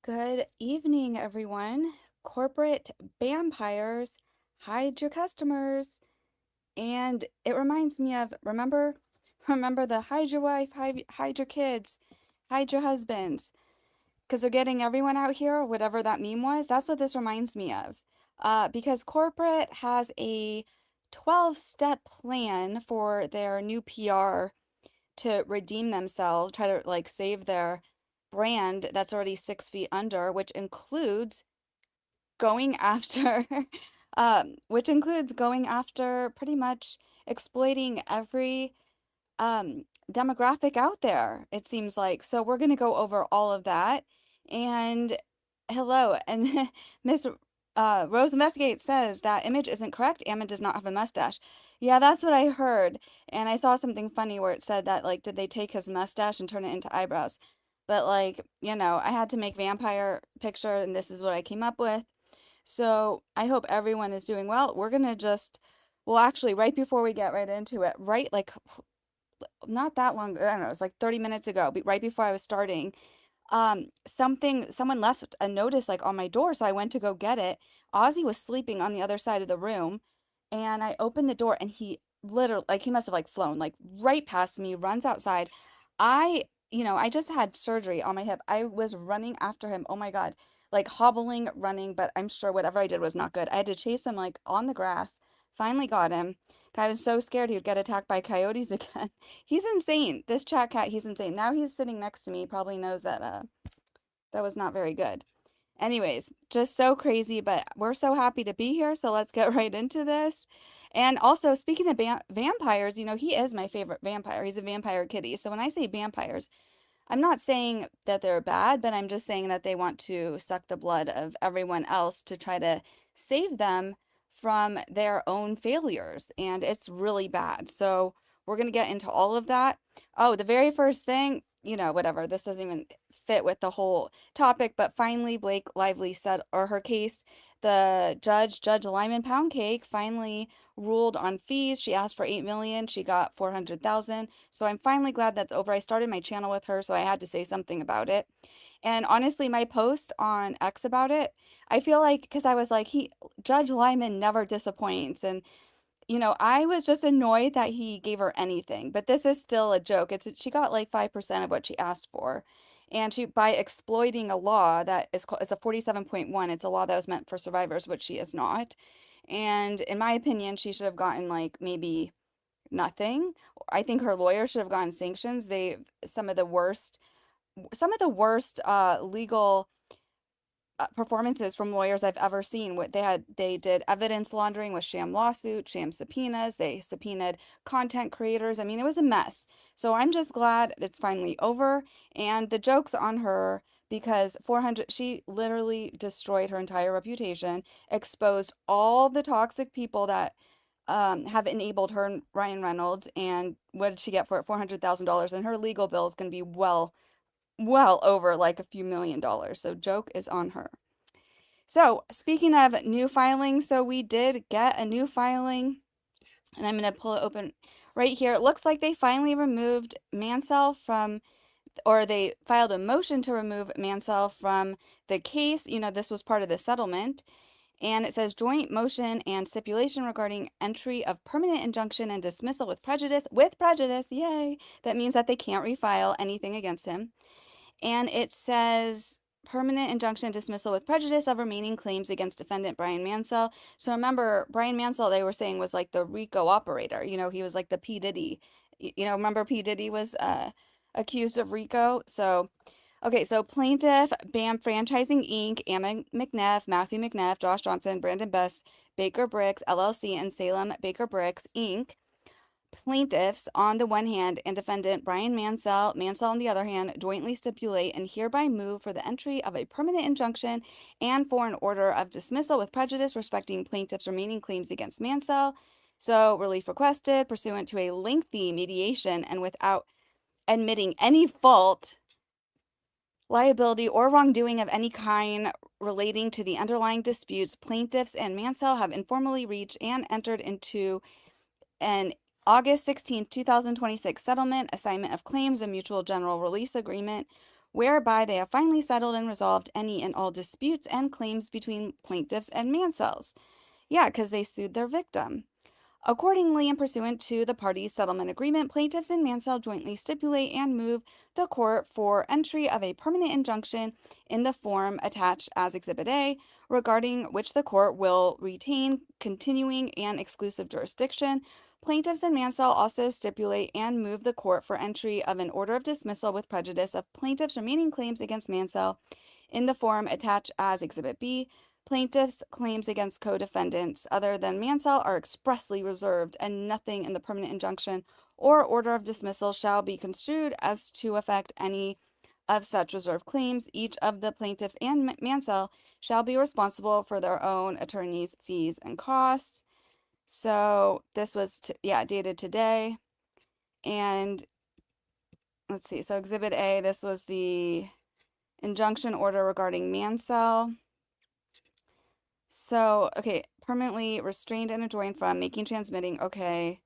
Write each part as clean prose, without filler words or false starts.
Good evening, everyone. Corporate vampires hide your customers. And it reminds me of, remember the hide your wife, hide your kids, hide your husbands, because they're getting everyone out here, or whatever that meme was. That's what this reminds me of. Because corporate has a 12-step plan for their new PR to redeem themselves, try to like save their brand that's already 6 feet under, going after, which includes going after pretty much exploiting every demographic out there, it seems like. So we're going to go over all of that. And hello, and Miss Rose Investigate says that image isn't correct. Ammon does not have a mustache. Yeah, that's what I heard. And I saw something funny where it said that, like, did they take his mustache and turn it into eyebrows? But, like, I had to make vampire picture, and this is what I came up with. So I hope everyone is doing well. We're gonna just, well, actually, right before we get right into it, right, like, not that long, I don't know, it was like 30 minutes ago, right before I was starting, someone left a notice like on my door, so I went to go get it. Ozzy was sleeping on the other side of the room, and I opened the door, and he literally, like, he must have like flown like right past me, runs outside. I just had surgery on my hip. I was running after him. Oh my God. Like hobbling, running, but I'm sure whatever I did was not good. I had to chase him like on the grass. Finally got him. I was so scared he would get attacked by coyotes again. He's insane. This chat cat, he's insane. Now he's sitting next to me. He probably knows that that was not very good. Anyways, just so crazy, but we're so happy to be here. So let's get right into this. And also, speaking of vampires, he is my favorite vampire. He's a vampire kitty. So when I say vampires, I'm not saying that they're bad, but I'm just saying that they want to suck the blood of everyone else to try to save them from their own failures. And it's really bad. So we're going to get into all of that. Oh, the very first thing, whatever, this doesn't even fit with the whole topic, but finally Blake Lively said, or her case, the Judge Lyman Poundcake, finally ruled on fees. She asked for 8 million, she got 400,000. So I'm finally glad that's over. I started my channel with her, so I had to say something about it. And honestly, my post on X about it, I feel like, because I was like, Judge Lyman never disappoints. And I was just annoyed that he gave her anything, but this is still a joke. She got like 5% of what she asked for. And she, by exploiting a law that is called, it's a 47.1, it's a law that was meant for survivors, which she is not. And in my opinion, she should have gotten like maybe nothing. I think her lawyer should have gotten sanctions. They some of the worst legal performances from lawyers I've ever seen. What they did evidence laundering with sham lawsuits, sham subpoenas. They subpoenaed content creators. I mean, it was a mess. So I'm just glad it's finally over. And the joke's on her because 400, she literally destroyed her entire reputation, exposed all the toxic people that have enabled her and Ryan Reynolds. And what did she get for it? $400,000. And her legal bill is going to be well over like a few $1,000,000. So joke is on her. So speaking of new filings, so we did get a new filing, and I'm going to pull it open right here. It looks like they finally removed Mansell from, or they filed a motion to remove Mansell from the case. This was part of the settlement. And it says joint motion and stipulation regarding entry of permanent injunction and dismissal with prejudice. With prejudice, yay! That means that they can't refile anything against him. And it says permanent injunction dismissal with prejudice of remaining claims against defendant Brian Mansell. So remember, Brian Mansell, they were saying, was like the RICO operator. He was like the P. Diddy. Remember P. Diddy was accused of RICO? So, okay, so plaintiff, BAM Franchising Inc., Ammon McNeff, Matthew McNeff, Josh Johnson, Brandon Best, Baker Bricks, LLC, and Salem Baker Bricks, Inc., plaintiffs on the one hand and defendant Brian Mansell on the other hand, jointly stipulate and hereby move for the entry of a permanent injunction and for an order of dismissal with prejudice respecting plaintiffs' remaining claims against Mansell. So, relief requested pursuant to a lengthy mediation and without admitting any fault, liability, or wrongdoing of any kind relating to the underlying disputes plaintiffs and Mansell have informally reached and entered into an August 16, 2026 settlement, assignment of claims, and mutual general release agreement whereby they have finally settled and resolved any and all disputes and claims between plaintiffs and Mansells. Yeah, because they sued their victim. Accordingly, and pursuant to the parties' settlement agreement, plaintiffs and Mansell jointly stipulate and move the court for entry of a permanent injunction in the form attached as Exhibit A, regarding which the court will retain continuing and exclusive jurisdiction. Plaintiffs and Mansell also stipulate and move the court for entry of an order of dismissal with prejudice of plaintiffs' remaining claims against Mansell in the form attached as Exhibit B. Plaintiffs' claims against co-defendants other than Mansell are expressly reserved, and nothing in the permanent injunction or order of dismissal shall be construed as to affect any of such reserved claims. Each of the plaintiffs and Mansell shall be responsible for their own attorney's fees and costs. So this was, dated today. And let's see. So Exhibit A, this was the injunction order regarding Mansell. So, okay, permanently restrained and enjoined from making, transmitting. Okay.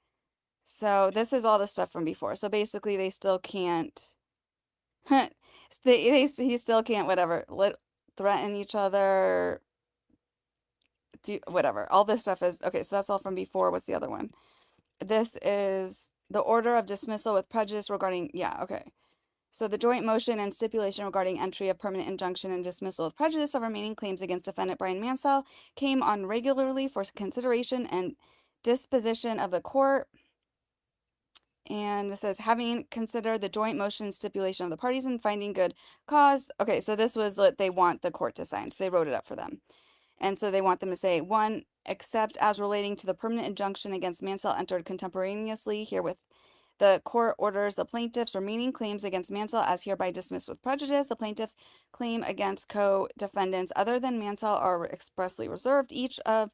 So this is all the stuff from before. So basically they still can't, he still can't, whatever, threaten each other, do whatever. All this stuff is, okay, so that's all from before. What's the other one? This is the order of dismissal with prejudice regarding, yeah, okay. So the joint motion and stipulation regarding entry of permanent injunction and dismissal with prejudice of remaining claims against defendant Brian Mansell came on regularly for consideration and disposition of the court. And this says, having considered the joint motion stipulation of the parties and finding good cause. Okay, so this was what they want the court to sign. So they wrote it up for them. And so they want them to say, one, except as relating to the permanent injunction against Mansell entered contemporaneously herewith, the court orders the plaintiff's remaining claims against Mansell as hereby dismissed with prejudice. The plaintiff's claim against co-defendants other than Mansell are expressly reserved. Each of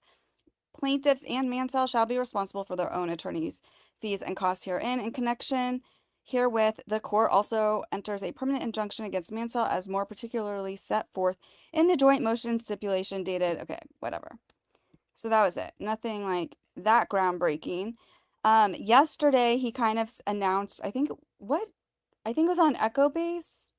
plaintiffs and Mansell shall be responsible for their own attorney's fees and costs herein. In connection herewith, the court also enters a permanent injunction against Mansell as more particularly set forth in the joint motion stipulation dated, okay, whatever. So that was it. Nothing like that groundbreaking. Yesterday he kind of announced, I think it was on Echo Based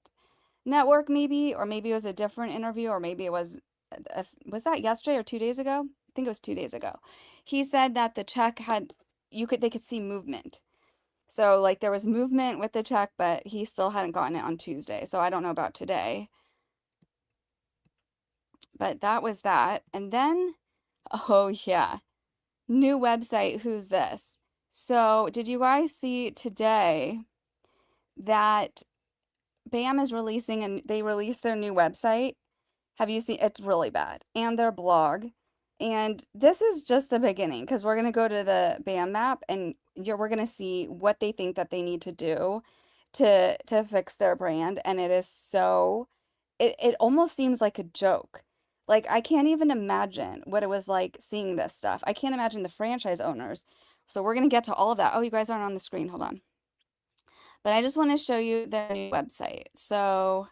Network maybe, or maybe it was a different interview, or maybe it was that yesterday or 2 days ago? I think it was 2 days ago. He said that the check had, they could see movement. So like there was movement with the check, but he still hadn't gotten it on Tuesday. So I don't know about today. But that was that. And then, oh yeah, new website, who's this? So did you guys see today that BAM is releasing, and they released their new website? Have you seen? It's really bad. And their blog. And this is just the beginning, because we're going to go to the BAM map and we're going to see what they think that they need to do to fix their brand. And it is so, it almost seems like a joke. Like I can't even imagine what it was like seeing this stuff. I can't imagine the franchise owners. So we're going to get to all of that. Oh, you guys aren't on the screen. Hold on. But I just want to show you their new website. So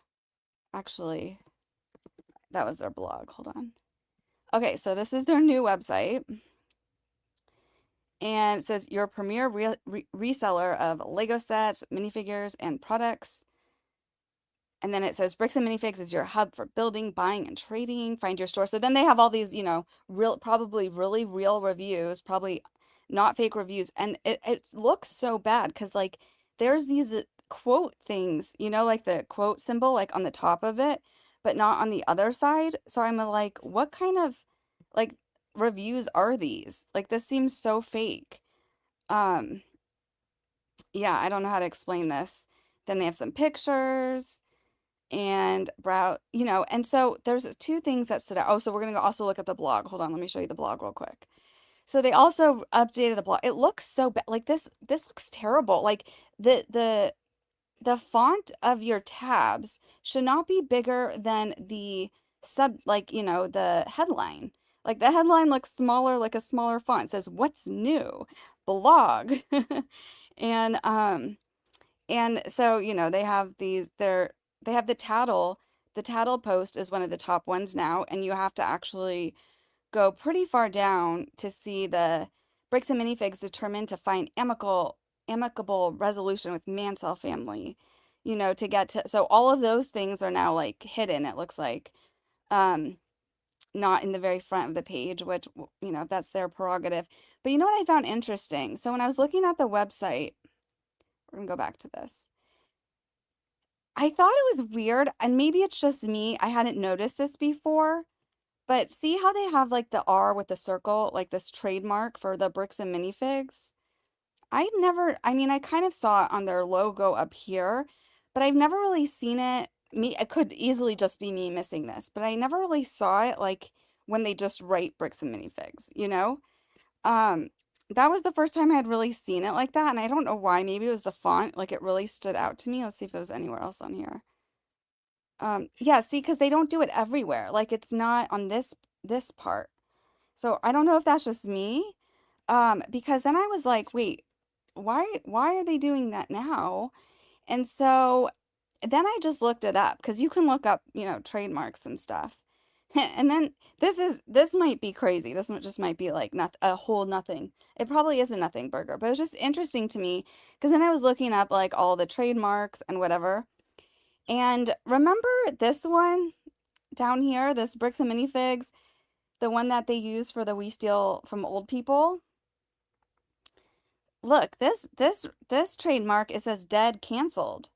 actually, that was their blog. Hold on. Okay, so this is their new website. And it says your premier reseller of Lego sets, minifigures, and products. And then it says Bricks and Minifigs is your hub for building, buying, and trading. Find your store. So then they have all these, probably really real reviews, probably not fake reviews. And it looks so bad because like there's these quote things, like the quote symbol like on the top of it, but not on the other side. So I'm like, what kind of like reviews are these? Like this seems so fake. Yeah, I don't know how to explain this. Then they have some pictures and and so there's two things that stood out. Oh, so we're gonna also look at the blog. Hold on, let me show you the blog real quick. So they also updated the blog. It looks so bad. Like this looks terrible. Like the font of your tabs should not be bigger than the the headline. Like the headline looks smaller, like a smaller font. It says, "What's new? Blog." And so, they have they have the Tattle. The Tattle post is one of the top ones now, and you have to actually go pretty far down to see the Bricks and Minifigs determined to find amicable resolution with Mansell family. to get to, so all of those things are now like hidden, it looks like. Um, Not in the very front of the page, which, that's their prerogative. But you know what I found interesting? So when I was looking at the website, we're gonna go back to this. I thought it was weird, and maybe it's just me. I hadn't noticed this before, but see how they have like the R with the circle, like this trademark for the bricks and minifigs? I mean, I kind of saw it on their logo up here, but I've never really seen it. It could easily just be me missing this, but I never really saw it like when they just write bricks and minifigs, you know? Um, that was the first time I had really seen it like that, and I don't know why. Maybe it was the font, like it really stood out to me. Let's see if it was anywhere else on here. Yeah, see, because they don't do it everywhere. Like it's not on this part. So I don't know if that's just me. Because then I was like, wait, why are they doing that now? And so then I just looked it up because you can look up, trademarks and stuff. And then this might be crazy. Just might be like not a whole nothing. It probably is a nothing burger, but it was just interesting to me because then I was looking up like all the trademarks and whatever. And remember this one down here, this bricks and minifigs, the one that they use for the we steal from old people? Look, this trademark, it says dead, canceled.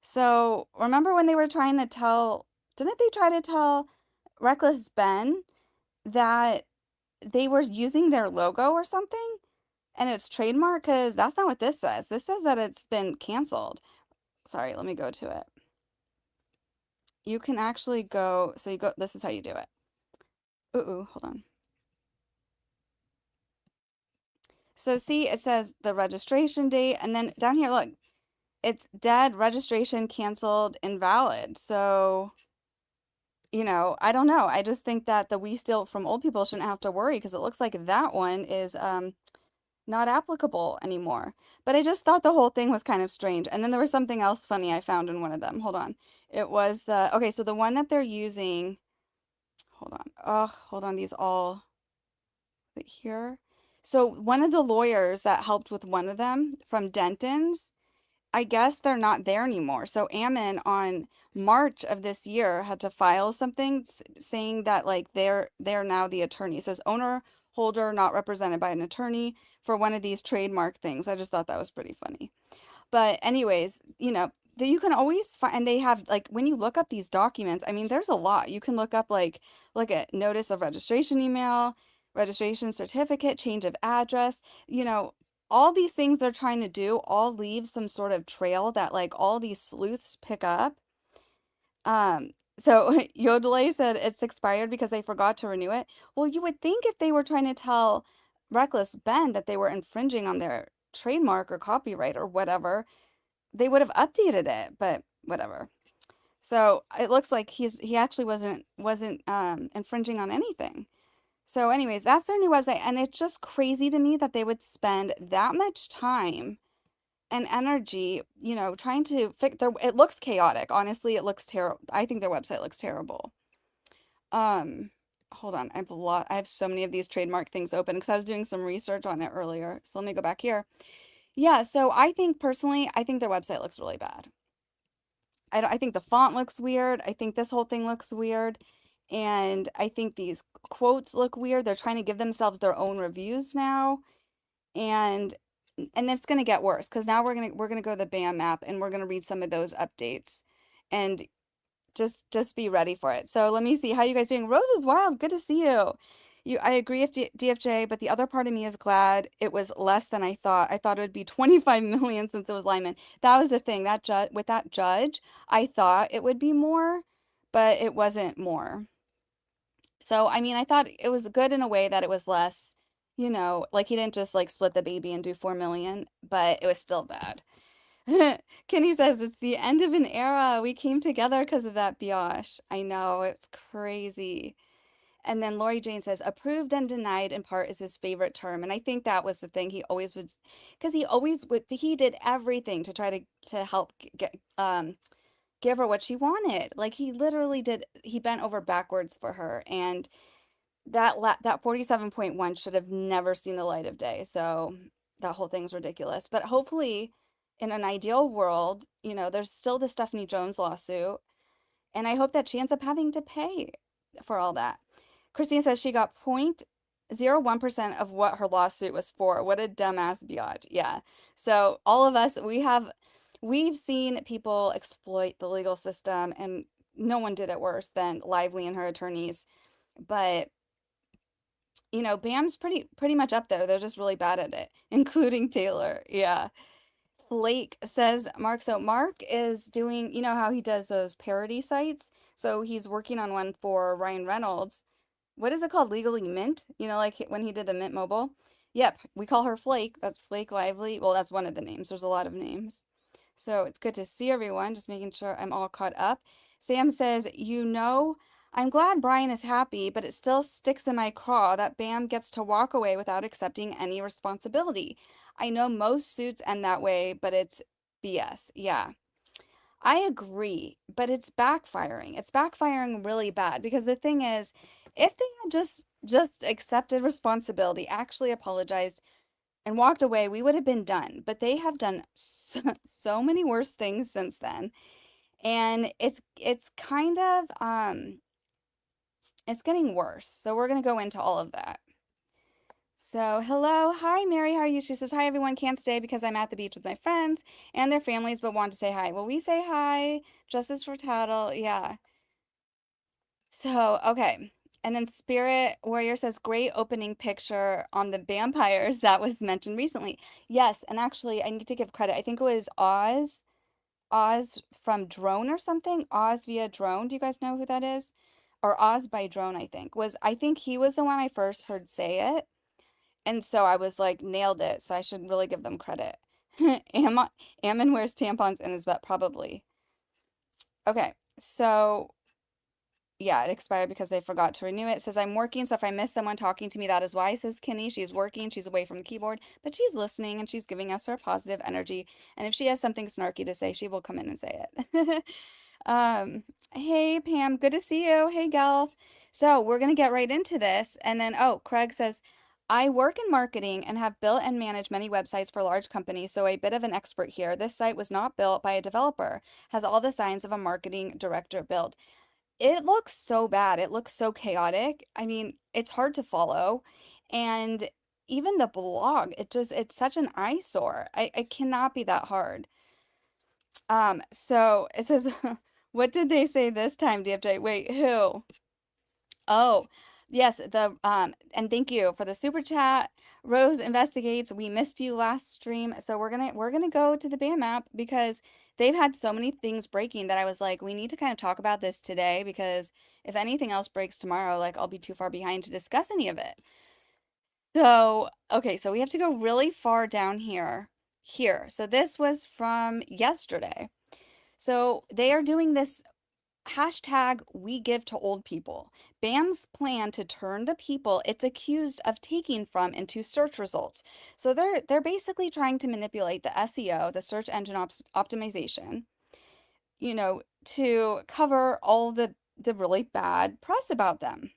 So remember when they were trying to tell, didn't they try to tell Reckless Ben that they were using their logo or something? And it's trademark? Because that's not what this says. This says that it's been canceled. Sorry, let me go to it. You can actually go, so you go, this is how you do it. Hold on. So see, it says the registration date, and then down here, look, it's dead, registration canceled, invalid. So, I don't know. I just think that the we steal from old people shouldn't have to worry because it looks like that one is not applicable anymore. But I just thought the whole thing was kind of strange. And then there was something else funny I found in one of them. Hold on. It was okay, so the one that they're using, hold on. Oh, hold on, these all here. So one of the lawyers that helped with one of them from Denton's, I guess they're not there anymore. So Ammon on March of this year had to file something saying that like they're now the attorney. It says owner holder not represented by an attorney for one of these trademark things. I just thought that was pretty funny. But anyways, that you can always find, and they have like when you look up these documents, I mean, there's a lot. You can look up like a notice of registration email, registration certificate, change of address, all these things they're trying to do all leave some sort of trail that like all these sleuths pick up. So Yodelay said it's expired because they forgot to renew it. Well, you would think if they were trying to tell Reckless Ben that they were infringing on their trademark or copyright or whatever, they would have updated it, but whatever. So it looks like he actually wasn't infringing on anything. So anyways, that's their new website, and it's just crazy to me that they would spend that much time and energy, trying to fix their, it looks chaotic. Honestly, it looks terrible. I think their website looks terrible. Um, Hold on. I have so many of these trademark things open because I was doing some research on it earlier. So let me go back here. Yeah, so I think personally, I think their website looks really bad. I think the font looks weird. I think this whole thing looks weird. And I think these quotes look weird. They're trying to give themselves their own reviews now. And it's going to get worse because now we're going to go to the BAM app and we're going to read some of those updates. And just be ready for it. So let me see how you guys doing. Rose is wild. Good to see you. I agree with DFJ, but the other part of me is glad it was less than I thought. I thought it would be 25 million since it was Lyman. That was the thing. That judge with that judge, I thought it would be more, but it wasn't more. So I mean, I thought it was good in a way that it was less, like he didn't just like split the baby and do 4 million, but it was still bad. Kenny says it's the end of an era. We came together because of that Biosh. I know, it's crazy. And then Lori Jane says, approved and denied in part is his favorite term. And I think that was the thing he always would, because he did everything to try to help give her what she wanted. Like he literally he bent over backwards for her. And that 47.1 should have never seen the light of day. So that whole thing's ridiculous. But hopefully in an ideal world, you know, there's still the Stephanie Jones lawsuit, and I hope that she ends up having to pay for all that. Christine says she got 0.01% of what her lawsuit was for. What a dumbass biatch. Yeah. So all of us, we've seen people exploit the legal system, and no one did it worse than Lively and her attorneys. But you know, BAM's pretty much up there. They're just really bad at it, including Taylor. Yeah. Flake says Mark. So Mark is doing, you know how he does those parody sites? So he's working on one for Ryan Reynolds. What is it called? Legally Mint? You know, like when he did the Mint Mobile? Yep, we call her Flake. That's Flake Lively. Well, that's one of the names. There's a lot of names. So it's good to see everyone, just making sure I'm all caught up. Sam says, you know, I'm glad Brian is happy, but it still sticks in my craw that Bam gets to walk away without accepting any responsibility. I know most suits end that way, but it's BS. Yeah, I agree, but it's backfiring. It's backfiring really bad because the thing is, if they had just accepted responsibility, actually apologized, and walked away, we would have been done. But they have done so many worse things since then. And it's kind of it's getting worse. So we're going to go into all of that. So, hello. Hi, Mary. How are you? She says, hi, everyone. Can't stay because I'm at the beach with my friends and their families, but want to say hi. Well, we say hi. Justice for Tattle. Yeah. So, okay. And then Spirit Warrior says, great opening picture on the vampires that was mentioned recently. Yes, and actually, I need to give credit. I think it was Oz from Drone or something. Oz via Drone. Do you guys know who that is? Or Oz by Drone, I think. I think he was the one I first heard say it. And so I was like, nailed it. So I should really give them credit. Ammon wears tampons in his butt, probably. Okay, so yeah, it expired because they forgot to renew it. It says, I'm working, so if I miss someone talking to me, that is why, says Kinney. She's working, she's away from the keyboard, but she's listening and she's giving us her positive energy. And if she has something snarky to say, she will come in and say it. Hey, Pam, good to see you. Hey, Gelf. So we're going to get right into this. And then, oh, Craig says, I work in marketing and have built and managed many websites for large companies, so a bit of an expert here. This site was not built by a developer, has all the signs of a marketing director build. It looks so bad. It looks so chaotic. I mean, it's hard to follow. And even the blog, it's such an eyesore. It cannot be that hard. So it says, what did they say this time, DFJ? Wait, who? Oh, yes, and thank you for the super chat. Rose investigates. We missed you last stream, so we're gonna go to the BAM app because they've had so many things breaking that I was like, we need to kind of talk about this today because if anything else breaks tomorrow, like I'll be too far behind to discuss any of it. So, okay, so we have to go really far down here. Here. So this was from yesterday. So they are doing this hashtag we give to old people. BAM's plan to turn the people it's accused of taking from into search results. So they're basically trying to manipulate the SEO, the search engine optimization, you know, to cover all the really bad press about them.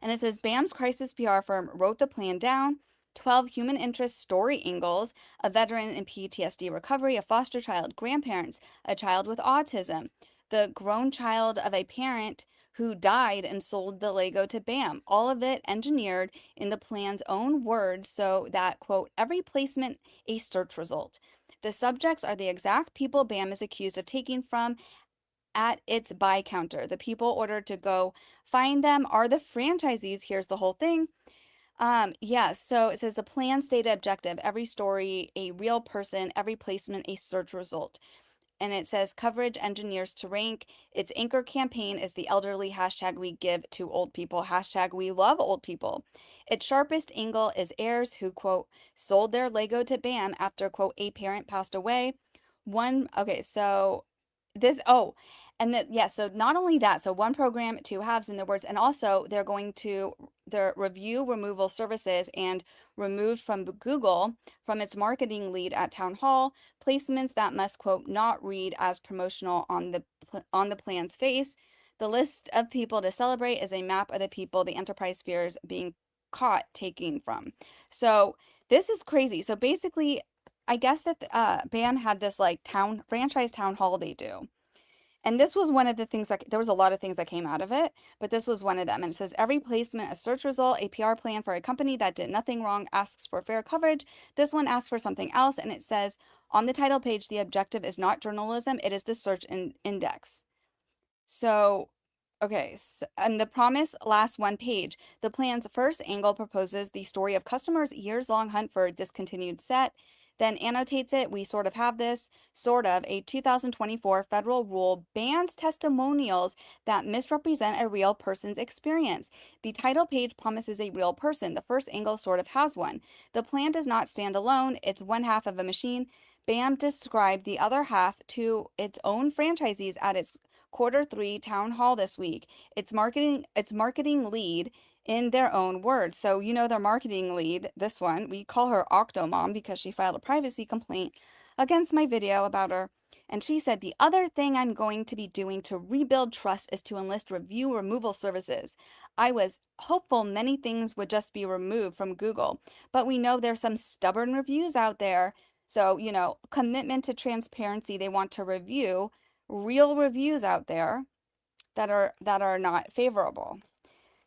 And it says BAM's crisis PR firm wrote the plan down. 12 human interest story angles, a veteran in PTSD recovery, a foster child, grandparents, a child with autism, the grown child of a parent who died and sold the Lego to BAM. All of it engineered in the plan's own words so that, quote, every placement a search result. The subjects are the exact people BAM is accused of taking from at its buy counter. The people ordered to go find them are the franchisees. Here's the whole thing. Yeah, so it says the plan stated objective, every story, a real person, every placement, a search result. And it says coverage engineers to rank. Its anchor campaign is the elderly hashtag we give to old people, hashtag we love old people. Its sharpest angle is heirs who, quote, sold their Lego to BAM after, quote, a parent passed away. Okay, so this, oh, and that, yeah, so not only that, so one program, two halves in their words, and also they're going to their review removal services and removed from Google from its marketing lead at Town Hall, placements that must, quote, not read as promotional on the plan's face. The list of people to celebrate is a map of the people the enterprise fears being caught taking from. So this is crazy. So basically, I guess that BAM had this like franchise town hall they do. And this was one of the things that there was a lot of things that came out of it, but this was one of them. And it says every placement, a search result, a PR plan for a company that did nothing wrong asks for fair coverage. This one asks for something else. And it says on the title page, the objective is not journalism, it is the search index. So, okay, and the promise lasts one page. The plan's first angle proposes the story of customers' years-long hunt for a discontinued set, then annotates it. We sort of have this, sort of, a 2024 federal rule bans testimonials that misrepresent a real person's experience. The title page promises a real person. The first angle sort of has one. The plan does not stand alone. It's one half of a machine. BAM described the other half to its own franchisees at its Q3 town hall this week. Its marketing lead in their own words. So their marketing lead, this one, we call her Octomom because she filed a privacy complaint against my video about her. And she said, the other thing I'm going to be doing to rebuild trust is to enlist review removal services. I was hopeful many things would just be removed from Google, but we know there's some stubborn reviews out there. So, commitment to transparency, they want to review real reviews out there that are not favorable.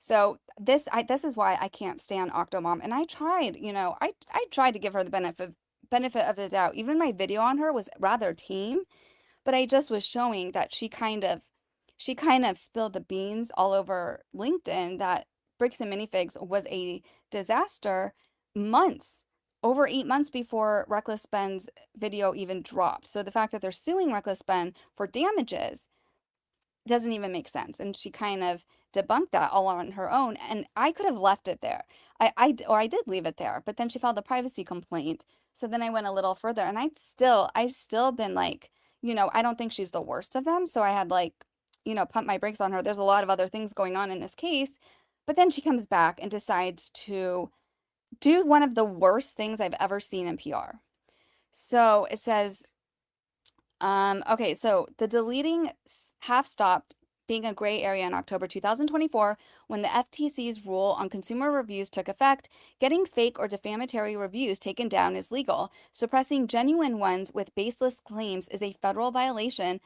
So this is why I can't stand Octomom. And I tried, I tried to give her the benefit of the doubt. Even my video on her was rather tame, but I just was showing that she kind of spilled the beans all over LinkedIn that Bricks and Minifigs was a disaster months, over 8 months before Reckless Ben's video even dropped. So the fact that they're suing Reckless Ben for damages doesn't even make sense. And she kind of debunked that all on her own. And I could have left it there. I did leave it there, but then she filed a privacy complaint. So then I went a little further and I've still been like, I don't think she's the worst of them. So I had like, pump my brakes on her. There's a lot of other things going on in this case. But then she comes back and decides to do one of the worst things I've ever seen in PR. So it says, okay, so the deleting half stopped being a gray area in October 2024 when the FTC's rule on consumer reviews took effect. Getting fake or defamatory reviews taken down is legal. Suppressing genuine ones with baseless claims is a federal violation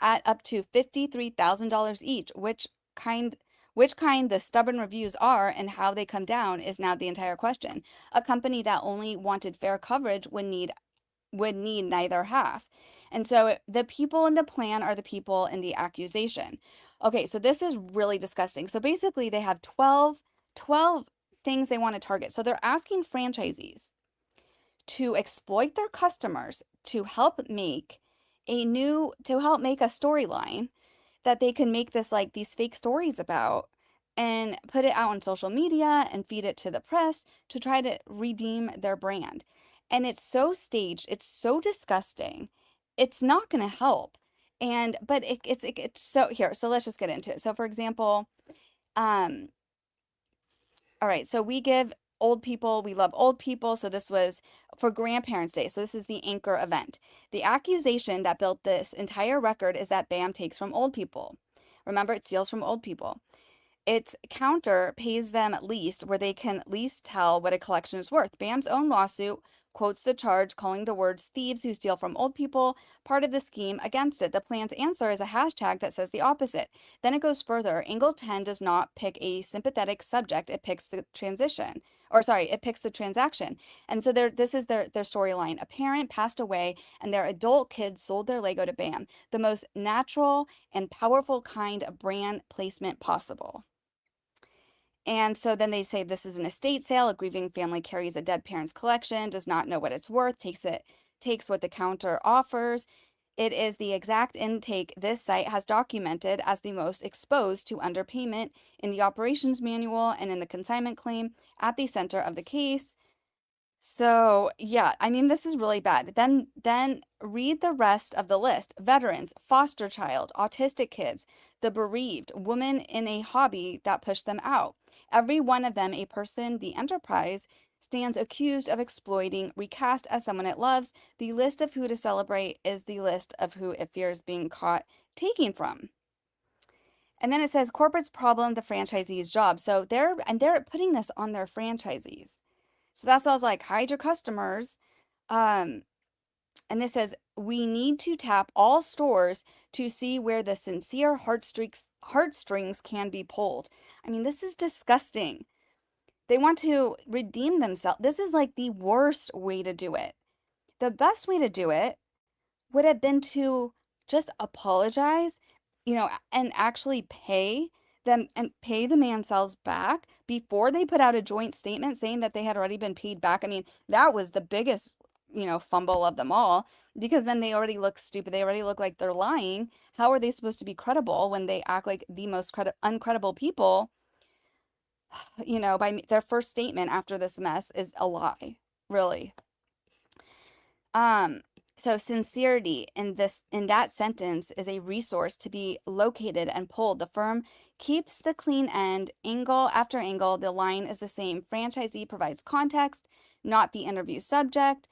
at up to $53,000 each. Which kind the stubborn reviews are and how they come down is now the entire question. A company that only wanted fair coverage would need neither half. And so the people in the plan are the people in the accusation. Okay, so this is really disgusting. So basically they have 12 things they want to target. So they're asking franchisees to exploit their customers to help make a storyline that they can make these fake stories about and put it out on social media and feed it to the press to try to redeem their brand. And it's so staged, it's so disgusting. It's not going to help. But it's so here. So let's just get into it. So for example, all right, so we love old people. So this was for Grandparents' Day. So this is the anchor event. The accusation that built this entire record is that BAM takes from old people. Remember, it steals from old people. Its counter pays them at least where they can least tell what a collection is worth. BAM's own lawsuit quotes the charge, calling the words thieves who steal from old people part of the scheme against it. The plan's answer is a hashtag that says the opposite. Then it goes further. Angle 10 does not pick a sympathetic subject. It picks the it picks the transaction. And so this is their storyline. A parent passed away and their adult kids sold their Lego to BAM, the most natural and powerful kind of brand placement possible. And so then they say this is an estate sale. A grieving family carries a dead parent's collection, does not know what it's worth, takes what the counter offers. It is the exact intake this site has documented as the most exposed to underpayment in the operations manual and in the consignment claim at the center of the case. So yeah, I mean, this is really bad. Then read the rest of the list. Veterans, foster child, autistic kids, the bereaved, women in a hobby that pushed them out. Every one of them a person the enterprise stands accused of exploiting, recast as someone it loves. The list of who to celebrate is the list of who it fears being caught taking from. And then it says corporate's problem, the franchisee's job. So they're putting this on their franchisees. So that's why I was like, hide your customers. And this says, we need to tap all stores to see where the sincere heartstrings can be pulled. I mean, this is disgusting. They want to redeem themselves. This is like the worst way to do it. The best way to do it would have been to just apologize, and actually pay them and pay the Mansells back before they put out a joint statement saying that they had already been paid back. I mean, that was the biggest, fumble of them all, because then they already look stupid. They already look like they're lying. How are they supposed to be credible when they act like the most uncredible people? Their first statement after this mess is a lie, really. Um, so sincerity in that sentence is a resource to be located and pulled. The firm keeps the clean end, angle after angle, the line is the same. Franchisee provides context, not the interview subject.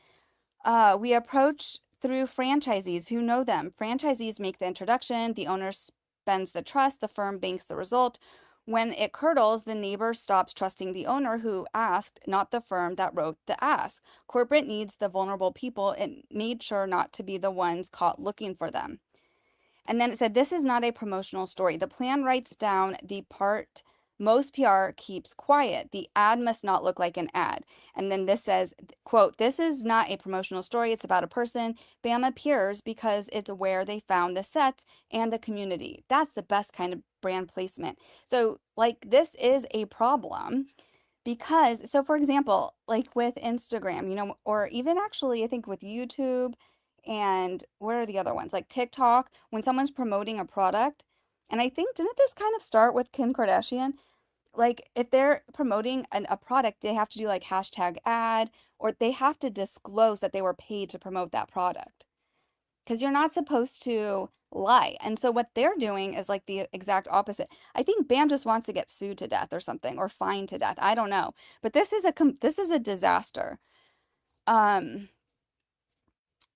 We approach through franchisees who know them. Franchisees make the introduction, the owner spends the trust, the firm banks the result. When it curdles, the neighbor stops trusting the owner who asked, not the firm that wrote the ask. Corporate needs the vulnerable people. It made sure not to be the ones caught looking for them. And then it said, this is not a promotional story. The plan writes down the part most PR keeps quiet. The ad must not look like an ad. And then this says, quote, this is not a promotional story. It's about a person. BAM appears because it's where they found the sets and the community. That's the best kind of brand placement. So like this is a problem because, so for example, like with Instagram, or even actually I think with YouTube, and what are the other ones? Like TikTok, when someone's promoting a product. And I think, didn't this kind of start with Kim Kardashian? Like, if they're promoting a product, they have to do like hashtag ad, or they have to disclose that they were paid to promote that product. Because you're not supposed to lie. And so what they're doing is like the exact opposite. I think BAM just wants to get sued to death or something, or fined to death. I don't know. But this is a disaster. Um,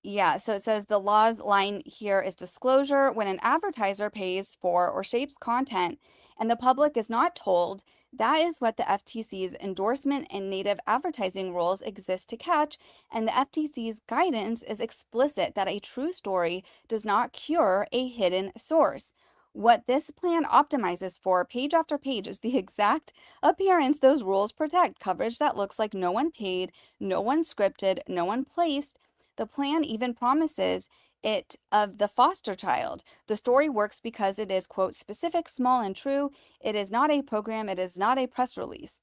Yeah, so it says the law's line here is disclosure. When an advertiser pays for or shapes content and the public is not told, that is what the FTC's endorsement and native advertising rules exist to catch. And the FTC's guidance is explicit that a true story does not cure a hidden source. What this plan optimizes for, page after page, is the exact appearance those rules protect. Coverage that looks like no one paid, no one scripted, no one placed. The plan even promises it of the foster child. The story works because it is, quote, specific, small, and true. It is not a program. It is not a press release.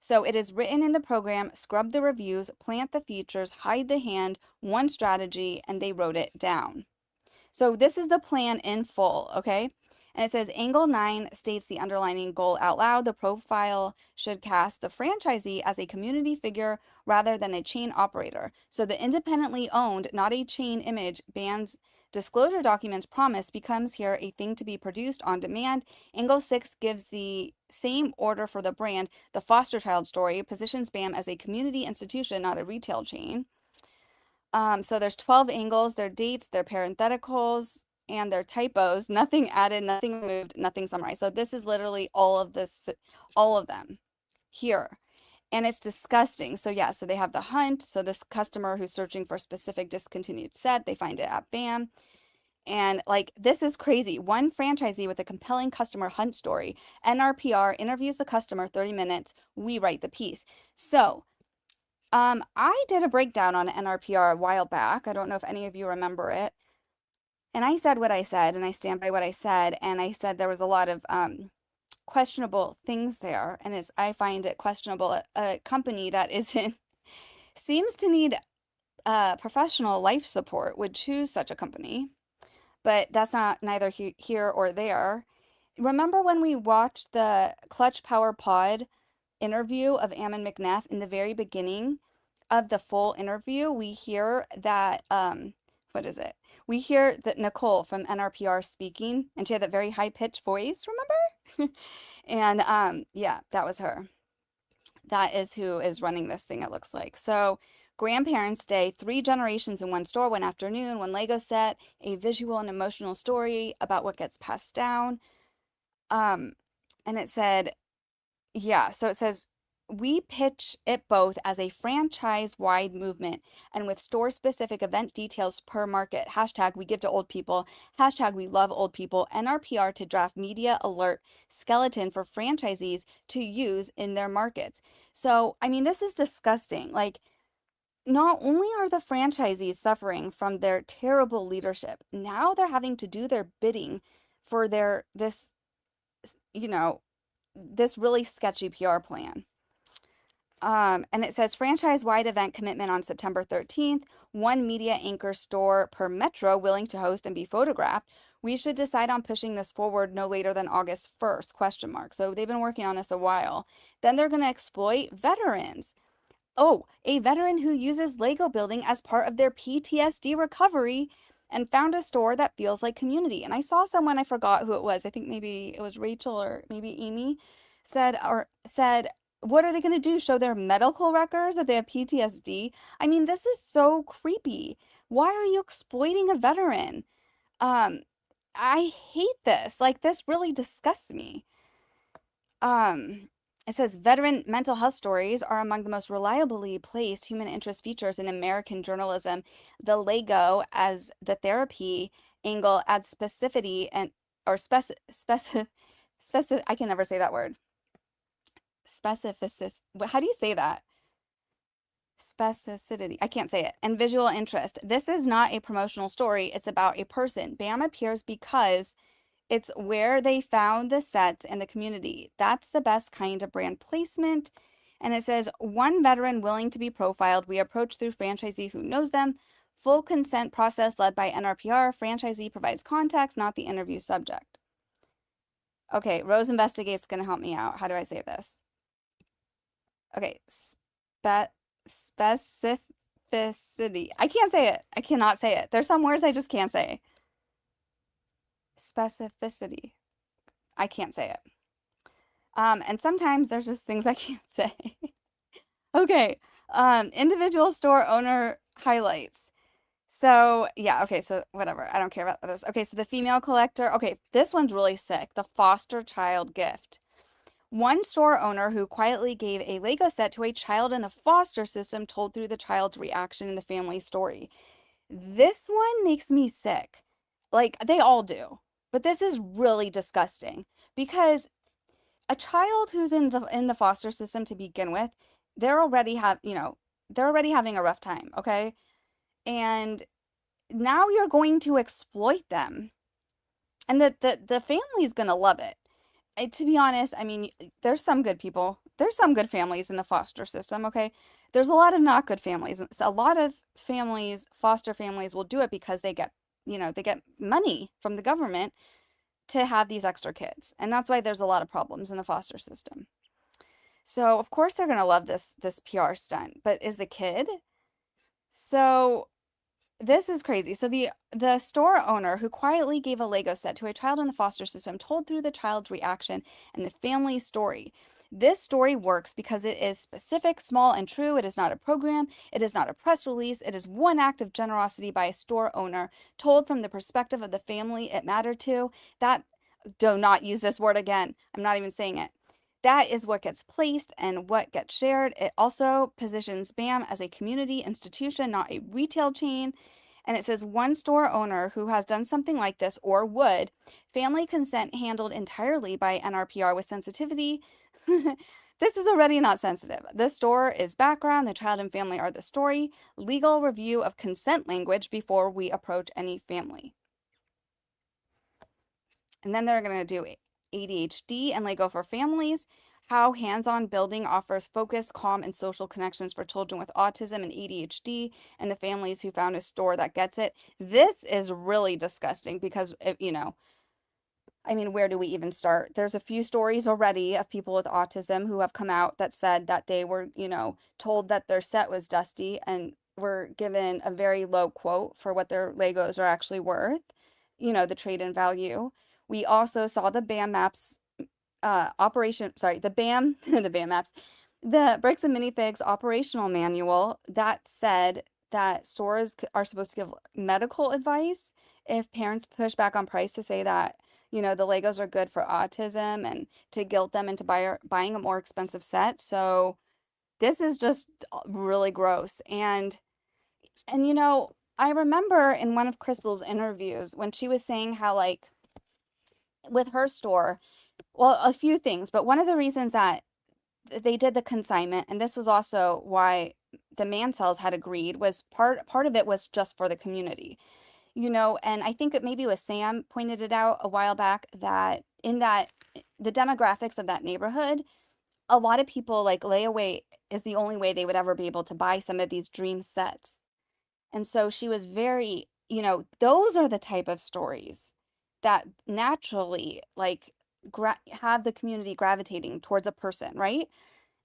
So it is written in the program, scrub the reviews, plant the features, hide the hand, one strategy, and they wrote it down. So this is the plan in full, okay? And it says Angle 9 states the underlining goal out loud. The profile should cast the franchisee as a community figure rather than a chain operator. So the independently owned, not a chain image, BAM's disclosure documents promise becomes here a thing to be produced on demand. Angle 6 gives the same order for the brand. The foster child story positions BAM as a community institution, not a retail chain. So there's 12 angles, their dates, their parentheticals, and their typos. Nothing added, nothing removed, nothing summarized. So this is literally all of them here. And it's disgusting. So yeah, so they have the hunt. So this customer who's searching for a specific discontinued set, they find it at BAM. And like, this is crazy. One franchisee with a compelling customer hunt story. NRPR interviews the customer 30 minutes. We write the piece. So I did a breakdown on NRPR a while back. I don't know if any of you remember it. And I said what I said, and I stand by what I said. And I said there was a lot of questionable things there, and I find it questionable. A company that isn't seems to need professional life support would choose such a company, but that's not neither here or there. Remember when we watched the Clutch Power Pod interview of Ammon McNeff? In the very beginning of the full interview, we hear that what is it? We hear that Nicole from NRPR speaking, and she had that very high-pitched voice, remember? And yeah, that was her. That is who is running this thing, it looks like. So Grandparents' Day, 3 generations in one store, one afternoon, one Lego set, a visual and emotional story about what gets passed down. And it said, yeah, so it says we pitch it both as a franchise-wide movement and with store-specific event details per market. Hashtag we give to old people. Hashtag we love old people. NRPR to draft media alert skeleton for franchisees to use in their markets. So, I mean, this is disgusting. Like, not only are the franchisees suffering from their terrible leadership, now they're having to do their bidding for you know, this really sketchy PR plan. And it says franchise-wide event commitment on September 13th, one media anchor store per metro willing to host and be photographed. We should decide on pushing this forward no later than August 1st, question mark. So they've been working on this a while. Then they're going to exploit veterans. Oh, a veteran who uses Lego building as part of their PTSD recovery and found a store that feels like community. And I saw someone, I forgot who it was. I think maybe it was Rachel or maybe Amy said, what are they going to do? Show their medical records that they have PTSD? I mean, this is so creepy. Why are you exploiting a veteran? Um, I hate this. Like, this really disgusts me. Um, it says veteran mental health stories are among the most reliably placed human interest features in American journalism. The Lego as the therapy angle adds specificity and or I can never say that word. Specificity. How do you say that? Specificity. I can't say it. And visual interest. This is not a promotional story. It's about a person. BAM appears because it's where they found the sets and the community. That's the best kind of brand placement. And it says, one veteran willing to be profiled. We approach through franchisee who knows them. Full consent process led by NRPR. Franchisee provides context, not the interview subject. Okay, Rose Investigate's going to help me out. How do I say this? Okay, specificity. I can't say it. I cannot say it. There's some words I just can't say. Specificity. I can't say it. And sometimes there's just things I can't say. Okay. Individual store owner highlights. So yeah, okay, so whatever. I don't care about this. Okay, so the female collector. Okay, this one's really sick. The foster child gift. One store owner who quietly gave a Lego set to a child in the foster system told through the child's reaction in the family story. This one makes me sick. Like, they all do. But this is really disgusting because a child who's in the foster system to begin with, they're already having a rough time, okay? And now you're going to exploit them. And the family's gonna love it. To be honest, I mean, there's some good people. There's some good families in the foster system, okay? There's a lot of not good families. So a lot of families, foster families, will do it because they get money from the government to have these extra kids. And that's why there's a lot of problems in the foster system. So, of course, they're going to love this PR stunt. But is the kid? So, this is crazy. So the store owner who quietly gave a Lego set to a child in the foster system told through the child's reaction and the family story. This story works because it is specific, small, and true. It is not a program. It is not a press release. It is one act of generosity by a store owner told from the perspective of the family it mattered to. Do not use this word again. I'm not even saying it. That is what gets placed and what gets shared. It also positions BAM as a community institution, not a retail chain. And it says one store owner who has done something like this or would, family consent handled entirely by NRPR with sensitivity. This is already not sensitive. The store is background. The child and family are the story. Legal review of consent language before we approach any family. And then they're going to do ADHD and Lego for families, how hands-on building offers focus, calm, and social connections for children with autism and ADHD and the families who found a store that gets it. This is really disgusting because, I mean, where do we even start? There's a few stories already of people with autism who have come out that said that they were, told that their set was dusty and were given a very low quote for what their Legos are actually worth, the trade-in value. We also saw the BAM maps the BAM, the BAM maps, the Bricks and Minifigs operational manual that said that stores are supposed to give medical advice if parents push back on price to say that, you know, the Legos are good for autism and to guilt them into buying a more expensive set. So this is just really gross. And you know, I remember in one of Chrystal's interviews when she was saying how like with her store, well, a few things, but one of the reasons that they did the consignment, and this was also why the Mansells had agreed, was part of it was just for the community, you know. And I think it maybe was Sam pointed it out a while back that in that the demographics of that neighborhood, a lot of people like layaway is the only way they would ever be able to buy some of these dream sets. And so she was very, you know, those are the type of stories that naturally like have the community gravitating towards a person, right?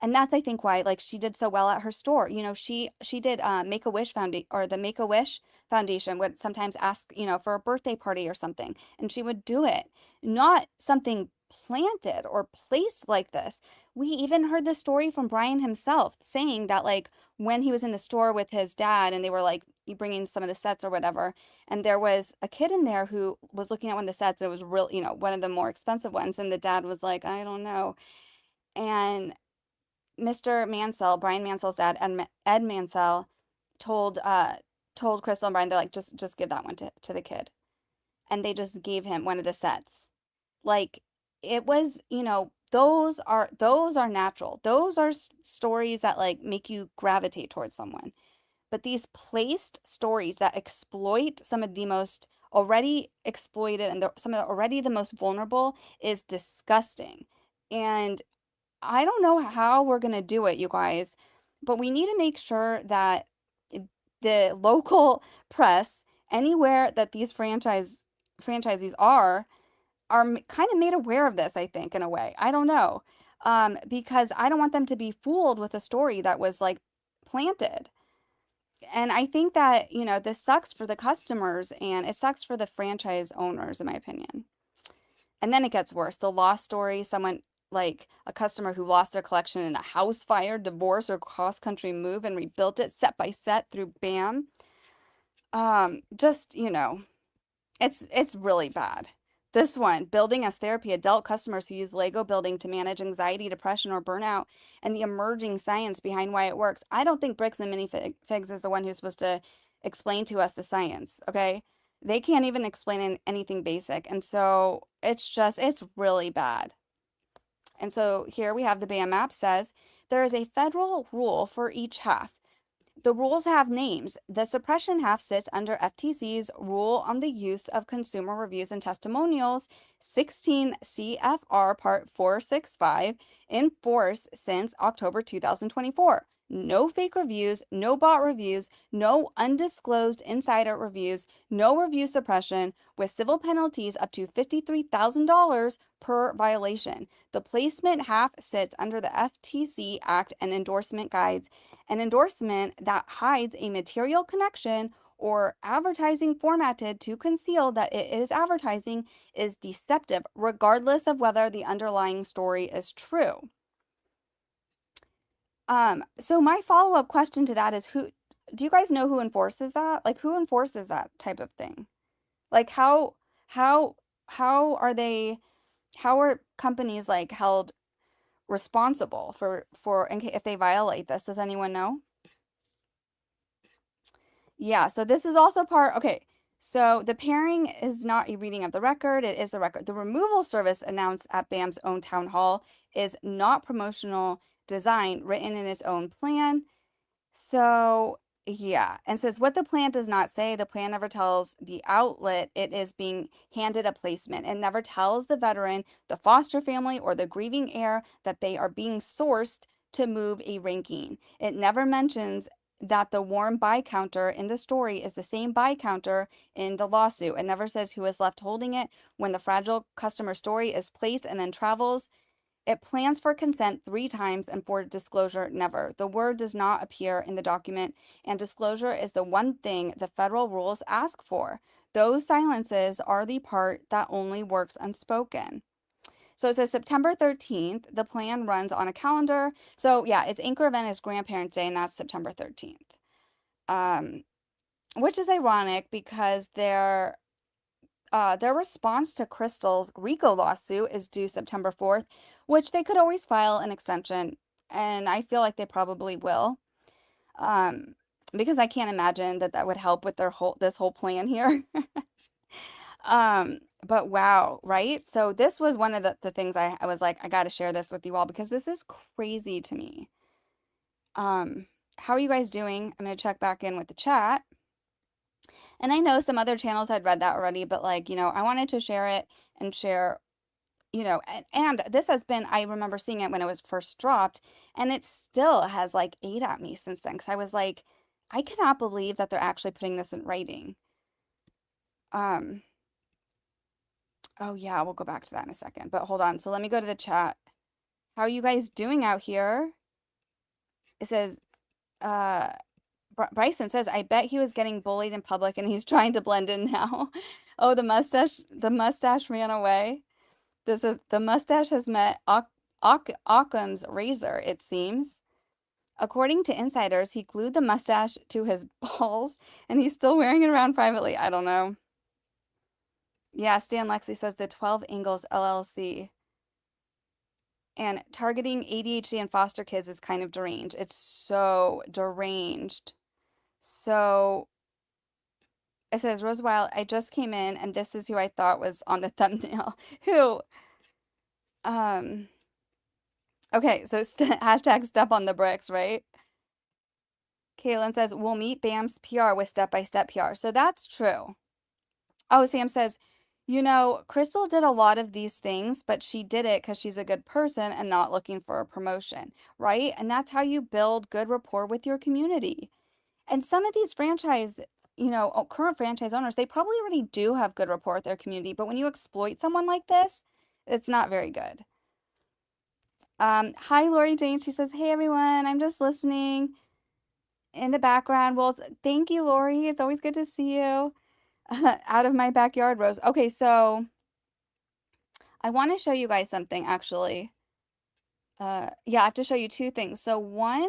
And that's I think why like she did so well at her store. You know, she did Make-A-Wish Foundation, or the Make-A-Wish Foundation would sometimes ask, you know, for a birthday party or something, and she would do it. Not something planted or placed like this. We even heard the story from Brian himself saying that like when he was in the store with his dad and they were like bringing some of the sets or whatever, and there was a kid in there who was looking at one of the sets and it was real, you know, one of the more expensive ones, and the dad was like, I don't know. And Mr. Mansell, Brian Mansell's dad, Ed Mansell, told told Chrystal and Brian, they're like, just give that one to the kid. And they just gave him one of the sets. Like it was, you know, those are natural. Those are stories that like make you gravitate towards someone. But these placed stories that exploit some of the most already exploited and some of the already the most vulnerable is disgusting. And I don't know how we're gonna do it, you guys, but we need to make sure that the local press, anywhere that these franchisees are kind of made aware of this, I think, in a way. I don't know. Because I don't want them to be fooled with a story that was like planted. And I think that, you know, this sucks for the customers and it sucks for the franchise owners, in my opinion. And then it gets worse. The lost story, someone like a customer who lost their collection in a house fire, divorce, or cross-country move and rebuilt it set by set through BAM. Just, you know, it's really bad. This one, building as therapy, adult customers who use Lego building to manage anxiety, depression, or burnout, and the emerging science behind why it works. I don't think Bricks and Minifigs is the one who's supposed to explain to us the science, okay? They can't even explain anything basic. And so it's really bad. And so here we have the BAM map says there is a federal rule for each half. The rules have names. The suppression half sits under FTC's Rule on the Use of Consumer Reviews and Testimonials, 16 CFR Part 465, in force since October 2024. No fake reviews, no bot reviews, no undisclosed insider reviews, no review suppression, with civil penalties up to $53,000 per violation. The placement half sits under the FTC Act and endorsement guides. An endorsement that hides a material connection or advertising formatted to conceal that it is advertising is deceptive, regardless of whether the underlying story is true. So my follow-up question to that is who do you guys know who enforces that? Like who enforces that type of thing? Like how how are they how are companies like held responsible for if they violate this? Does anyone know? Yeah, so this is also part, okay. So the pairing is not a reading of the record, it is the record. The removal service announced at BAM's own town hall is not promotional design written in its own plan. So, yeah, and says what the plan does not say, the plan never tells the outlet it is being handed a placement. It never tells the veteran, the foster family, or the grieving heir that they are being sourced to move a ranking. It never mentions that the warm buy counter in the story is the same buy counter in the lawsuit. It never says who is left holding it when the fragile customer story is placed and then travels. It plans for consent 3 times and for disclosure never. The word does not appear in the document, and disclosure is the one thing the federal rules ask for. Those silences are the part that only works unspoken. So it says September 13th. The plan runs on a calendar. So yeah, its anchor event is Grandparents' Day, and that's September 13th. Which is ironic because they're their response to Chrystal's RICO lawsuit is due September 4th, which they could always file an extension, and I feel like they probably will. Um, because I can't imagine that that would help with this whole plan here. But wow, right? So this was one of the things I was like, I got to share this with you all because this is crazy to me. How are you guys doing? I'm gonna check back in with the chat. And I know some other channels had read that already, but like, I wanted to share it and share, and this has been, I remember seeing it when it was first dropped, and it still has like ate at me since then. Because I was like, I cannot believe that they're actually putting this in writing. Um, oh yeah, we'll go back to that in a second. But hold on. So let me go to the chat. How are you guys doing out here? It says, uh, Bryson says, I bet he was getting bullied in public and he's trying to blend in now. Oh, the mustache ran away. This is the mustache has met Occam's razor, it seems. According to insiders, he glued the mustache to his balls and he's still wearing it around privately. I don't know. Yeah, Stan Lexi says the 12 Angles LLC. And targeting ADHD and foster kids is kind of deranged. It's so deranged. So it says, Rose Wild, I just came in and this is who I thought was on the thumbnail. Who? Okay, so hashtag step on the bricks, right? Kaylin says, we'll meet BAM's PR with step-by-step PR. So that's true. Oh, Sam says, Chrystal did a lot of these things, but she did it because she's a good person and not looking for a promotion, right? And that's how you build good rapport with your community. And some of these current franchise owners, they probably already do have good rapport with their community, but when you exploit someone like this, it's not very good. Hi, Lori Jane. She says, hey, everyone, I'm just listening in the background. Well, thank you, Lori. It's always good to see you. Out of my backyard, Rose. Okay, so I want to show you guys something, actually. Yeah, I have to show you two things. So one,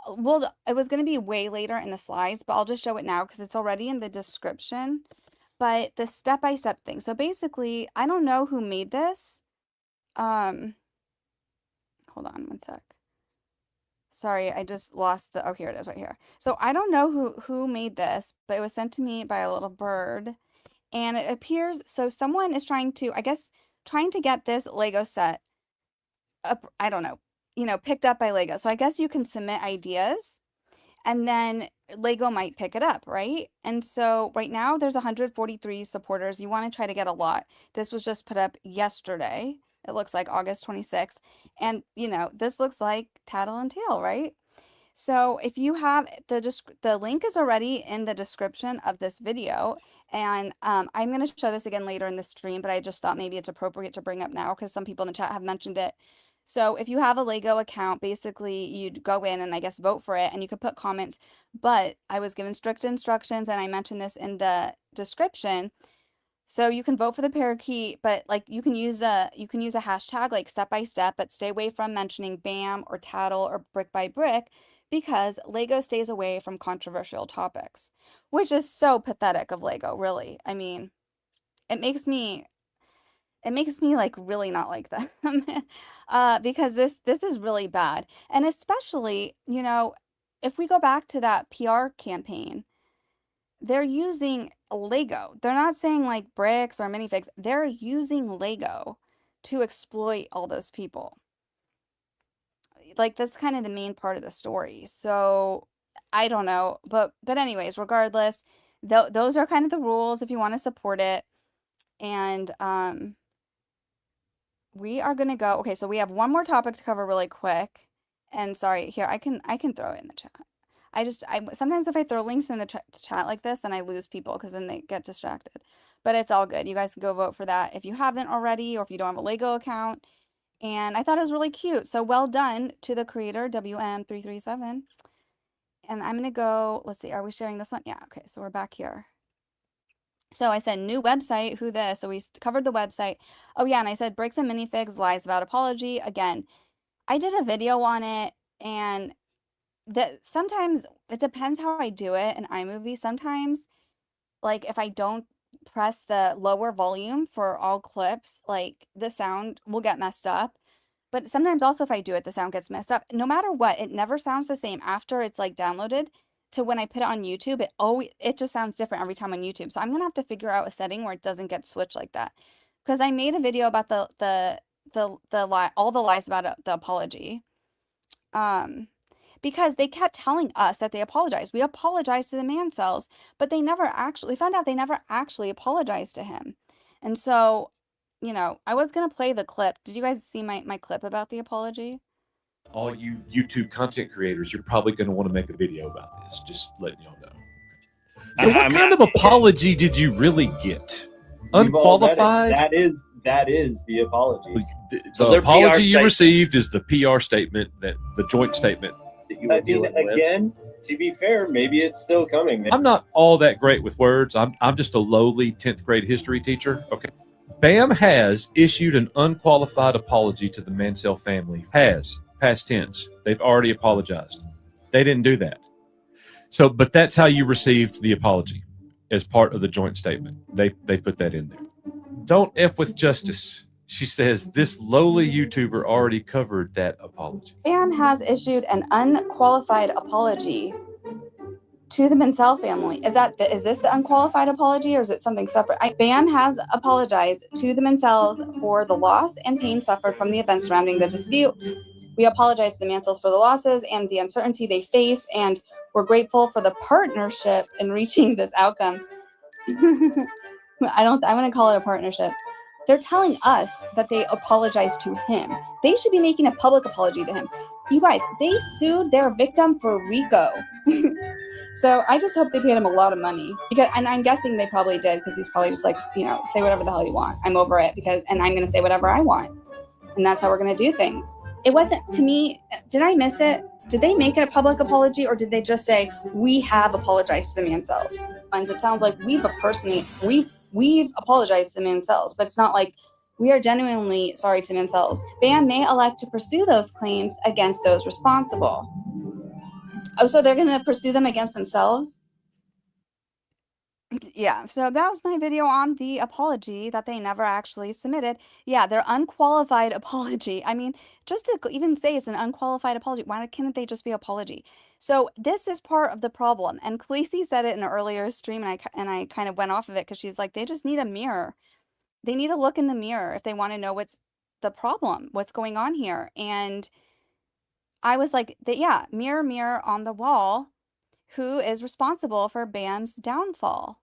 well, it was going to be way later in the slides, but I'll just show it now because it's already in the description. But the step-by-step thing. So basically, I don't know who made this. Hold on one sec. Sorry, I just lost oh, here it is right here. So I don't know who made this, but it was sent to me by a little bird. And it appears, so someone is trying to, I guess, trying to get this Lego set up, I don't know, picked up by Lego. So I guess you can submit ideas and then Lego might pick it up, right? And so right now there's 143 supporters. You want to try to get a lot. This was just put up yesterday. It looks like August 26th. And, this looks like Tattle and Tail, right? So if you have the link is already in the description of this video, and I'm going to show this again later in the stream, but I just thought maybe it's appropriate to bring up now because some people in the chat have mentioned it. So if you have a Lego account, basically you'd go in and I guess vote for it and you could put comments, but I was given strict instructions and I mentioned this in the description. So you can vote for the Parakeet, but like you can use a hashtag like step by step, but stay away from mentioning BAM or Tattle or brick by brick because Lego stays away from controversial topics, which is so pathetic of Lego, really. I mean, it makes me like really not like them because this is really bad. And especially, if we go back to that PR campaign, they're using Lego. They're not saying like bricks or minifigs. They're using Lego to exploit all those people. Like that's kind of the main part of the story. So I don't know, but anyways, regardless, those are kind of the rules if you want to support it. And we are gonna go. Okay, so we have one more topic to cover really quick. And sorry, here I can throw it in the chat. I sometimes if I throw links in the chat like this, then I lose people because then they get distracted. But it's all good. You guys can go vote for that if you haven't already, or if you don't have a Lego account. And I thought it was really cute. So well done to the creator, WM337. And I'm gonna go. Let's see. Are we sharing this one? Yeah. Okay. So we're back here. So I said new website. Who this? So we covered the website. Oh yeah, and I said bricks and minifigs lies without apology. Again, I did a video on it, and that sometimes it depends how I do it in iMovie. Sometimes, like if I don't press the lower volume for all clips, like the sound will get messed up. But sometimes also if I do it, the sound gets messed up. No matter what, it never sounds the same after it's like downloaded to when I put it on YouTube. It just sounds different every time on YouTube. So I'm gonna have to figure out a setting where it doesn't get switched like that. Because I made a video about the lie, all the lies about the apology. Um, because they kept telling us that they apologized. We apologized to the Mansells, but we found out they never actually apologized to him. And so, I was gonna play the clip. Did you guys see my clip about the apology? All you YouTube content creators, you're probably going to want to make a video about this. Just letting y'all know. So, what kind of apology did you really get? Unqualified? That is the apology. The apology you received is the PR statement, that the joint statement that you were dealing with. Again, to be fair, maybe it's still coming. I'm not all that great with words. I'm just a lowly 10th grade history teacher. Okay. BAM has issued an unqualified apology to the Mansell family. Has. Past tense. They've already apologized. They didn't do that. So, but that's how you received the apology as part of the joint statement. They put that in there. Don't F with justice. She says this lowly YouTuber already covered that apology. BAM has issued an unqualified apology to the Mansell family. Is this the unqualified apology, or is it something separate? BAM has apologized to the Mansells for the loss and pain suffered from the events surrounding the dispute. We apologize to the Mansells for the losses and the uncertainty they faced, and we're grateful for the partnership in reaching this outcome. I'm going to call it a partnership. They're telling us that they apologize to him. They should be making a public apology to him. You guys, they sued their victim for RICO. So I just hope they paid him a lot of money, and I'm guessing they probably did, because he's probably just like, say whatever the hell you want. I'm over it, and I'm going to say whatever I want. And that's how we're going to do things. It wasn't, to me, did I miss it? Did they make it a public apology, or did they just say, we have apologized to the Mansells? And it sounds like we've apologized to the Mansells, but it's not like we are genuinely sorry to the Mansells. BAM may elect to pursue those claims against those responsible. Oh, so they're going to pursue them against themselves? Yeah, so that was my video on the apology that they never actually submitted. Yeah, their unqualified apology. I mean, just to even say it's an unqualified apology, why can't they just be apology? So this is part of the problem. And Khaleesi said it in an earlier stream, and I kind of went off of it because she's like, they just need a mirror. They need to look in the mirror if they want to know what's the problem, what's going on here. And I was like, yeah, mirror, mirror on the wall, who is responsible for BAM's downfall?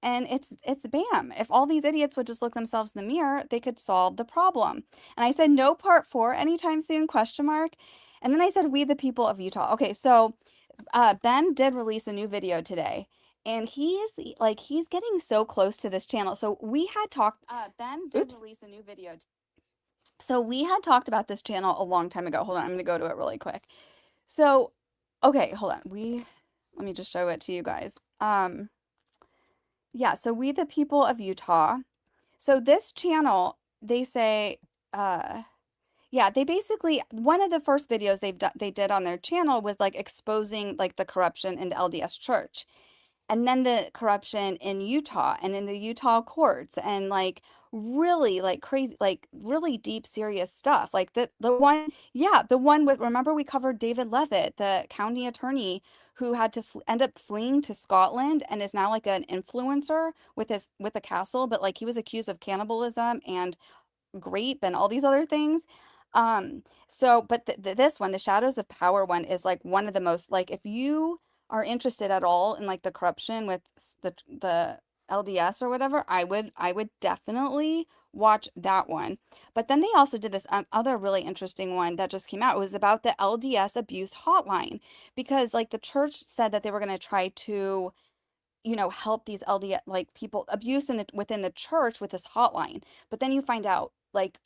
And it's BAM. If all these idiots would just look themselves in the mirror, they could solve the problem. And I said, no part 4 anytime soon, question mark. And then I said, we the people of Utah. Okay, so Ben did release a new video today. And he's getting so close to this channel. So we had talked, Ben did release a new video. So we had talked about this channel a long time ago. Hold on, I'm going to go to it really quick. So, okay, hold on. Let me just show it to you guys. Yeah, so we the people of Utah. So this channel, they say, yeah, they basically, one of the first videos they did on their channel was like exposing like the corruption in the LDS church, and then the corruption in Utah and in the Utah courts, and like really like crazy, like really deep, serious stuff. Like the one with, remember we covered David Levitt, the county attorney who had to end up fleeing to Scotland and is now like an influencer with a castle, but like he was accused of cannibalism and grape and all these other things. So, but this one, the Shadows of Power one, is like one of the most, like, if you are interested at all in like the corruption with the LDS or whatever, I would definitely watch that one. But then they also did this other really interesting one that just came out. It was about the LDS abuse hotline, because like the church said that they were going to try to, help these LDS, like people abuse within the church with this hotline. But then you find out like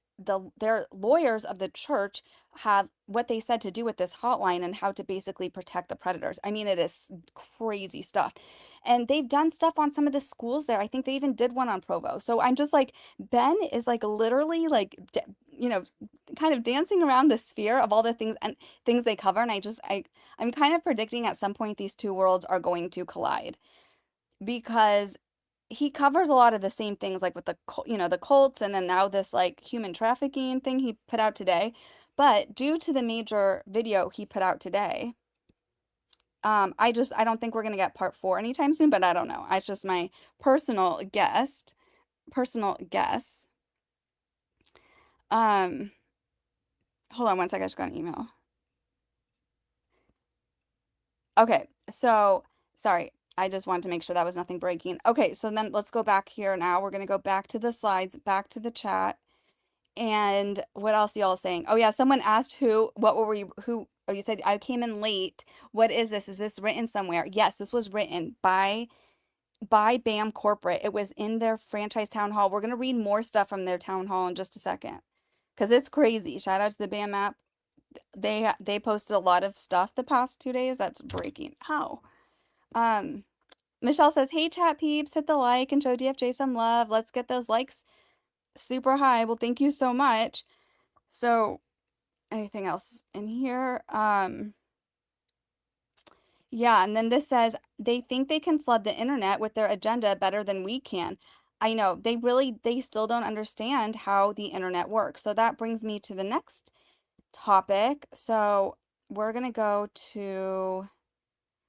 their lawyers of the church have what they said to do with this hotline and how to basically protect the predators. I mean, it is crazy stuff. And they've done stuff on some of the schools there. I think they even did one on Provo. So I'm just like, Ben is like literally like, kind of dancing around the sphere of all the things they cover. And I'm kind of predicting at some point these two worlds are going to collide, because he covers a lot of the same things, like with the the cults, and then now this like human trafficking thing he put out today. But due to the major video he put out today, I don't think we're gonna get part 4 anytime soon, but I don't know. It's just my personal guess. Personal guess. Um, Hold on one second, I just got an email. Okay, so sorry, I just wanted to make sure that was nothing breaking. Okay, so then let's go back here now. We're gonna go back to the slides, back to the chat. And what else y'all saying? Oh yeah, someone asked what were you, oh, you said I came in late. What is this? Is this written somewhere? Yes, this was written by BAM Corporate. It was in their franchise town hall. We're gonna read more stuff from their town hall in just a second. Because it's crazy. Shout out to the BAM app. They posted a lot of stuff the past 2 days that's breaking. How? Michelle says, "Hey chat peeps, hit the like and show DFJ some love. Let's get those likes super high." Well, thank you so much. So, anything else in here? Yeah, and then this says they think they can flood the internet with their agenda better than we can. I know they still don't understand how the internet works. So that brings me to the next topic. So we're gonna go to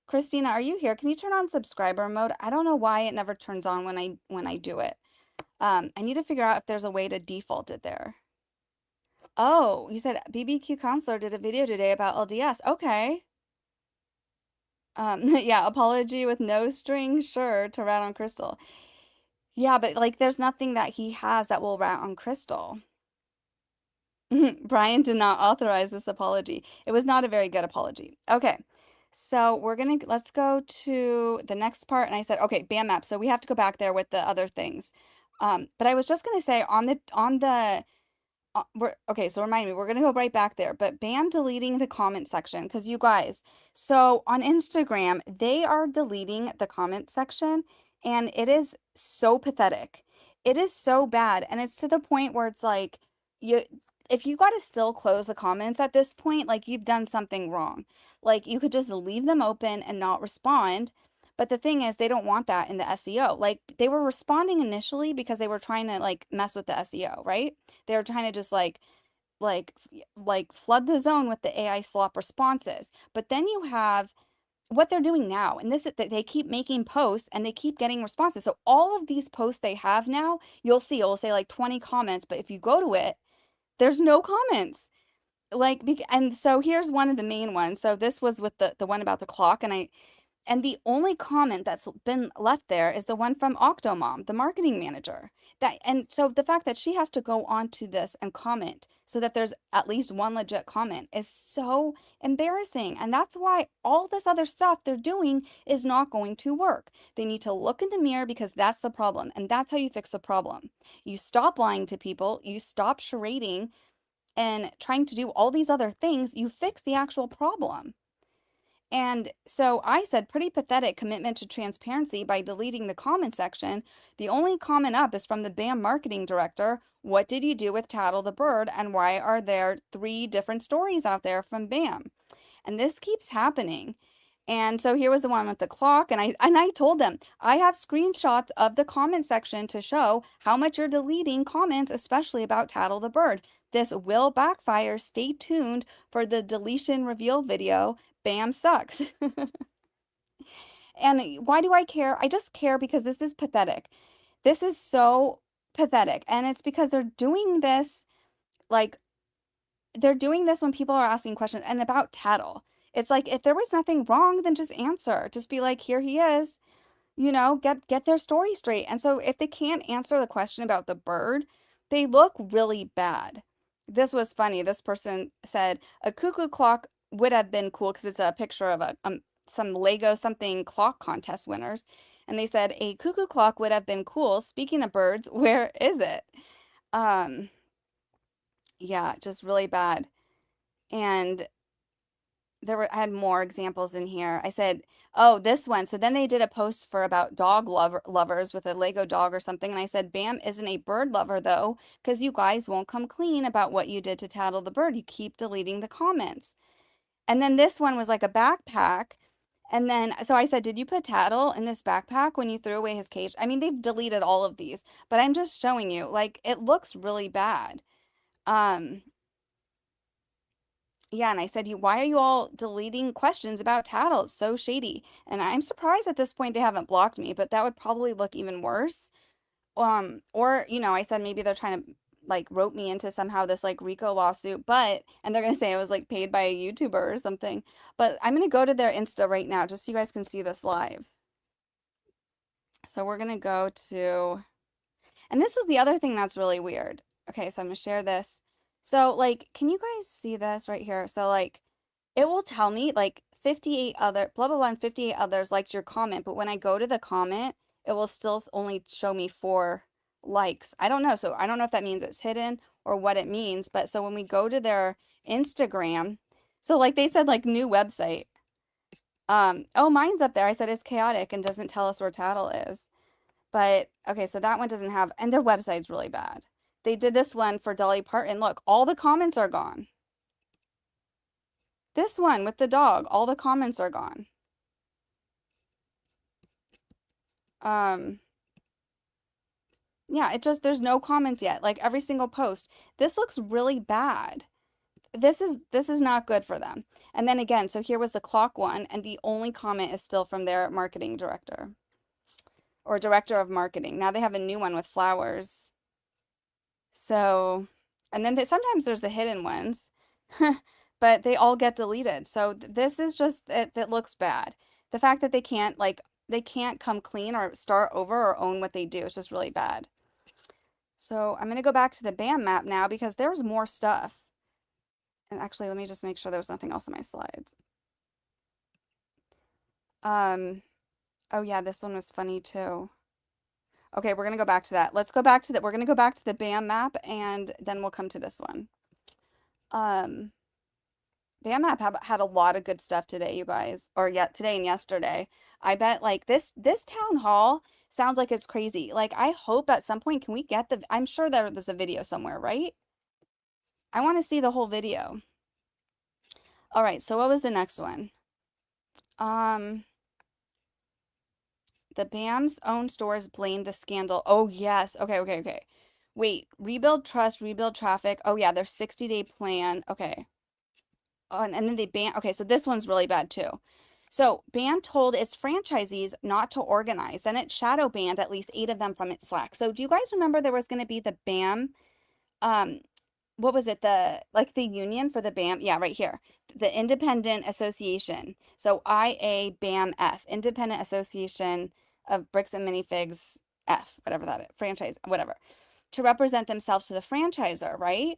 Christina. Are you here? Can you turn on subscriber mode? I don't know why it never turns on when I do it. I need to figure out if there's a way to default it there. Oh, you said BBQ Counselor did a video today about LDS. Okay. Yeah, apology with no string, sure, to rat on Chrystal. Yeah, but like there's nothing that he has that will rat on Chrystal. Brian did not authorize this apology. It was not a very good apology. Okay. So let's go to the next part. And I said, okay, BAM map. So we have to go back there with the other things. But I was just gonna say okay, so remind me, we're gonna go right back there, but BAM deleting the comment section, because you guys, so on Instagram, they are deleting the comment section, and it is so pathetic. It is so bad, and it's to the point where it's like, if you gotta still close the comments at this point, like you've done something wrong. Like you could just leave them open and not respond. But the thing is, they don't want that in the SEO. Like they were responding initially because they were trying to like mess with the SEO, right? They were trying to just like flood the zone with the AI slop responses. But then you have what they're doing now, and this is that they keep making posts and they keep getting responses. So all of these posts they have now, you'll see, it'll say like 20 comments, but if you go to it, there's no comments. Like, and so here's one of the main ones. So this was with the one about the clock, and the only comment that's been left there is the one from Octomom, the marketing manager. And so the fact that she has to go on to this and comment so that there's at least one legit comment is so embarrassing. And that's why all this other stuff they're doing is not going to work. They need to look in the mirror because that's the problem. And that's how you fix the problem. You stop lying to people, you stop charading and trying to do all these other things, you fix the actual problem. And so I said, pretty pathetic commitment to transparency by deleting the comment section. The only comment up is from the BAM marketing director. What did you do with Tattle the bird? And why are there 3 different stories out there from BAM? And this keeps happening. And so here was the one with the clock. And I told them, I have screenshots of the comment section to show how much you're deleting comments, especially about Tattle the bird. This will backfire. Stay tuned for the deletion reveal video. BAM sucks. And why do I care? I just care because this is pathetic. This is so pathetic. And it's because they're doing this like they're doing this when people are asking questions and about Tattle. It's like if there was nothing wrong, then just answer. Just be like, here he is. Get their story straight. And so if they can't answer the question about the bird, they look really bad. This was funny. This person said a cuckoo clock would have been cool because it's a picture of some Lego something clock contest winners. And they said a cuckoo clock would have been cool. Speaking of birds, where is it? Yeah, just really bad. And I had more examples in here. I said, oh, this one. So then they did a post for about dog lovers with a Lego dog or something. And I said, BAM isn't a bird lover though, because you guys won't come clean about what you did to Tattle the bird. You keep deleting the comments. And then this one was like a backpack. And then, so I said, did you put Tattle in this backpack when you threw away his cage? I mean, they've deleted all of these, but I'm just showing you, like, it looks really bad. Yeah, and I said, why are you all deleting questions about Tattle? It's so shady. And I'm surprised at this point they haven't blocked me, but that would probably look even worse. Or, I said maybe they're trying to like rope me into somehow this like RICO lawsuit, and they're gonna say I was like paid by a YouTuber or something. But I'm gonna go to their Insta right now just so you guys can see this live. So we're gonna go to, and this was the other thing that's really weird. Okay, so I'm gonna share this. So like, can you guys see this right here? So like, it will tell me like 58 other blah blah blah and 58 others liked your comment, but when I go to the comment, it will still only show me 4 likes. I don't know. So I don't know if that means it's hidden or what it means, but so when we go to their Instagram, so like they said like new website. Oh, mine's up there. I said it's chaotic and doesn't tell us where Tattle is. But okay, so that one doesn't have, and their website's really bad. They did this one for Dolly Parton. Look, all the comments are gone. This one with the dog, all the comments are gone. Yeah, there's no comments yet. Like every single post. This looks really bad. This is not good for them. And then again, so here was the clock one, and the only comment is still from their marketing director or director of marketing. Now they have a new one with flowers. So, and then sometimes there's the hidden ones, but they all get deleted. So this is just, it looks bad. The fact that they can't come clean or start over or own what they do is just really bad. So I'm going to go back to the BAM map now because there's more stuff. And actually, let me just make sure there's nothing else in my slides. Oh yeah, this one was funny too. Okay, we're going to go back to that. Let's go back to that. We're going to go back to the BAM map and then we'll come to this one. BAM map had a lot of good stuff today, you guys, or today and yesterday. I bet like this town hall sounds like it's crazy. Like I hope at some point can we get I'm sure there's a video somewhere, right? I want to see the whole video. All right, so what was the next one? The BAM's own stores blamed the scandal. Oh, yes. Okay. Wait, rebuild trust, rebuild traffic. Oh, yeah, their 60-day plan. Okay. Oh, and then they ban. Okay, so this one's really bad too. So BAM told its franchisees not to organize, and it shadow banned at least 8 of them from its Slack. So do you guys remember there was going to be the BAM, what was it? The union for the BAM? Yeah, right here. The Independent Association. So IABAMF, Independent Association of Bricks and Minifigs F, whatever that is, franchise, whatever, to represent themselves to the franchisor, right?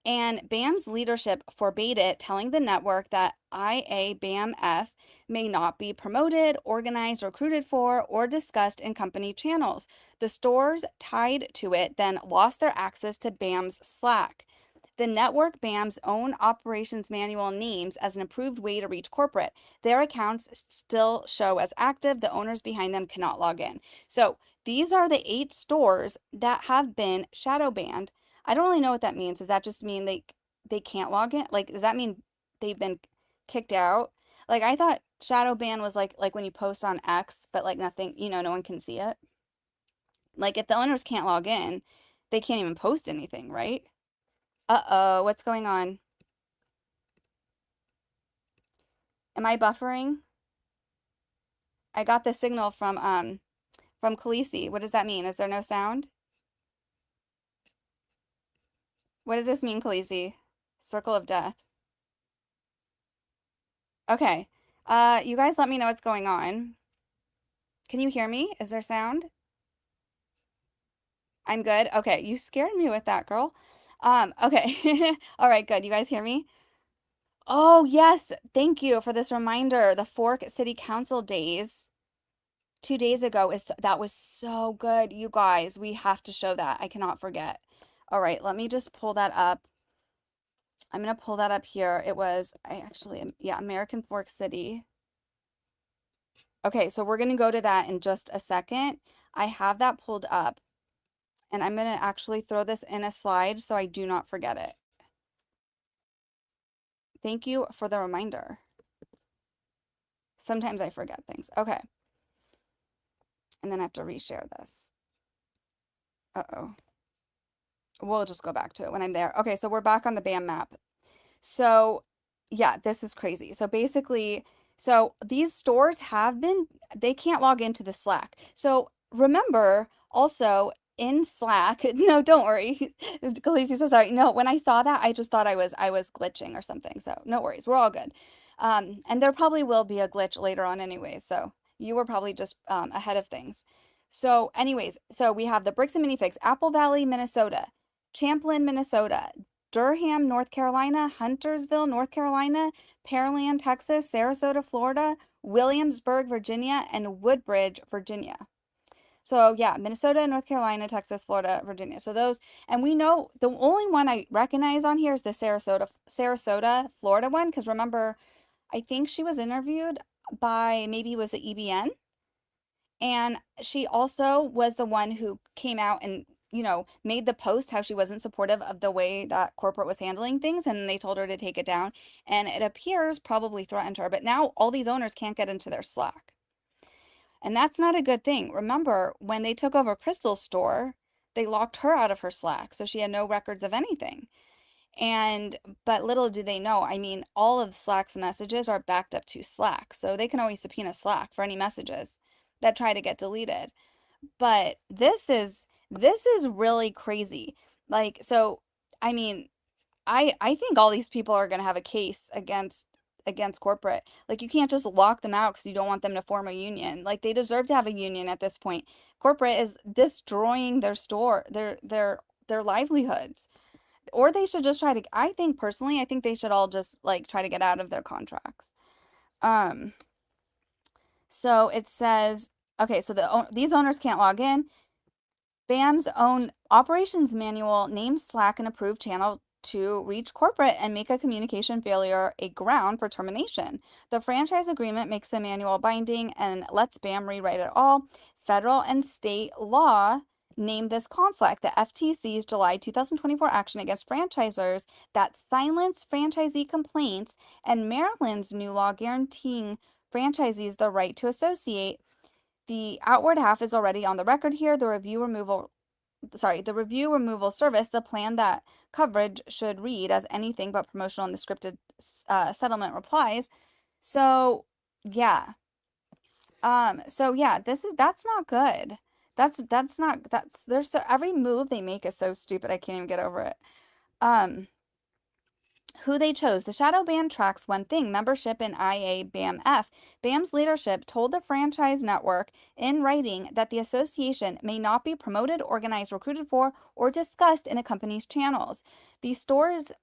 And BAM's leadership forbade it, telling the network that IABAMF may not be promoted, organized, recruited for, or discussed in company channels. The stores tied to it then lost their access to BAM's Slack. The network BAM's own operations manual names as an approved way to reach corporate. Their accounts still show as active. The owners behind them cannot log in. So these are the 8 stores that have been shadow banned. I don't really know what that means. Does that just mean they can't log in? Like, does that mean they've been kicked out? Like, I thought shadow ban was like when you post on X, but like nothing, no one can see it. Like, if the owners can't log in, they can't even post anything, right? Uh-oh, what's going on? Am I buffering? I got the signal from Khaleesi. What does that mean? Is there no sound? What does this mean, Khaleesi? Circle of death. Okay. You guys let me know what's going on. Can you hear me? Is there sound? I'm good. Okay, you scared me with that, girl. Okay. All right, good. You guys hear me? Oh, yes. Thank you for this reminder. The Fork City Council days 2 days ago that was so good. You guys, we have to show that. I cannot forget. All right, let me just pull that up. I'm going to pull that up here. It was, American Fork City. Okay, so we're going to go to that in just a second. I have that pulled up, and I'm going to actually throw this in a slide so I do not forget it. Thank you for the reminder. Sometimes I forget things. Okay. And then I have to reshare this. Uh-oh. We'll just go back to it when I'm there. Okay, so we're back on the BAM map. So, yeah, this is crazy. So basically, so these stores they can't log into the Slack. So remember also in Slack, no, don't worry. Khaleesi says, sorry. No, when I saw that, I just thought I was glitching or something. So no worries, we're all good. And there probably will be a glitch later on anyway. So you were probably just ahead of things. So anyways, so we have the Bricks and Minifigs, Apple Valley, Minnesota, Champlin, Minnesota, Durham, North Carolina, Huntersville, North Carolina, Pearland, Texas, Sarasota, Florida, Williamsburg, Virginia, and Woodbridge, Virginia. So yeah, Minnesota, North Carolina, Texas, Florida, Virginia. So those, and we know the only one I recognize on here is the Sarasota, Florida one, because remember, I think she was interviewed by maybe it was the EBN. And she also was the one who came out and, made the post how she wasn't supportive of the way that corporate was handling things. And they told her to take it down. And it appears probably threatened her. But now all these owners can't get into their Slack. And that's not a good thing. Remember, when they took over Chrystal's store, they locked her out of her Slack. So she had no records of anything. But little do they know, I mean, all of Slack's messages are backed up to Slack. So they can always subpoena Slack for any messages that try to get deleted. But this is really crazy. Like, so I mean, I think all these people are going to have a case against corporate. Like, you can't just lock them out because you don't want them to form a union. Like, they deserve to have a union at this point. Corporate is destroying their store, their livelihoods. Or they should just I think personally, I think they should all just like try to get out of their contracts. So it says, okay, so these owners can't log in. BAM's own operations manual names Slack an approved channel to reach corporate and make a communication failure a ground for termination. The franchise agreement makes the manual binding and lets BAM rewrite it all. Federal and state law name this conflict. The FTC's July 2024 action against franchisors that silenced franchisee complaints and Maryland's new law guaranteeing franchisees the right to associate. The outward half is already on the record here. The review removal service, the plan that coverage should read as anything but promotional in the scripted settlement replies. So yeah. That's not good. Every move they make is so stupid. I can't even get over it. Who they chose. The shadow ban tracks one thing, membership in IABAMF. BAM's leadership told the franchise network in writing that the association may not be promoted, organized, recruited for, or discussed in a company's channels. The stores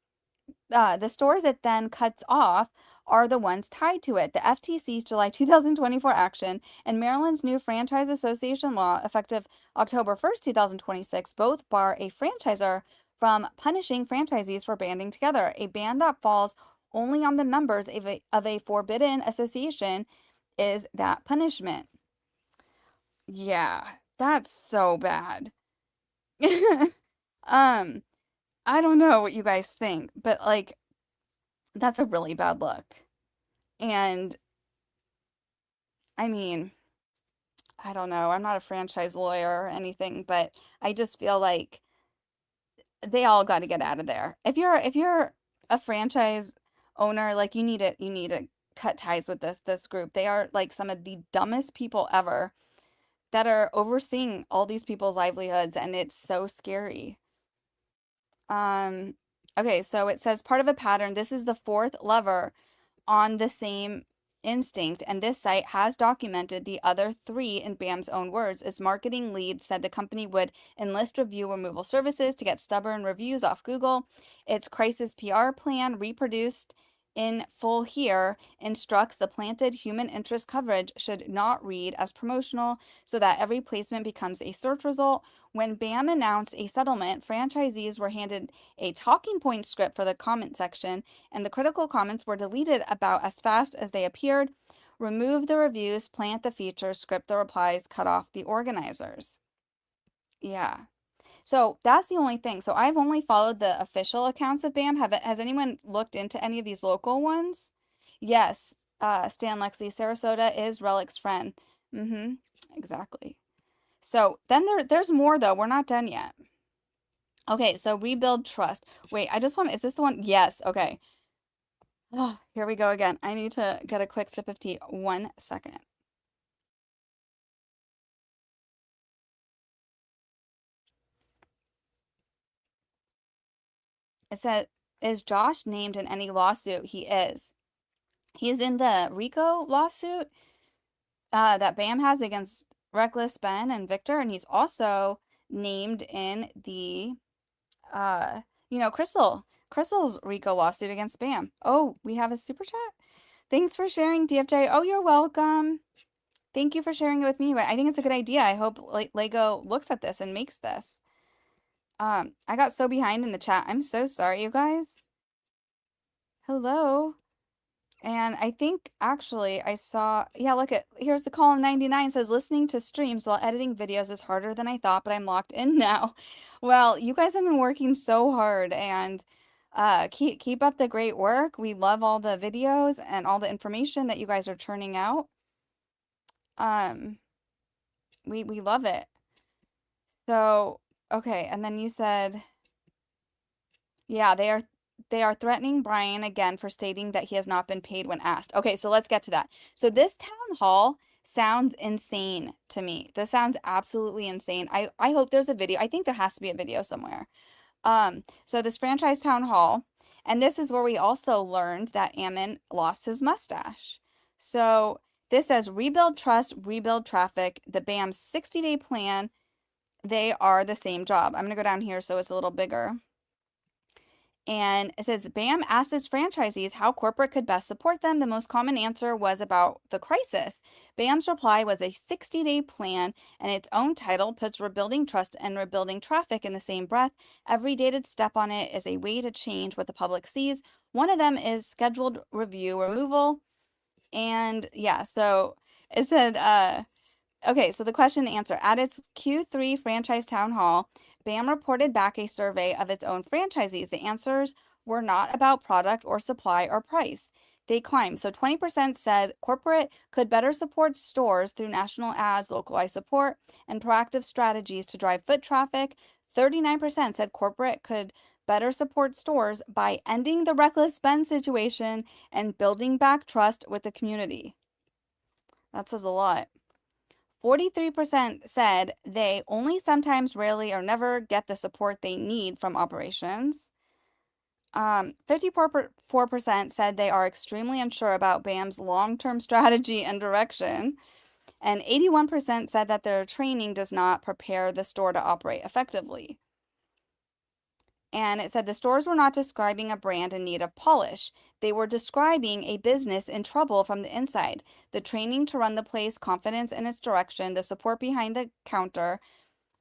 it then cuts off are the ones tied to it. The FTC's July 2024 action and Maryland's new franchise association law, effective October 1st, 2026, both bar a franchisor from punishing franchisees for banding together. A ban that falls only on the members of a forbidden association is that punishment. Yeah, that's so bad. I don't know what you guys think, but like, that's a really bad look. And I mean, I don't know. I'm not a franchise lawyer or anything, but I just feel like they all got to get out of there. If you're a franchise owner, like you need to cut ties with this group. They are like some of the dumbest people ever that are overseeing all these people's livelihoods, and it's so scary. Okay, so it says part of a pattern. This is the fourth lever on the same instinct, and this site has documented the other three in BAM's own words. Its marketing lead said the company would enlist review removal services to get stubborn reviews off Google. Its crisis PR plan, reproduced in full here, instructs the planted human interest coverage should not read as promotional so that every placement becomes a search result. When BAM announced a settlement, franchisees were handed a talking point script for the comment section, and the critical comments were deleted about as fast as they appeared. Remove the reviews, plant the features, script the replies, cut off the organizers. Yeah. So that's the only thing. So I've only followed the official accounts of BAM. Has anyone looked into any of these local ones? Yes. Stan Lexi, Sarasota is Relic's friend. Mm-hmm. Exactly. So then there's more though. We're not done yet. Okay, so rebuild trust. Wait, I just want, is this the one? Yes, okay. Oh, here we go again. I need to get a quick sip of tea. 1 second. It said, is Josh named in any lawsuit? He is. He is in the RICO lawsuit that BAM has against Reckless Ben and Victor, and he's also named in the Chrystal's RICO lawsuit against BAM. Oh, we have a super chat. Thanks for sharing, DFJ. Oh, you're welcome. Thank you for sharing it with me. I think it's a good idea. I hope Lego looks at this and makes this. I got so behind in the chat. I'm so sorry, you guys. Hello. And I think actually I saw, yeah, look at, here's the call in 99 says listening to streams while editing videos is harder than I thought, but I'm locked in now. Well, you guys have been working so hard and keep up the great work. We love all the videos and all the information that you guys are churning out. We love it. So, okay, and then you said, yeah, they are threatening Brian again for stating that he has not been paid when asked. Okay, so let's get to that. So this town hall sounds insane to me. This sounds absolutely insane. I hope there's a video. I think there has to be a video somewhere. So this franchise town hall, and this is where we also learned that Ammon lost his mustache. So this says rebuild trust, rebuild traffic, the BAM's 60-day plan. They are the same job. I'm going to go down here so it's a little bigger. And it says BAM asked its franchisees how corporate could best support them. The most common answer was about the crisis. BAM's reply was a 60-day plan, and its own title puts rebuilding trust and rebuilding traffic in the same breath. Every dated step on it is a way to change what the public sees. One of them is scheduled review removal. And yeah, so it said, okay, so the question and answer. At its Q3 franchise town hall, BAM reported back a survey of its own franchisees. The answers were not about product or supply or price. They climbed. So 20% said corporate could better support stores through national ads, localized support, and proactive strategies to drive foot traffic. 39% said corporate could better support stores by ending the reckless spend situation and building back trust with the community. That says a lot. 43% said they only sometimes, rarely, or never get the support they need from operations. 54% said they are extremely unsure about BAM's long-term strategy and direction. And 81% said that their training does not prepare the store to operate effectively. And it said the stores were not describing a brand in need of polish. They were describing a business in trouble from the inside. The training to run the place, confidence in its direction, the support behind the counter,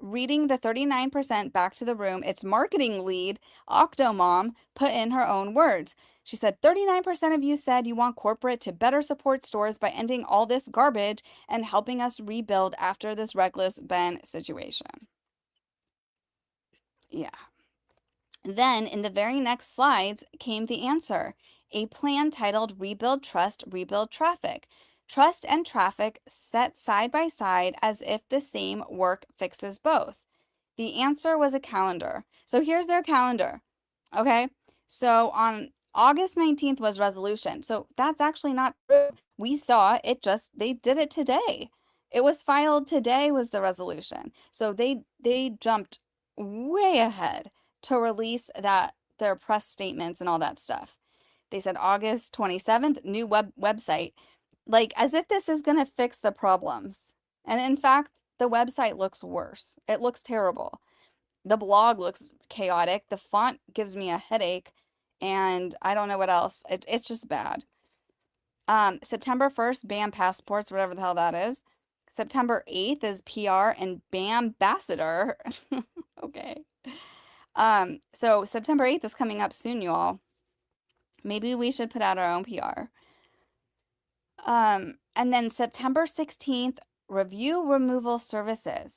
reading the 39% back to the room, its marketing lead, Octomom, put in her own words. She said, 39% of you said you want corporate to better support stores by ending all this garbage and helping us rebuild after this reckless Ben situation. Yeah. Then, in the very next slides, came the answer. A plan titled Rebuild Trust, Rebuild Traffic. Trust and traffic set side by side as if the same work fixes both. The answer was a calendar. So here's their calendar. Okay? So on August 19th was resolution. So that's actually not true. We saw it they did it today. It was filed today was the resolution. So they jumped way ahead to release their press statements and all that stuff. They said August 27th, new website, like as if this is going to fix the problems. And in fact, the website looks worse. It looks terrible. The blog looks chaotic. The font gives me a headache, and I don't know what else. It's just bad. September 1st, BAM passports, whatever the hell that is. September 8th is PR and BAM ambassador. Okay. So September 8th is coming up soon, you all. Maybe we should put out our own PR. And then September 16th, review removal services.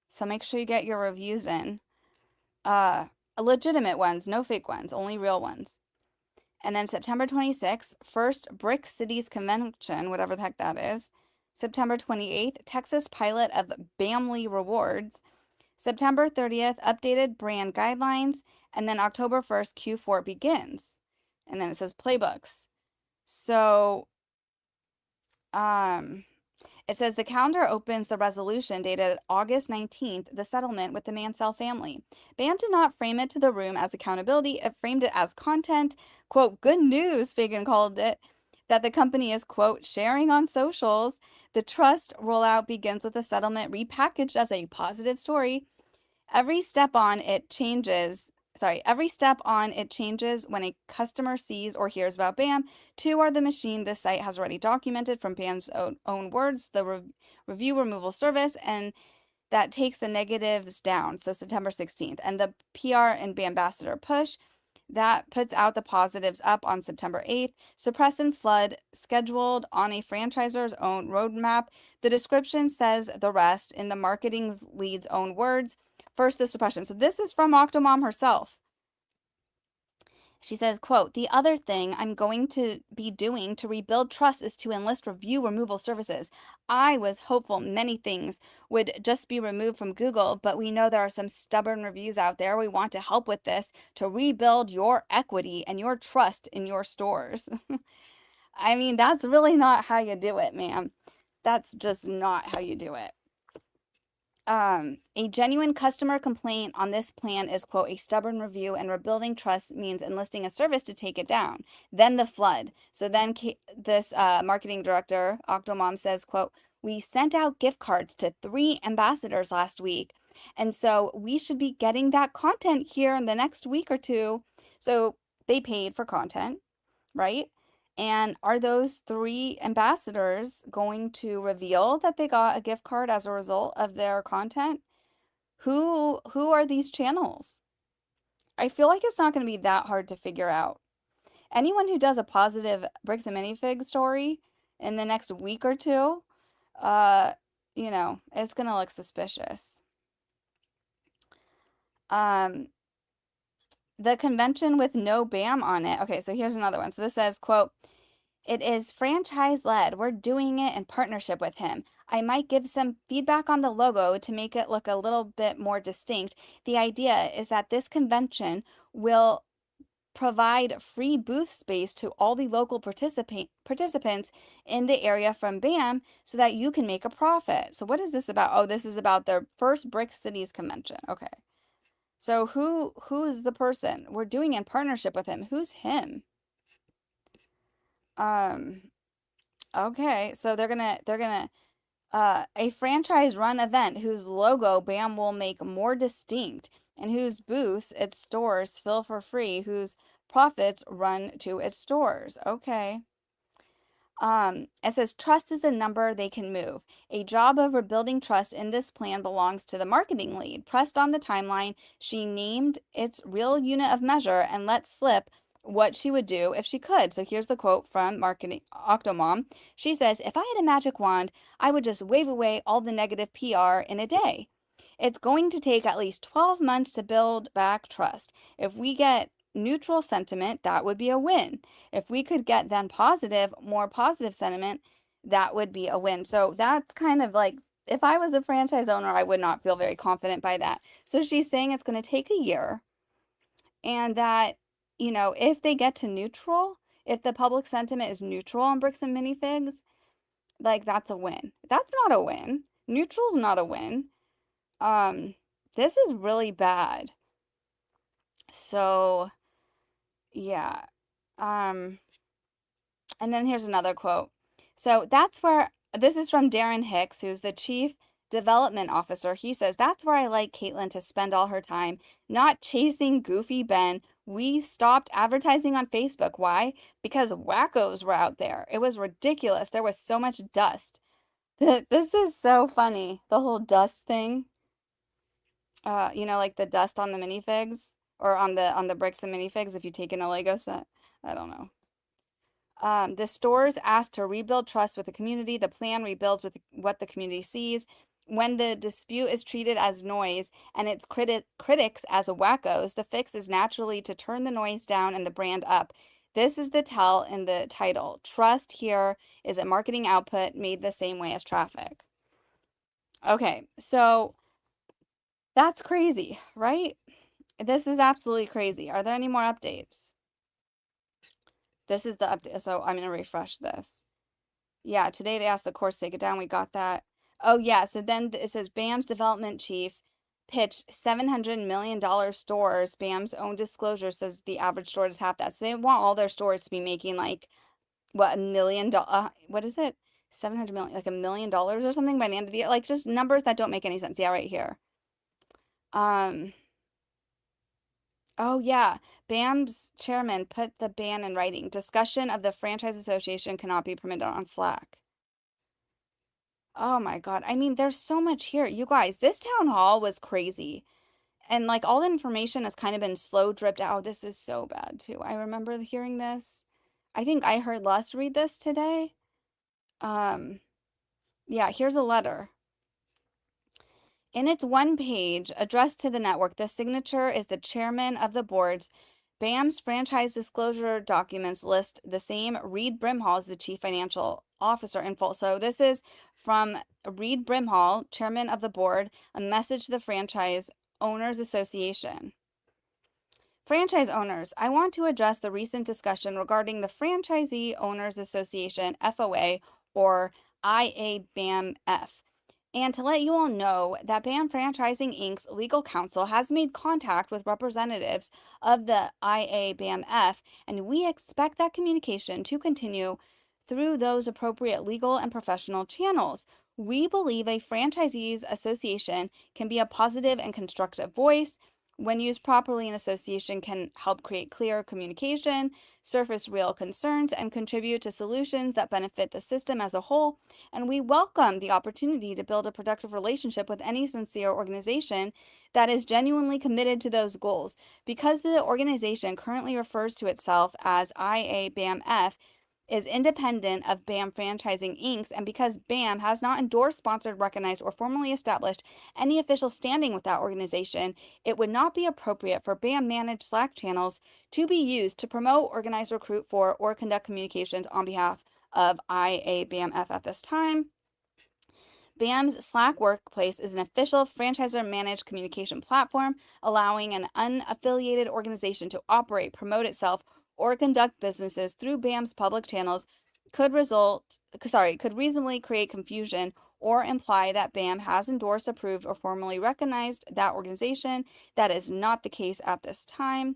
So make sure you get your reviews in. Legitimate ones, no fake ones, only real ones. And then September 26th, first Brick Cities Convention, whatever the heck that is. September 28th, Texas pilot of Bamley Rewards. September 30th, updated brand guidelines. And then October 1st, Q4 begins. And then it says playbooks. So, it says the calendar opens the resolution dated August 19th, the settlement with the Mansell family. BAM did not frame it to the room as accountability, it framed it as content. Quote, good news, Fagan called it, that the company is, quote, sharing on socials. The trust rollout begins with a settlement repackaged as a positive story. Every step on it changes when a customer sees or hears about BAM. Two are the machine this site has already documented from BAM's own words, the review removal service, and that takes the negatives down. So September 16th. And the PR and BAM ambassador push that puts out the positives up on September 8th. Suppress and flood scheduled on a franchisor's own roadmap. The description says the rest in the marketing lead's own words. First, the suppression. So this is from Octomom herself. She says, quote, the other thing I'm going to be doing to rebuild trust is to enlist review removal services. I was hopeful many things would just be removed from Google, but we know there are some stubborn reviews out there. We want to help with this to rebuild your equity and your trust in your stores. I mean, that's really not how you do it, ma'am. That's just not how you do it. A genuine customer complaint on this plan is, quote, a stubborn review, and rebuilding trust means enlisting a service to take it down. Then the flood. So then this marketing director, Octomom, says, quote, we sent out gift cards to 3 ambassadors last week. And so we should be getting that content here in the next week or two. So they paid for content, right? And are those 3 ambassadors going to reveal that they got a gift card as a result of their content? Who are these channels? I feel like it's not going to be that hard to figure out. Anyone who does a positive Bricks and Minifigs story in the next week or two, it's going to look suspicious. The convention with no BAM on it. Okay, so here's another one. So this says, quote, it is franchise-led. We're doing it in partnership with him. I might give some feedback on the logo to make it look a little bit more distinct. The idea is that this convention will provide free booth space to all the local participants in the area from BAM so that you can make a profit. So what is this about? Oh, this is about their first Brick Cities convention. Okay. So who's the person? We're doing in partnership with him. Who's him? Okay, so they're gonna a franchise run event whose logo BAM will make more distinct and whose booths its stores fill for free, whose profits run to its stores. Okay. It says trust is a number they can move. A job of rebuilding trust in this plan belongs to the marketing lead. Pressed on the timeline, she named its real unit of measure and let slip what she would do if she could. So here's the quote from marketing Octomom. She says, if I had a magic wand, I would just wave away all the negative PR in a day. It's going to take at least 12 months to build back trust. If we get neutral sentiment, that would be a win. If we could get then more positive sentiment, that would be a win. So that's kind of like, if I was a franchise owner, I would not feel very confident by that. So she's saying it's going to take a year, and that, if they get to neutral, if the public sentiment is neutral on Bricks and Minifigs, like, that's a win. That's not a win. Neutral's not a win. This is really bad. So, yeah. And then here's another quote. So that's where, this is from Darren Hicks, who's the chief development officer. He says, that's where I like Caitlin to spend all her time, not chasing goofy Ben. We stopped advertising on Facebook. Why? Because wackos were out there. It was ridiculous. There was so much dust. This is so funny. The whole dust thing. Like the dust on the minifigs or on the bricks and minifigs if you take in a Lego set. I don't know. The stores asked to rebuild trust with the community. The plan rebuilds with what the community sees. When the dispute is treated as noise and its critics as wackos, the fix is naturally to turn the noise down and the brand up. This is the tell in the title. Trust here is a marketing output made the same way as traffic. Okay, so that's crazy, right? This is absolutely crazy. Are there any more updates? This is the update. So I'm going to refresh this. Yeah, today they asked the course to take it down. We got that. Oh, yeah. So then it says BAM's development chief pitched $700 million stores. BAM's own disclosure says the average store does half that. So they want all their stores to be making like, what, $1 million? What is it? 700 million, like $1 million or something by the end of the year. Like just numbers that don't make any sense. Yeah, right here. Oh yeah, BAM's chairman put the ban in writing. Discussion of the franchise association cannot be permitted on Slack. Oh my God. I mean, there's so much here. You guys, this town hall was crazy. And like all the information has kind of been slow dripped out. This is so bad too. I remember hearing this. I think I heard Les read this today. Yeah, here's a letter. In its one page addressed to the network, the signature is the chairman of the board's. BAM's franchise disclosure documents list the same Reed Brimhall as the chief financial officer in full. So this is from Reed Brimhall, chairman of the board, a message to the Franchise Owners Association. Franchise owners, I want to address the recent discussion regarding the Franchisee Owners Association, FOA, or IABAMF, and to let you all know that BAM Franchising Inc.'s legal counsel has made contact with representatives of the IABAMF, and we expect that communication to continue through those appropriate legal and professional channels. We believe a franchisees association can be a positive and constructive voice. When used properly, an association can help create clear communication, surface real concerns, and contribute to solutions that benefit the system as a whole. And we welcome the opportunity to build a productive relationship with any sincere organization that is genuinely committed to those goals. Because the organization currently refers to itself as IABAMF, is independent of BAM Franchising Inc., and because BAM has not endorsed, sponsored, recognized, or formally established any official standing with that organization, it would not be appropriate for BAM managed Slack channels to be used to promote, organize, recruit for, or conduct communications on behalf of IABAMF at this time. BAM's Slack Workplace is an official franchisor-managed communication platform, allowing an unaffiliated organization to operate, promote itself, or conduct businesses through BAM's public channels could reasonably create confusion or imply that BAM has endorsed, approved, or formally recognized that organization. That is not the case at this time.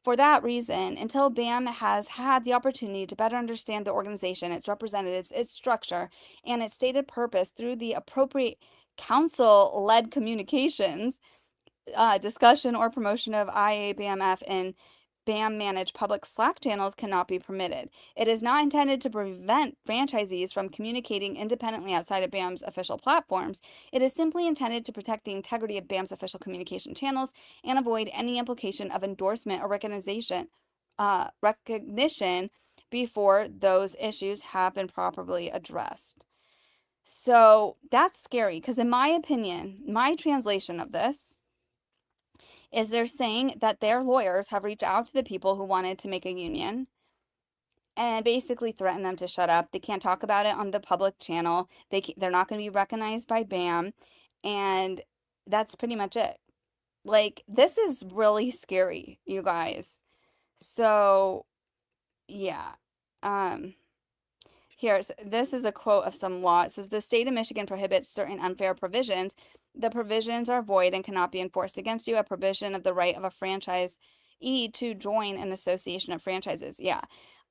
For that reason, until BAM has had the opportunity to better understand the organization, its representatives, its structure, and its stated purpose through the appropriate council-led communications, discussion, or promotion of IABAMF in BAM-managed public Slack channels cannot be permitted. It is not intended to prevent franchisees from communicating independently outside of BAM's official platforms. It is simply intended to protect the integrity of BAM's official communication channels and avoid any implication of endorsement or recognition before those issues have been properly addressed. So that's scary because, in my opinion, my translation of this is they're saying that their lawyers have reached out to the people who wanted to make a union and basically threatened them to shut up. They can't talk about it on the public channel. They're not going to be recognized by BAM, and that's pretty much it. Like, this is really scary, you guys. So, yeah. This is a quote of some law. It says, the state of Michigan prohibits certain unfair provisions. The provisions are void and cannot be enforced against you. A provision of the right of a franchisee to join an association of franchises. Yeah.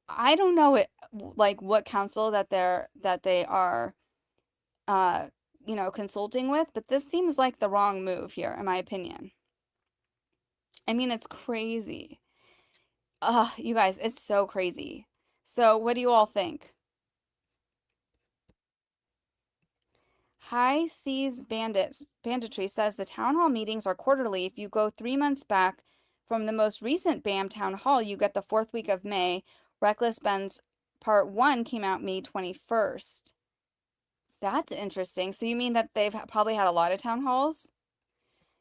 I don't know what council that they are consulting with, but this seems like the wrong move here, in my opinion. I mean, it's crazy. You guys, it's so crazy. So what do you all think? High Seas Banditry says the town hall meetings are quarterly. If you go 3 months back from the most recent BAM town hall, you get the 4th week of May. Reckless Ben's Part 1 came out May 21st. That's interesting. So you mean that they've probably had a lot of town halls?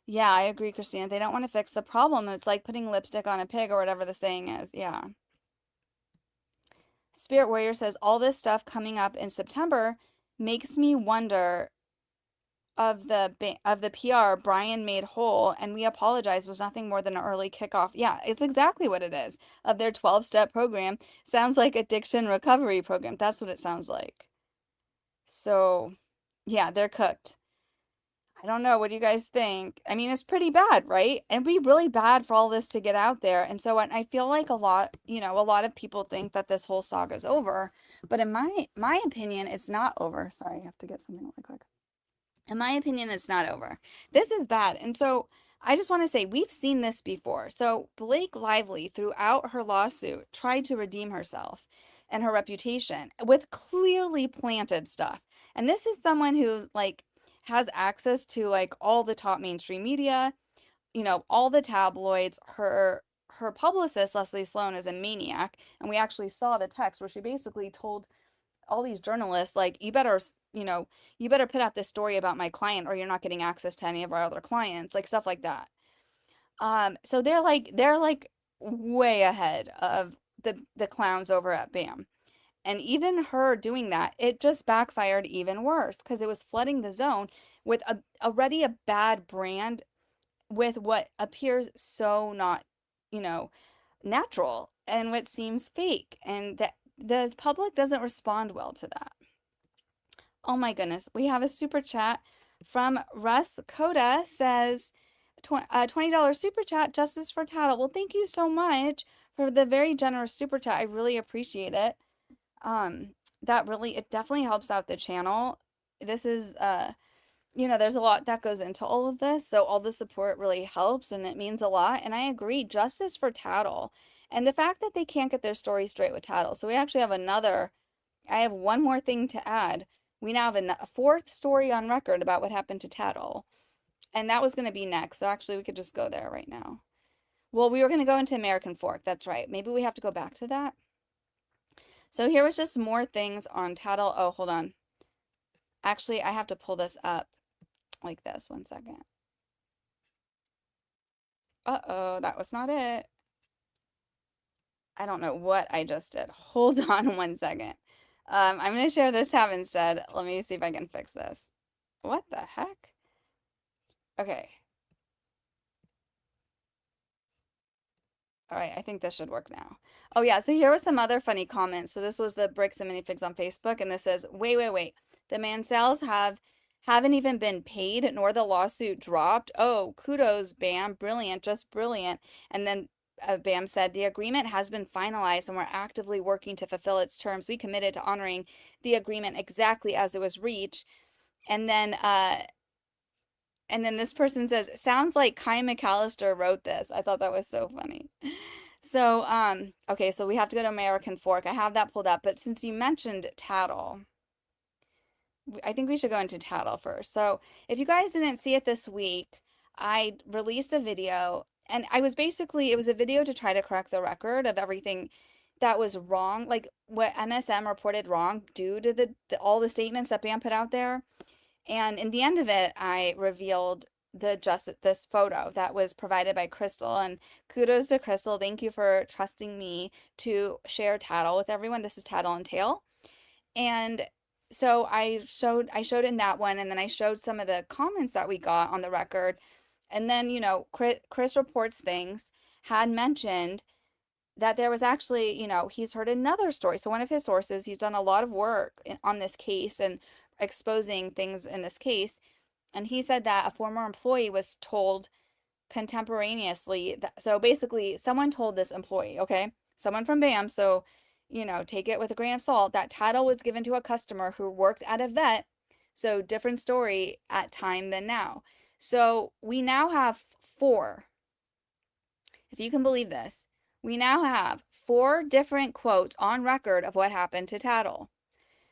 Yeah, I agree, Christina. They don't want to fix the problem. It's like putting lipstick on a pig or whatever the saying is. Yeah. Spirit Warrior says all this stuff coming up in September makes me wonder of the PR Brian made whole and we apologize was nothing more than an early kickoff. Yeah, it's exactly what it is. Of their 12-step program. Sounds like addiction recovery program. That's what it sounds like. So, yeah, they're cooked. I don't know. What do you guys think? I mean, it's pretty bad, right? It'd be really bad for all this to get out there. And so I feel like a lot of people think that this whole saga's over, but in my opinion, it's not over. Sorry, I have to get something really quick. In my opinion, it's not over. This is bad. And so I just want to say we've seen this before. So Blake Lively, throughout her lawsuit, tried to redeem herself and her reputation with clearly planted stuff. And this is someone who has access to all the top mainstream media, all the tabloids. Her publicist, Leslie Sloan, is a maniac. And we actually saw the text where she basically told all these journalists, you better, you better put out this story about my client or you're not getting access to any of our other clients, stuff like that. So they're way ahead of the clowns over at BAM. And even her doing that, it just backfired even worse because it was flooding the zone with already a bad brand with what appears so not, natural and what seems fake. And that the public doesn't respond well to that. Oh my goodness. We have a super chat from Russ Coda says, $20 super chat, Justice for Tattle. Well, thank you so much for the very generous super chat. I really appreciate it. It definitely helps out the channel. This is, there's a lot that goes into all of this. So all the support really helps and it means a lot. And I agree, Justice for Tattle. And the fact that they can't get their story straight with Tattle. So we actually have I have one more thing to add. We now have a fourth story on record about what happened to Tattle. And that was going to be next. So actually we could just go there right now. Well, we were going to go into American Fork. That's right. Maybe we have to go back to that. So here was just more things on Tattle. Oh, hold on. Actually, I have to pull this up like this. 1 second. Uh-oh, that was not it. I don't know what I just did. Hold on 1 second. I'm going to share this tab instead. Let me see if I can fix this. What the heck? Okay. All right, I think this should work now. Oh yeah, so here was some other funny comments. So this was the Bricks and Minifigs on Facebook, and this says, wait. The Mansells haven't even been paid, nor the lawsuit dropped. Oh, kudos, BAM. Brilliant, just brilliant. And then BAM said, the agreement has been finalized and we're actively working to fulfill its terms. We committed to honoring the agreement exactly as it was reached. And then this person says, sounds like Kai McAllister wrote this. I thought that was so funny. So, okay, so we have to go to American Fork. I have that pulled up, but since you mentioned Tattle, I think we should go into Tattle first. So if you guys didn't see it this week, I released a video and it was a video to try to correct the record of everything that was wrong, like what MSM reported wrong due to all the statements that BAM put out there. And in the end of it, I revealed this photo that was provided by Chrystal, and kudos to Chrystal. Thank you for trusting me to share Tattle with everyone. This is Tattle and Tale. And so I showed in that one, and then I showed some of the comments that we got on the record. And then, Chris Reports Things had mentioned that there was actually, he's heard another story. So one of his sources, he's done a lot of work on this case and exposing things in this case. And he said that a former employee was told contemporaneously so basically someone told this employee, okay, someone from BAM, so, take it with a grain of salt, that Tattle was given to a customer who worked at a vet. So different story at time than now. So we now have four, if you can believe this, we now have 4 different quotes on record of what happened to Tattle.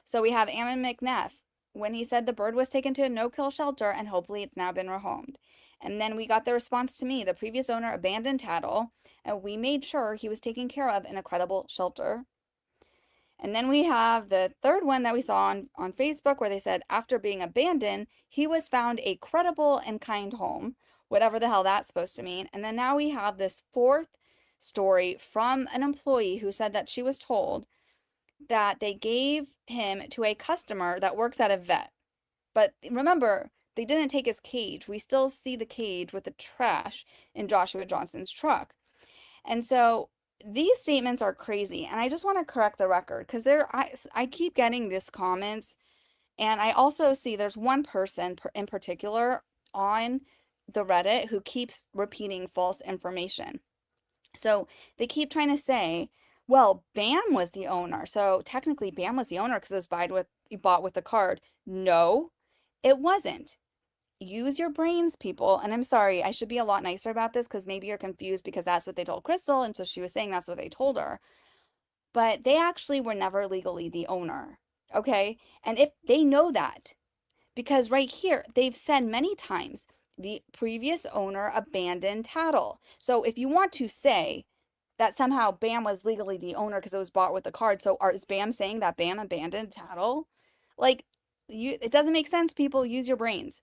So we have Ammon McNeff, when he said the bird was taken to a no-kill shelter and hopefully it's now been rehomed. And then we got the response to me, the previous owner abandoned Tattle and we made sure he was taken care of in a credible shelter. And then we have the third one that we saw on Facebook where they said after being abandoned, he was found a credible and kind home, whatever the hell that's supposed to mean. And then now we have this fourth story from an employee who said that she was told that they gave him to a customer that works at a vet. But remember, they didn't take his cage. We still see the cage with the trash in Joshua Johnson's truck. And so these statements are crazy. And I just want to correct the record because I keep getting these comments. And I also see there's one person in particular on the Reddit who keeps repeating false information. So they keep trying to say, well, BAM was the owner. So technically BAM was the owner because it was bought with the card. No, it wasn't. Use your brains, people. And I'm sorry, I should be a lot nicer about this because maybe you're confused because that's what they told Chrystal, and so she was saying that's what they told her. But they actually were never legally the owner. Okay? And if they know that, because right here, they've said many times the previous owner abandoned Tattle. So if you want to say that somehow BAM was legally the owner because it was bought with the card, so is BAM saying that BAM abandoned Tattle? Like, it doesn't make sense, people. Use your brains.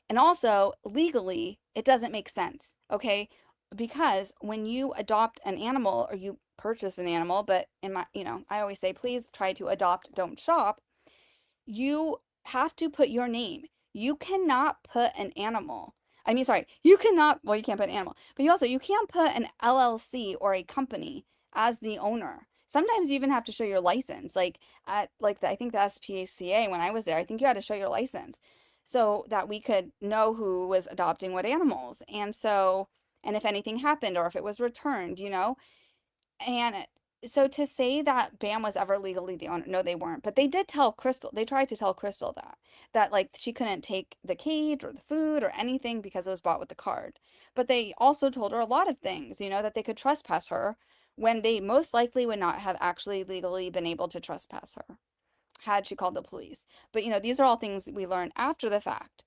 And also, legally, it doesn't make sense, okay? Because when you adopt an animal or you purchase an animal, but I always say, please try to adopt, don't shop, you have to put your name. You cannot put an animal. I mean, sorry, you cannot, well, you can't put an animal, but you can't put an LLC or a company as the owner. Sometimes you even have to show your license. Like I think the SPCA, when I was there, I think you had to show your license so that we could know who was adopting what animals. And if anything happened or if it was returned, and so to say that BAM was ever legally the owner, no, they weren't. But they did tell Chrystal, they tried to tell Chrystal that like she couldn't take the cage or the food or anything because it was bought with the card. But they also told her a lot of things, that they could trespass her when they most likely would not have actually legally been able to trespass her had she called the police. But these are all things we learned after the fact.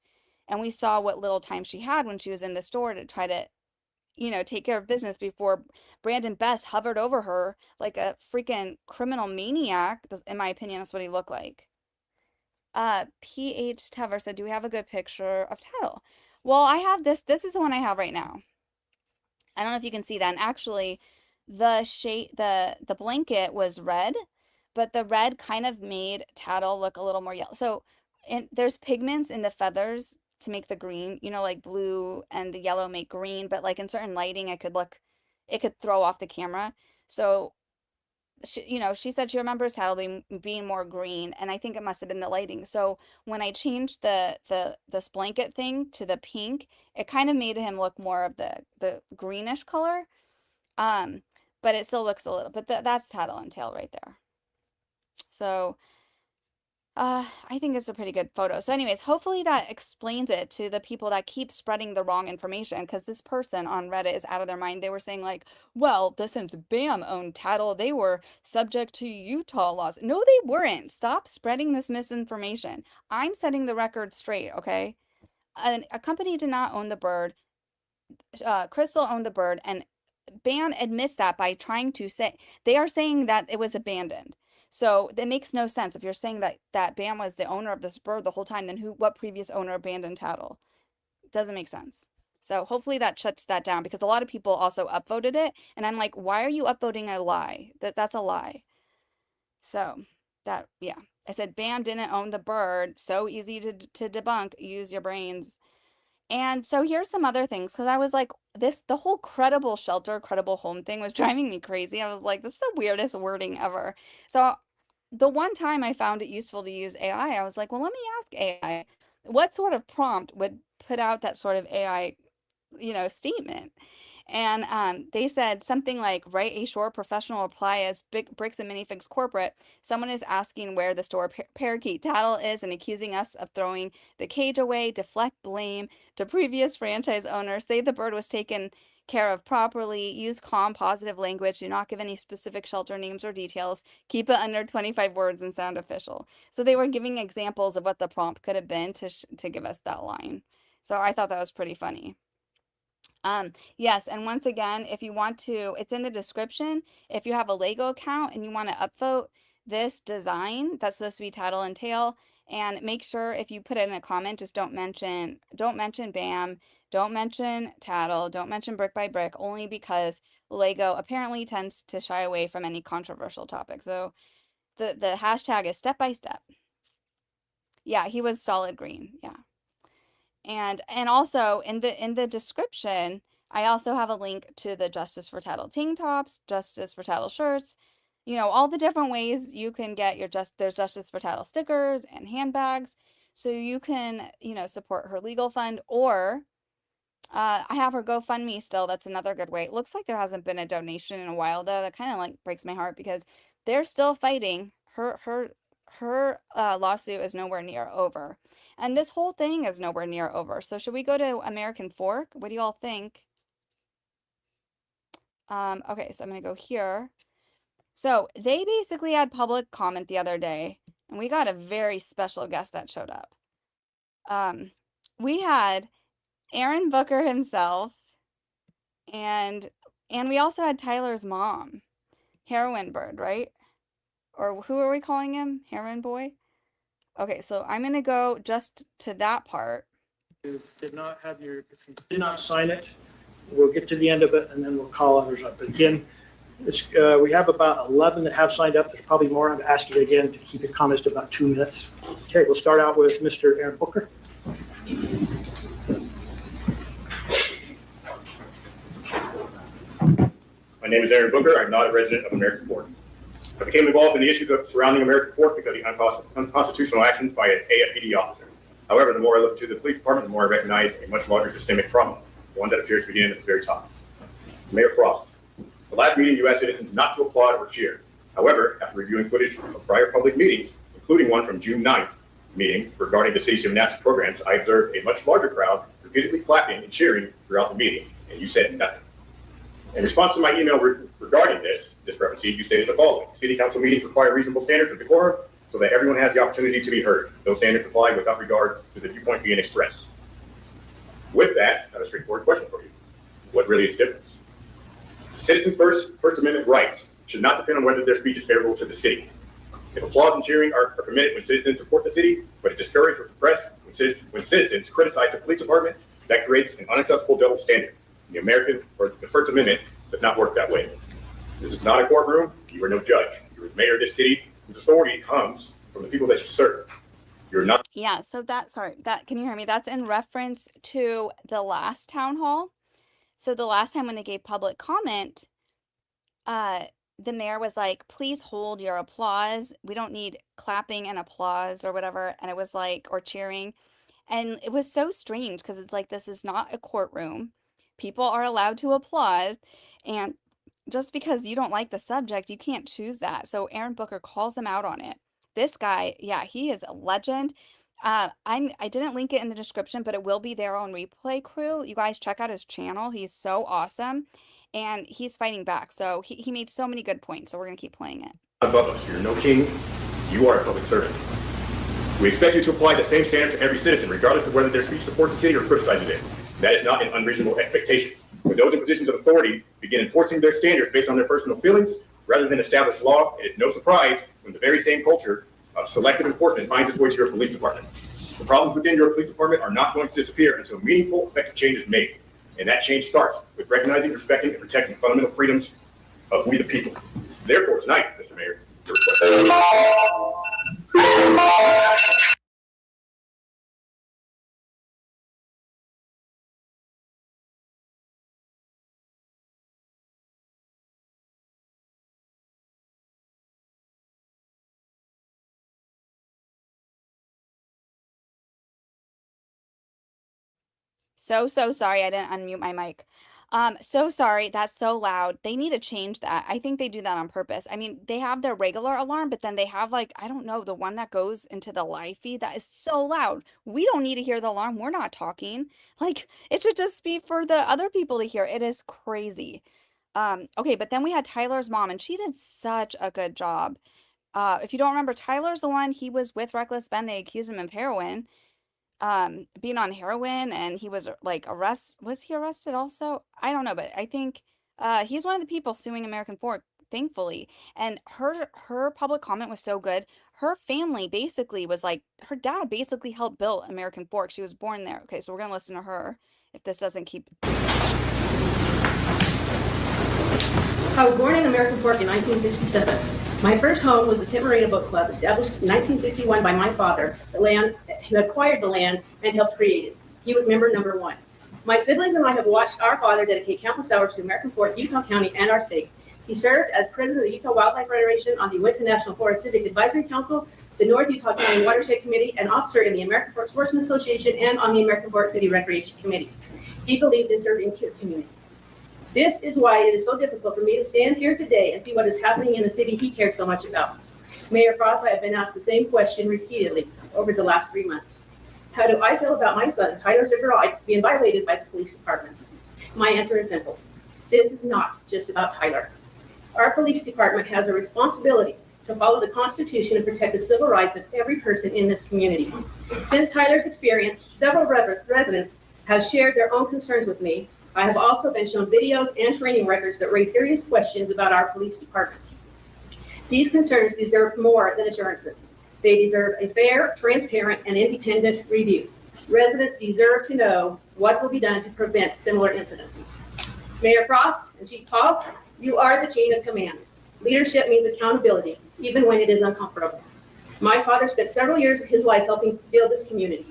And we saw what little time she had when she was in the store to try to take care of business before Brandon Best hovered over her like a freaking criminal maniac. In my opinion, that's what he looked like. PH Tever said, do we have a good picture of Tattle? Well, I have this. This is the one I have right now. I don't know if you can see that. And actually, the shade, the blanket was red, but the red kind of made Tattle look a little more yellow. So, there's pigments in the feathers to make the green, like blue and the yellow make green, but like in certain lighting, it could throw off the camera. So, she said she remembers Tattle being more green, and I think it must have been the lighting. So when I changed this blanket thing to the pink, it kind of made him look more of the greenish color. Um, but it still looks a little, but that's Tattle and tail right there. So I think it's a pretty good photo. So anyways, hopefully that explains it to the people that keep spreading the wrong information, because this person on Reddit is out of their mind. They were saying like, well, since BAM owned Tattle, they were subject to Utah laws. No, they weren't. Stop spreading this misinformation. I'm setting the record straight, okay? A company did not own the bird. Chrystal owned the bird, and BAM admits that by trying to say, they are saying that it was abandoned. So that makes no sense. If you're saying that BAM was the owner of this bird the whole time, then what previous owner abandoned Tattle? Doesn't make sense. So hopefully that shuts that down, because a lot of people also upvoted it, and I'm like, why are you upvoting a lie? That's a lie. So yeah. I said BAM didn't own the bird. So easy to debunk. Use your brains. And so here's some other things, because I was like, the whole credible shelter, credible home thing was driving me crazy. I was like, this is the weirdest wording ever. So the one time I found it useful to use AI, I was like, well, let me ask AI, what sort of prompt would put out that sort of AI, statement? And they said something like, write a short professional reply as Bricks and Minifigs corporate. Someone is asking where the store Parakeet Tattle is and accusing us of throwing the cage away, deflect blame to previous franchise owners, say the bird was taken care of properly, use calm, positive language, do not give any specific shelter names or details, keep it under 25 words and sound official. So they were giving examples of what the prompt could have been to give us that line. So I thought that was pretty funny. Yes, and once again, if you want to, it's in the description. If you have a Lego account and you want to upvote this design that's supposed to be Tattle and tail, and make sure if you put it in a comment, just don't mention BAM, don't mention Tattle, don't mention Brick by Brick, only because Lego apparently tends to shy away from any controversial topic. So the hashtag is step by step. Yeah, he was solid green. Yeah. And also in the description, I also have a link to the Justice for Tattle tank tops, Justice for Tattle shirts, you know, all the different ways you can get your there's Justice for Tattle stickers and handbags. So you can, you know, support her legal fund, or I have her GoFundMe still. That's another good way. It looks like there hasn't been a donation in a while though. That kind of like breaks my heart because they're still fighting. Her lawsuit is nowhere near over. And this whole thing is nowhere near over. So should we go to American Fork? What do you all think? Okay, so I'm gonna go here. So they basically had public comment the other day, and we got a very special guest that showed up. We had Aaron Booker himself, and we also had Tyler's mom, Heroin Bird, right? Or who are we calling him? Heroin Boy? Okay, so I'm gonna go just to that part. You did not have your, if you did not sign it, we'll get to the end of it and then we'll call others up. But again, it's, we have about 11 that have signed up. There's probably more. I'm asking you again to keep your comments to about 2 minutes. Okay, we'll start out with Mr. Aaron Booker. My name is Aaron Booker. I'm not a resident of American Fork. I became involved in the issues surrounding American Fork because of the unconstitutional actions by an AFPD officer. However, the more I look to the police department, the more I recognize a much larger systemic problem, one that appears to begin at the very top. Mayor Frost, the last meeting you asked citizens not to applaud or cheer. However, after reviewing footage from prior public meetings, including one from June 9th meeting regarding the city's gymnastics programs, I observed a much larger crowd repeatedly clapping and cheering throughout the meeting, and you said nothing. In response to my email regarding this discrepancy, you stated the following: city council meetings require reasonable standards of decorum so that everyone has the opportunity to be heard. Those standards apply without regard to the viewpoint being expressed. With that, I have a straightforward question for you. What really is the difference? Citizens' First Amendment rights should not depend on whether their speech is favorable to the city. If applause and cheering are permitted when citizens support the city, but it's discouraged or suppressed when citizens criticize the police department, that creates an unacceptable double standard. The American or the First Amendment does not work that way. This is not a courtroom. You are no judge. You are the mayor of this city whose authority comes from the people that you serve. You're not. Yeah, so can you hear me? That's in reference to the last town hall. So the last time when they gave public comment, the mayor was like, please hold your applause. We don't need clapping and applause or whatever. And it was like, or cheering. And it was so strange because it's like, this is not a courtroom. People are allowed to applaud. And just because you don't like the subject, you can't choose that. So Aaron Booker calls them out on it. This guy, yeah, he is a legend. I didn't link it in the description, but it will be there on Replay Crew. You guys check out his channel. He's so awesome. And he's fighting back. So he made so many good points. So we're going to keep playing it. Above us, you're no king. You are a public servant. We expect you to apply the same standard to every citizen, regardless of whether their speech supports the city or criticizes it. That is not an unreasonable expectation. When those in positions of authority begin enforcing their standards based on their personal feelings rather than established law, it is no surprise when the very same culture of selective enforcement finds its way to your police department. The problems within your police department are not going to disappear until meaningful, effective change is made. And that change starts with recognizing, respecting, and protecting fundamental freedoms of we the people. Therefore, tonight, Mr. Mayor, So sorry I didn't unmute my mic. So sorry, that's so loud. They need to change that. I think they do that on purpose. I mean, they have their regular alarm, but then they have like, I don't know, the one that goes into the live feed that is so loud. We don't need to hear the alarm. We're not talking. Like, it should just be for the other people to hear. It is crazy. Okay, but then we had Tyler's mom, and she did such a good job. If you don't remember, Tyler's the one, he was with Reckless Ben. They accused him of heroin. Being on heroin, and he was like was he arrested also? I don't know, but I think he's one of the people suing American Fork, thankfully. And her public comment was so good. Her family basically was like, her dad basically helped build American Fork. She was born there. Okay, so we're gonna listen to her if this doesn't keep. I was born in American Fork in 1967. My first home was the Tim Marina Book Club, established in 1961 by my father, who acquired the land and helped create it. He was member number 1. My siblings and I have watched our father dedicate countless hours to American Fork, Utah County, and our state. He served as president of the Utah Wildlife Federation, on the Uinta National Forest Civic Advisory Council, the North Utah County Watershed Committee, an officer in the American Fork Sportsman Association, and on the American Fork City Recreation Committee. He believed in serving his community. This is why it is so difficult for me to stand here today and see what is happening in the city he cares so much about. Mayor Frost, I have been asked the same question repeatedly over the last 3 months. How do I feel about my son, Tyler's civil rights, being violated by the police department? My answer is simple. This is not just about Tyler. Our police department has a responsibility to follow the Constitution and protect the civil rights of every person in this community. Since Tyler's experience, several residents have shared their own concerns with me. I have also been shown videos and training records that raise serious questions about our police department. These concerns deserve more than assurances. They deserve a fair, transparent, and independent review. Residents deserve to know what will be done to prevent similar incidences. Mayor Frost and Chief Paul, you are the chain of command. Leadership means accountability, even when it is uncomfortable. My father spent several years of his life helping build this community.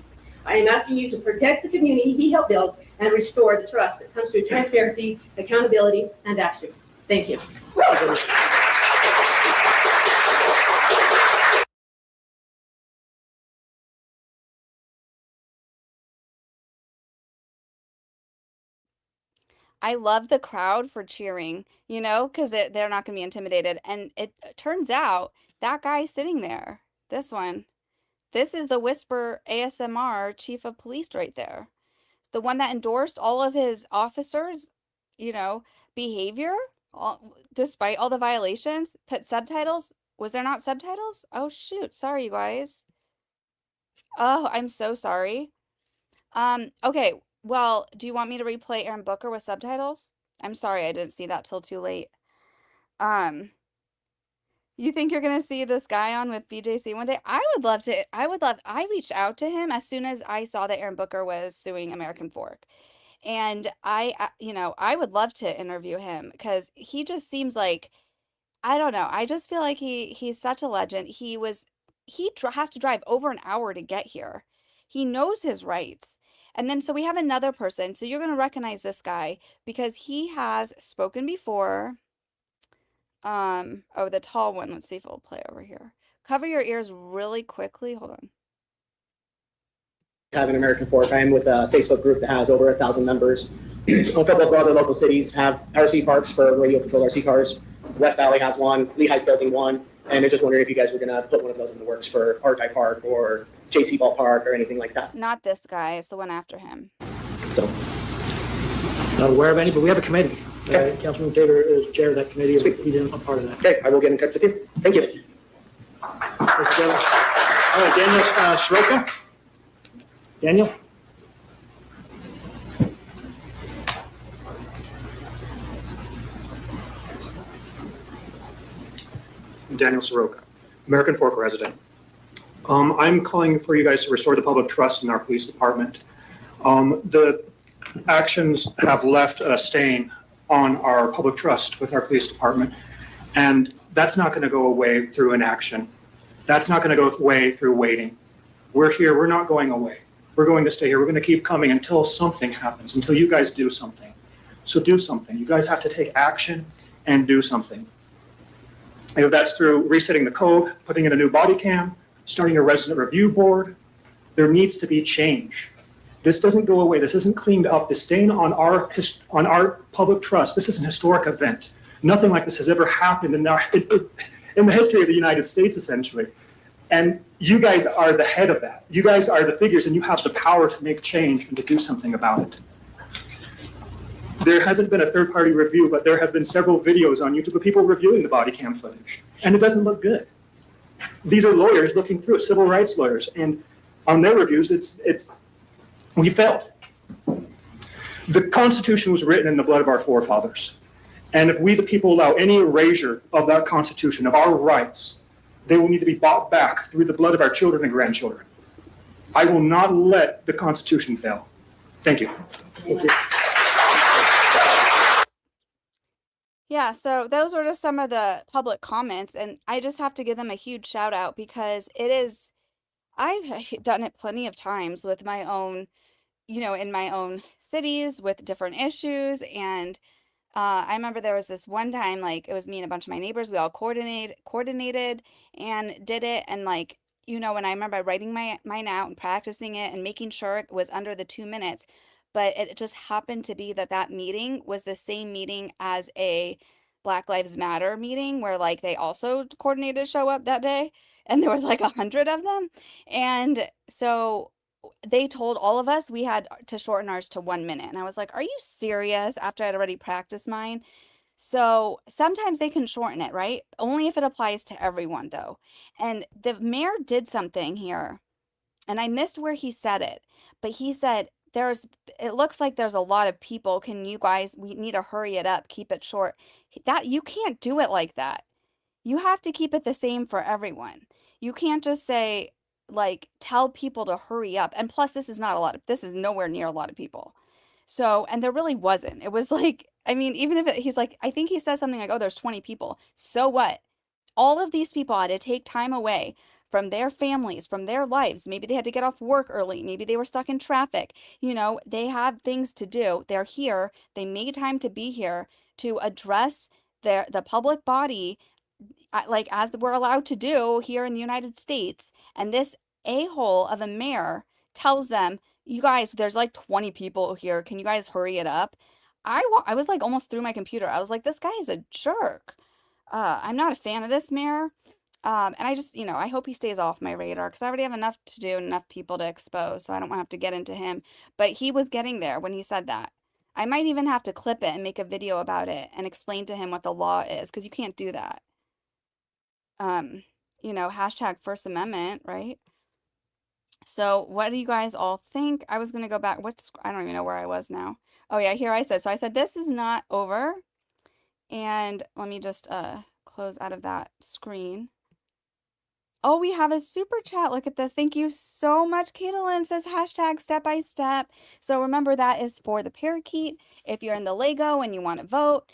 I am asking you to protect the community he helped build and restore the trust that comes through transparency, accountability, and action. Thank you. I love the crowd for cheering, you know, because they're not going to be intimidated. And it turns out that guy sitting there, this one, this is the Whisper ASMR chief of police right there. The one that endorsed all of his officers, you know, behavior, despite all the violations, put subtitles. Was there not subtitles? Oh, shoot. Sorry, you guys. Oh, I'm so sorry. Okay. Well, do you want me to replay Aaron Booker with subtitles? I'm sorry, I didn't see that till too late. You think you're gonna see this guy on with BJC one day? I would love to. I reached out to him as soon as I saw that Aaron Booker was suing American Fork. And you know, I would love to interview him because he just seems like, I don't know. I just feel like he's such a legend. He has to drive over an hour to get here. He knows his rights. And then so we have another person. So you're going to recognize this guy because he has spoken before. Oh, the tall one. Let's see if it'll play over here. Cover your ears really quickly. Hold on. Have an American Fork. I am with a Facebook group that has over 1,000 members. A couple of other local cities have RC parks for radio controlled RC cars. West Valley has one, Lehigh's building one, and I was just wondering if you guys were going to put one of those in the works for Archive Park or JC Ball Park or anything like that. Not this guy. It's the one after him. So, Not aware of any, but we have a committee. Okay. Councilman Taylor is chair of that committee. Sweet. He didn't a part of that. okay, I will get in touch with you. Thank you. All right, Daniel Soroka. Daniel? Daniel Soroka, American Fork resident. I'm calling for you guys to restore the public trust in our police department. The actions have left a stain on our public trust with our police department, and that's not going to go away through inaction. That's not going to go away through waiting. We're here. We're not going away. We're going to stay here. We're going to keep coming until something happens, until you guys do something. So do something. You guys have to take action and do something. If that's through resetting the code, putting in a new body cam, starting a resident review board, there needs to be change. This doesn't go away. This isn't cleaned up. The stain on our public trust, this is an historic event. Nothing like this has ever happened in the history of the United States, essentially. And you guys are the head of that. You guys are the figures, and you have the power to make change and to do something about it. There hasn't been a third-party review, but there have been several videos on YouTube of people reviewing the body cam footage, and it doesn't look good. These are lawyers looking through it, civil rights lawyers, and on their reviews, we failed. The Constitution was written in the blood of our forefathers, and if we, the people, allow any erasure of that Constitution, of our rights, they will need to be bought back through the blood of our children and grandchildren. I will not let the Constitution fail. Thank you. Thank you. Yeah, so those were just some of the public comments, and I just have to give them a huge shout out because it is, I've done it plenty of times with my own, in my own cities with different issues. And I remember there was this one time, like it was me and a bunch of my neighbors, we all coordinated and did it. And like, and I remember writing mine out and practicing it and making sure it was under the 2 minutes. But it just happened to be that that meeting was the same meeting as a Black Lives Matter meeting where like they also coordinated to show up that day. And there was like 100 of them. And so they told all of us we had to shorten ours to 1 minute. And I was like, are you serious? After I'd already practiced mine. So sometimes they can shorten it, right? Only if it applies to everyone, though. And the mayor did something here, and I missed where he said it, but he said, it looks like there's a lot of people. Can you guys, we need to hurry it up, keep it short. That you can't do it like that. You have to keep it the same for everyone. You can't just say, like, tell people to hurry up. And plus, this is nowhere near a lot of people. So, and there really wasn't. It was like, I mean, even if he's like, I think he says something like, oh, there's 20 people. So what? All of these people had to take time away from their families, from their lives. Maybe they had to get off work early. Maybe they were stuck in traffic. They have things to do. They're here. They made time to be here to address the public body, like as we're allowed to do here in the United States. And this a-hole of a mayor tells them, you guys, there's like 20 people here. Can you guys hurry it up? I was like almost through my computer. I was like, this guy is a jerk. I'm not a fan of this mayor. And I just, I hope he stays off my radar because I already have enough to do and enough people to expose. So I don't want to have to get into him. But he was getting there when he said that. I might even have to clip it and make a video about it and explain to him what the law is because you can't do that. Hashtag First Amendment, right? So what do you guys all think? I was going to go back. I don't even know where I was now. Oh yeah, here I said, this is not over. And let me just close out of that screen. Oh, we have a super chat. Look at this. Thank you so much. Caitlin says hashtag step by step. So remember that is for the Parakeet. If you're in the Lego and you want to vote,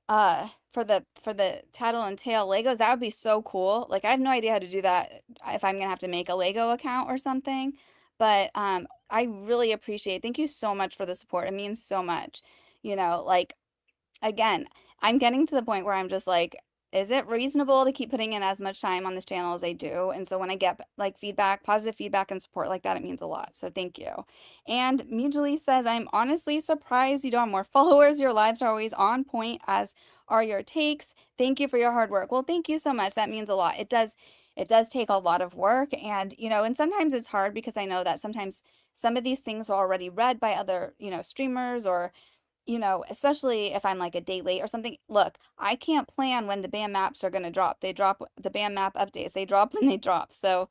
for the Tattle and Tail Legos, that would be so cool. Like I have no idea how to do that if I'm gonna have to make a Lego account or something. But I really appreciate it. Thank you so much for the support. It means so much. Like again, I'm getting to the point where I'm just like, is it reasonable to keep putting in as much time on this channel as I do? And so when I get like feedback, positive feedback and support like that, it means a lot. So thank you. And Mijali says, I'm honestly surprised you don't have more followers. Your lives are always on point, as are your takes. Thank you for your hard work. Well, thank you so much. That means a lot. It does take a lot of work. And, and sometimes it's hard because I know that sometimes some of these things are already read by other, streamers or especially if I'm like a day late or something. Look, I can't plan when the BAM maps are going to drop. They drop the BAM map updates. They drop when they drop. So,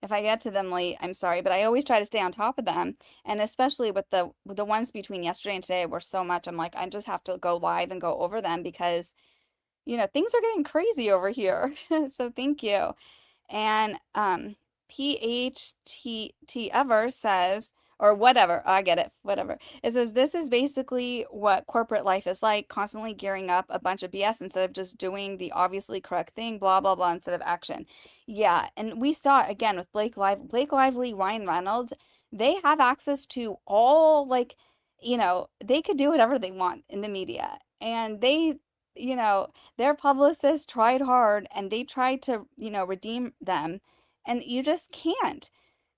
if I get to them late, I'm sorry, but I always try to stay on top of them. And especially with the ones between yesterday and today were so much. I'm like, I just have to go live and go over them because, things are getting crazy over here. So thank you. And, PHT ever says, or whatever, I get it, whatever. It says, this is basically what corporate life is like, constantly gearing up a bunch of BS instead of just doing the obviously correct thing, blah, blah, blah, instead of action. Yeah, and we saw it again with Blake Lively, Ryan Reynolds. They have access to all, like, they could do whatever they want in the media. And they, their publicists tried hard and they tried to, redeem them. And you just can't.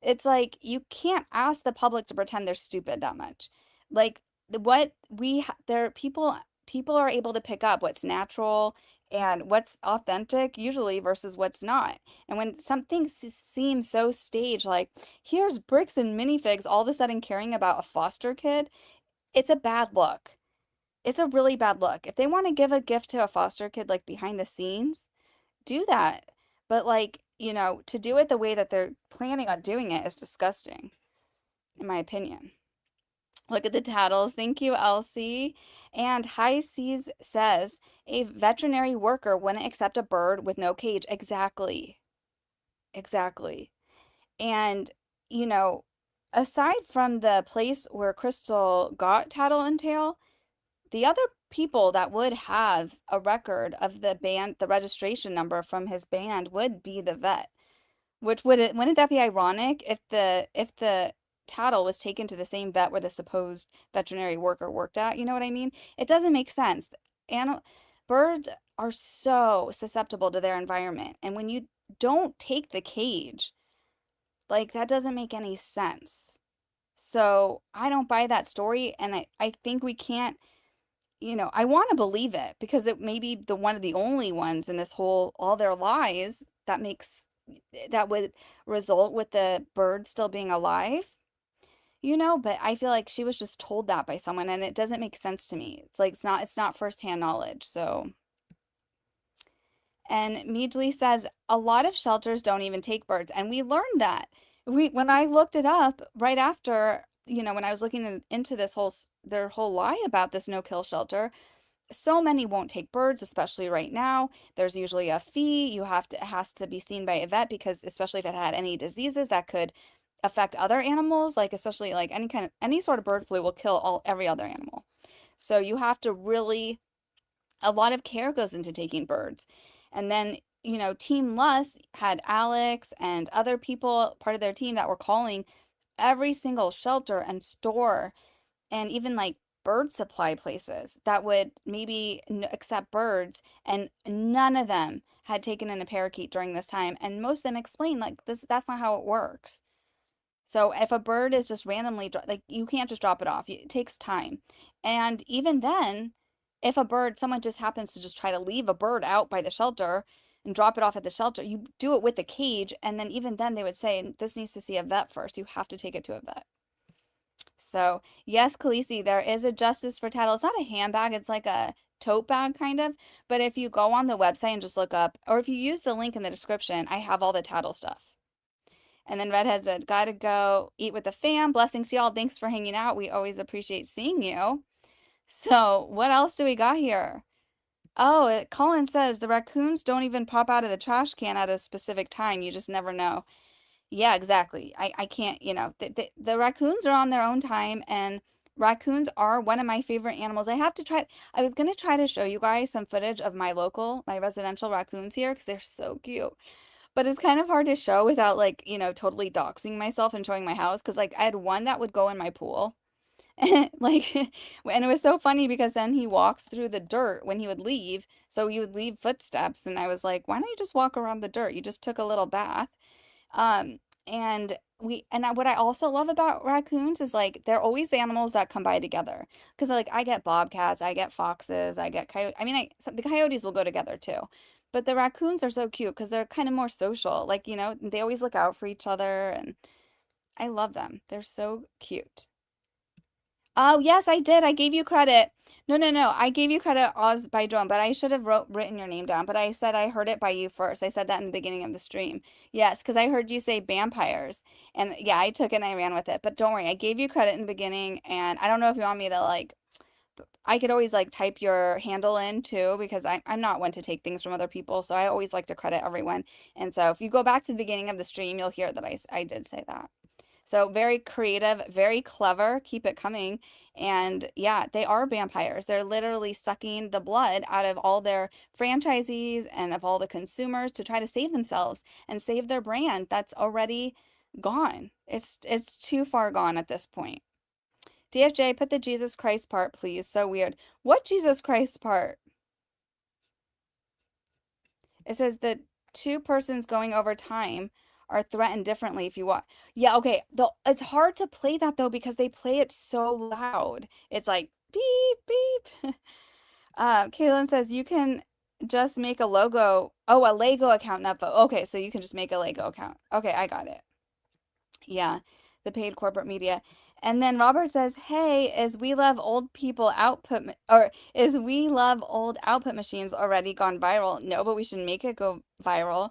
It's like you can't ask the public to pretend they're stupid that much. Like people are able to pick up what's natural and what's authentic usually versus what's not. And when something seems so staged, like here's Bricks and Minifigs all of a sudden caring about a foster kid, it's a bad look. It's a really bad look. If they want to give a gift to a foster kid like behind the scenes, do that. But like, to do it the way that they're planning on doing it is disgusting, in my opinion. Look at the tattles. Thank you, Elsie. And High Seas says, a veterinary worker wouldn't accept a bird with no cage. Exactly. Exactly. And, aside from the place where Chrystal got Tattle and Tail, the other people that would have a record of the band, the registration number from his band would be the vet. Which wouldn't that be ironic if the Tattle was taken to the same vet where the supposed veterinary worker worked at? You know what I mean? It doesn't make sense. Animal Birds are so susceptible to their environment, and when you don't take the cage, like that doesn't make any sense. So I don't buy that story, and I think we can't, I want to believe it because it may be the one of the only ones in this whole all their lies that would result with the bird still being alive, but I feel like she was just told that by someone and it doesn't make sense to me. It's like it's not firsthand knowledge. So, and Meadley says a lot of shelters don't even take birds, and we learned that. When I looked it up right after, when I was looking into their whole lie about this no-kill shelter, so many won't take birds, especially right now. There's usually a fee. It has to be seen by a vet because especially if it had any diseases that could affect other animals, like especially like any sort of bird flu will kill every other animal. So you have to a lot of care goes into taking birds. And then, Team Lus had Alex and other people, part of their team, that were calling every single shelter and store and even like bird supply places that would maybe accept birds, and none of them had taken in a parakeet during this time, and most of them explained like that's not how it works. So if a bird is just randomly like you can't just drop it off, it takes time. And even then, if someone just happens to just try to leave a bird out by the shelter and drop it off at the shelter, you do it with the cage, and then even then they would say this needs to see a vet first. You have to take it to a vet. So, yes, Khaleesi, there is a Justice for Tattle. It's not a handbag, it's like a tote bag kind of. But if you go on the website and just look up, or if you use the link in the description, I have all the Tattle stuff. And then Redhead said, gotta go eat with the fam. Blessings to y'all. Thanks for hanging out. We always appreciate seeing you. So, what else do we got here? Oh, Colin says the raccoons don't even pop out of the trash can at a specific time. You just never know. Yeah, exactly. I can't, the raccoons are on their own time, and raccoons are one of my favorite animals. I was going to try to show you guys some footage of my residential raccoons here because they're so cute. But it's kind of hard to show without totally doxing myself and showing my house because I had one that would go in my pool. And and it was so funny because then he walks through the dirt when he would leave. So he would leave footsteps, and I was like, why don't you just walk around the dirt? You just took a little bath. And what I also love about raccoons is they're always the animals that come by together. Because I get bobcats, I get foxes, I get coyotes. I mean, the coyotes will go together too. But the raccoons are so cute because they're kind of more social. They always look out for each other, and I love them. They're so cute. Oh, yes, I did. I gave you credit. No. I gave you credit, Oz by Drone, but I should have written your name down. But I said I heard it by you first. I said that in the beginning of the stream. Yes, because I heard you say vampires. And yeah, I took it and I ran with it. But don't worry, I gave you credit in the beginning. And I don't know if you want me to I could always type your handle in too, because I'm not one to take things from other people. So I always like to credit everyone. And so if you go back to the beginning of the stream, you'll hear that I did say that. So very creative, very clever. Keep it coming. And yeah, they are vampires. They're literally sucking the blood out of all their franchisees and of all the consumers to try to save themselves and save their brand that's already gone. It's too far gone at this point. DFJ, put the Jesus Christ part, please. So weird. What Jesus Christ part? It says that two persons going over time are threatened differently if you want. Yeah, okay. It's hard to play that though because they play it so loud. It's like beep beep. Kaylin says you can just make a logo. Oh, a Lego account, not vote. Okay, so you can just make a Lego account. Okay, I got it. Yeah, the paid corporate media. And then Robert says, "Hey, is We Love Old Output Machines already gone viral? No, but we should make it go viral."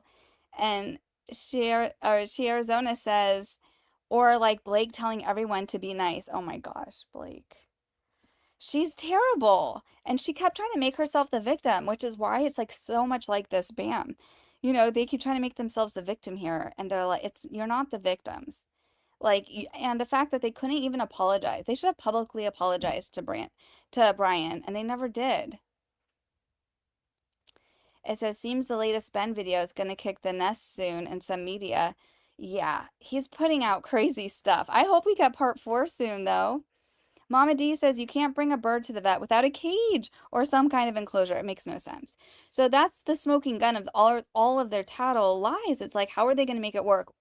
And She Arizona says, or Blake telling everyone to be nice. Oh my gosh, Blake. She's terrible. And she kept trying to make herself the victim, which is why it's so much like this BAM. They keep trying to make themselves the victim here. And they're like, you're not the victims. Like, and the fact that they couldn't even apologize. They should have publicly apologized to Brian, and they never did. It says, seems the latest Ben video is going to kick the nest soon in some media. Yeah, he's putting out crazy stuff. I hope we get part 4 soon, though. Mama D says you can't bring a bird to the vet without a cage or some kind of enclosure. It makes no sense. So that's the smoking gun of all of their tattle lies. It's like, how are they going to make it work?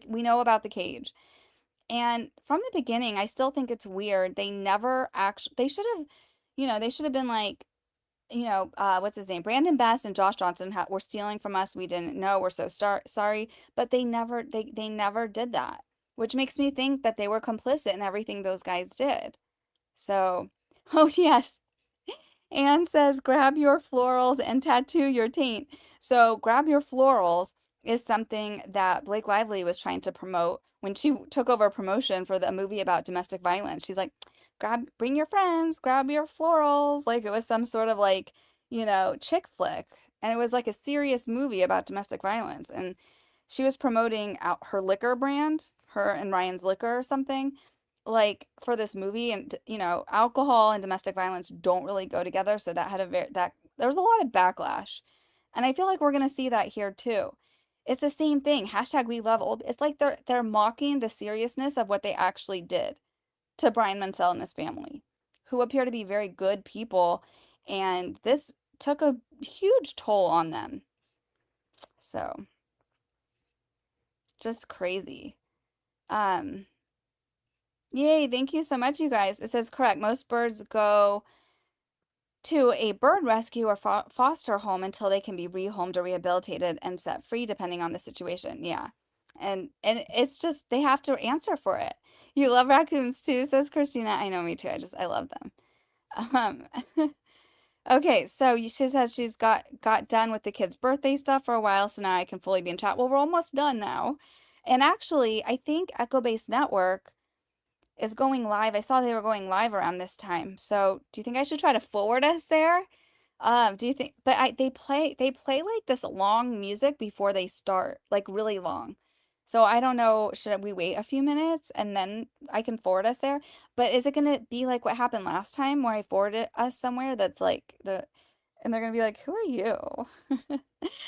We know about the cage. And from the beginning, I still think it's weird. They never actually, they should have been like, what's his name? Brandon Best and Josh Johnson were stealing from us. We didn't know. We're so sorry. But they never did that, which makes me think that they were complicit in everything those guys did. So, oh yes. Anne says, grab your florals and tattoo your taint. So grab your florals is something that Blake Lively was trying to promote when she took over promotion for the movie about domestic violence. She's like, bring your friends, grab your florals. Like it was some sort of like, chick flick. And it was like a serious movie about domestic violence. And she was promoting out her liquor brand, her and Ryan's Liquor or something, like for this movie. And, alcohol and domestic violence don't really go together. So that had there was a lot of backlash. And I feel like we're going to see that here too. It's the same thing. Hashtag we love old. It's like they're mocking the seriousness of what they actually did to Brian Mansell and his family, who appear to be very good people. And this took a huge toll on them. So just crazy. Yay, thank you so much, you guys. It says correct. Most birds go to a bird rescue or foster home until they can be rehomed or rehabilitated and set free, depending on the situation. Yeah. And it's just, they have to answer for it. You love raccoons too, says Christina. I know, me too. I love them. Okay, so she says she's got done with the kids' birthday stuff for a while, so now I can fully be in chat. Well, we're almost done now. And actually, I think Echo Base Network is going live. I saw they were going live around this time. So do you think I should try to forward us there? Do you think, but they play like this long music before they start, like really long. So I don't know, should we wait a few minutes and then I can forward us there? But is it going to be like what happened last time where I forwarded us somewhere that's like and they're going to be like, who are you?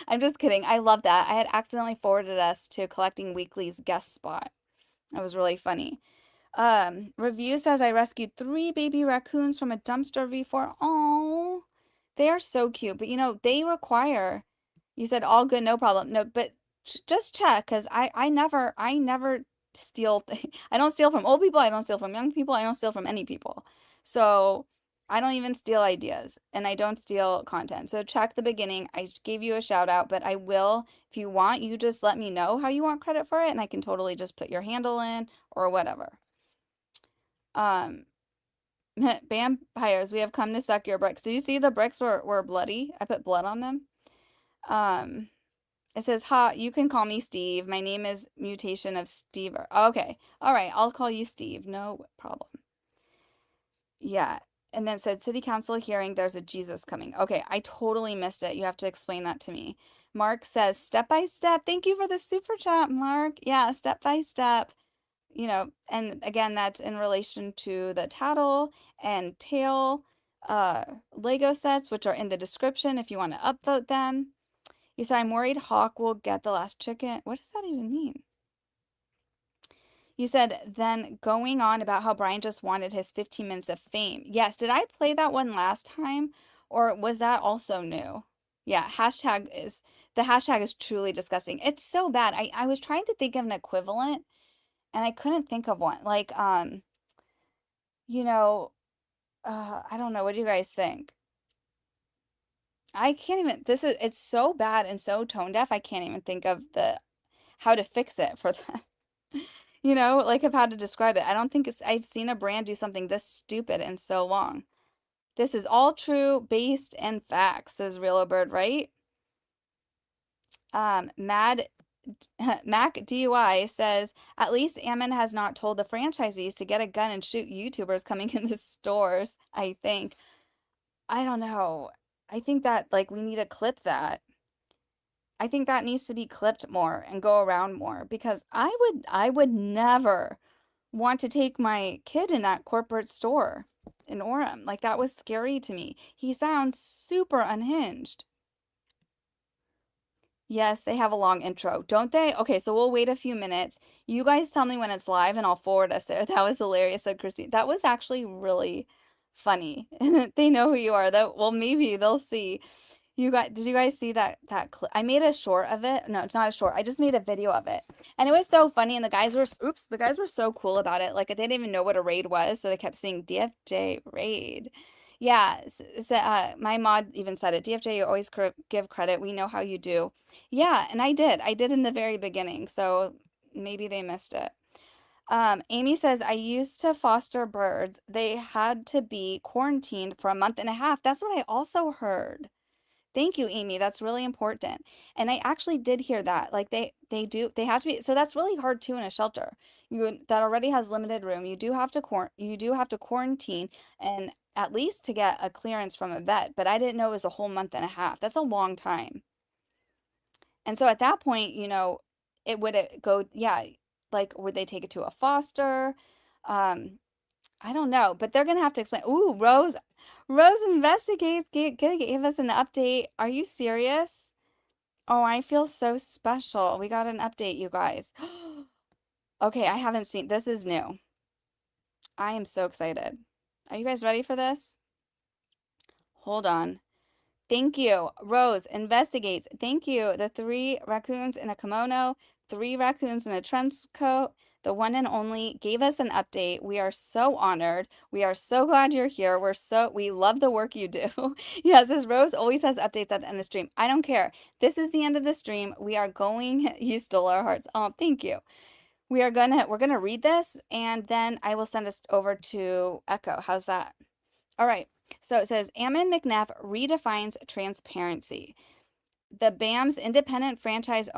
I'm just kidding. I love that. I had accidentally forwarded us to Collecting Weekly's guest spot. That was really funny. Review says I rescued 3 baby raccoons from a dumpster before. Oh, they are so cute. But they require, you said all good, no problem. No, but just check, because I never steal. I don't steal from old people. I don't steal from young people. I don't steal from any people. So I don't even steal ideas, and I don't steal content. So check the beginning. I gave you a shout out, but I will, if you want, you just let me know how you want credit for it, and I can totally just put your handle in or whatever. Vampires, we have come to suck your bricks. Did you see the bricks were bloody? I put blood on them. It says, you can call me Steve. My name is Mutation of Steve. Okay. All right. I'll call you Steve. No problem. Yeah. And then it said, City Council hearing, there's a Jesus coming. Okay. I totally missed it. You have to explain that to me. Mark says, step by step. Thank you for the super chat, Mark. Yeah. Step by step. And again, that's in relation to the Tattle and Tail Lego sets, which are in the description if you want to upvote them. You said, I'm worried Hawk will get the last chicken. What does that even mean? You said, then going on about how Brian just wanted his 15 minutes of fame. Yes, did I play that one last time? Or was that also new? Yeah, hashtag is truly disgusting. It's so bad. I was trying to think of an equivalent, and I couldn't think of one. Like, I don't know. What do you guys think? I can't even, it's so bad and so tone deaf. I can't even think of how to fix it for them. Like of how to describe it. I don't think I've seen a brand do something this stupid in so long. This is all true, based in facts, says Real Bird, right? Mac DUI says, at least Ammon has not told the franchisees to get a gun and shoot YouTubers coming in the stores, I think. I don't know. I think that, we need to clip that. I think that needs to be clipped more and go around more because I would never want to take my kid in that corporate store in Orem. Like that was scary to me. He sounds super unhinged. Yes, they have a long intro, don't they? Okay, so we'll wait a few minutes. You guys tell me when it's live and I'll forward us there. That was hilarious, said Christine. That was actually really funny. They know who you are. That well, maybe they'll see. You guys, did you guys see that clip? I made a short of it. No, it's not a short. I just made a video of it. And it was so funny and the guys were the guys were so cool about it. Like they didn't even know what a raid was, so they kept saying DFJ raid. Yeah, my mod even said it. DFJ, you always give credit. We know how you do. Yeah, and I did. I did in the very beginning, so maybe they missed it. Amy says, I used to foster birds. They had to be quarantined for a month and a half. That's what I also heard. Thank you, Amy. That's really important. And I actually did hear that. Like they have to be, so that's really hard too in a shelter. That already has limited room. You do have to quarantine and at least to get a clearance from a vet, but I didn't know it was a whole month and a half. That's a long time. And so at that point, it would go, yeah, like would they take it to a foster? I don't know, but they're gonna have to explain. Ooh, Rose investigates, gave us an update. Are you serious? Oh, I feel so special. We got an update, you guys. Okay, I haven't seen, this is new. I am so excited. Are you guys ready for this? Hold on. Thank you. Rose investigates. Thank you. The 3 raccoons in a kimono, 3 raccoons in a trench coat, the one and only gave us an update. We are so honored. We are so glad you're here. We love the work you do. Yes, this Rose always has updates at the end of the stream. I don't care. This is the end of the stream. We are going, you stole our hearts. Oh, thank you. We're gonna read this and then I will send us over to Echo. How's that? All right. So it says Ammon McNeff redefines transparency. The BAM's independent franchise,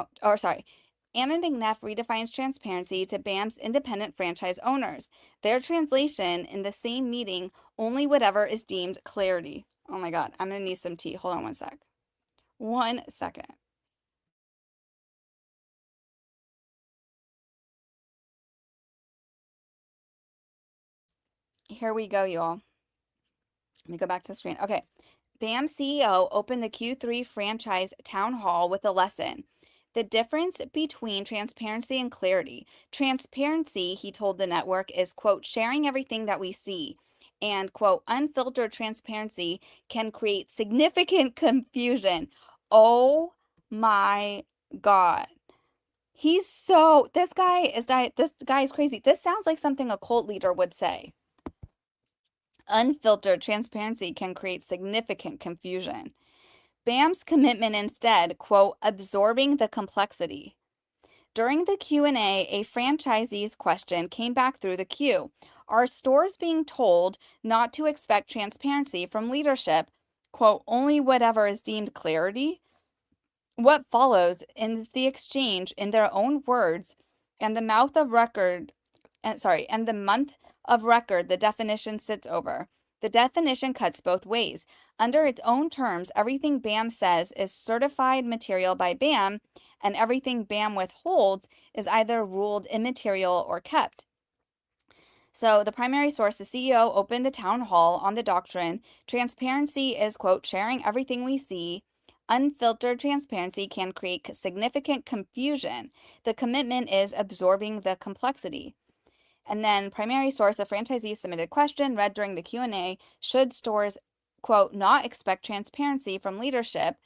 Ammon McNeff redefines transparency to BAM's independent franchise owners. Their translation in the same meeting, only whatever is deemed clarity. Oh my God, I'm gonna need some tea. Hold on 1 sec. 1 second. Here we go, you all. Let me go back to the screen. Okay. BAM CEO opened the Q3 franchise town hall with a lesson. The difference between transparency and clarity. Transparency, he told the network, is, quote, sharing everything that we see. And, quote, unfiltered transparency can create significant confusion. Oh my God. This guy is crazy. This sounds like something a cult leader would say. Unfiltered transparency can create significant confusion. BAM's commitment instead, quote, absorbing the complexity. During the Q&A, a franchisee's question came back through the queue. Are stores being told not to expect transparency from leadership, quote, only whatever is deemed clarity? What follows is the exchange in their own words and the month of record the definition sits over. The definition cuts both ways. Under its own terms, everything BAM says is certified material by BAM, and everything BAM withholds is either ruled immaterial or kept. So the primary source, the CEO, opened the town hall on the doctrine. Transparency is, quote, sharing everything we see. Unfiltered transparency can create significant confusion. The commitment is absorbing the complexity. And then primary source, a franchisee submitted question read during the Q&A, should stores, quote, not expect transparency from leadership,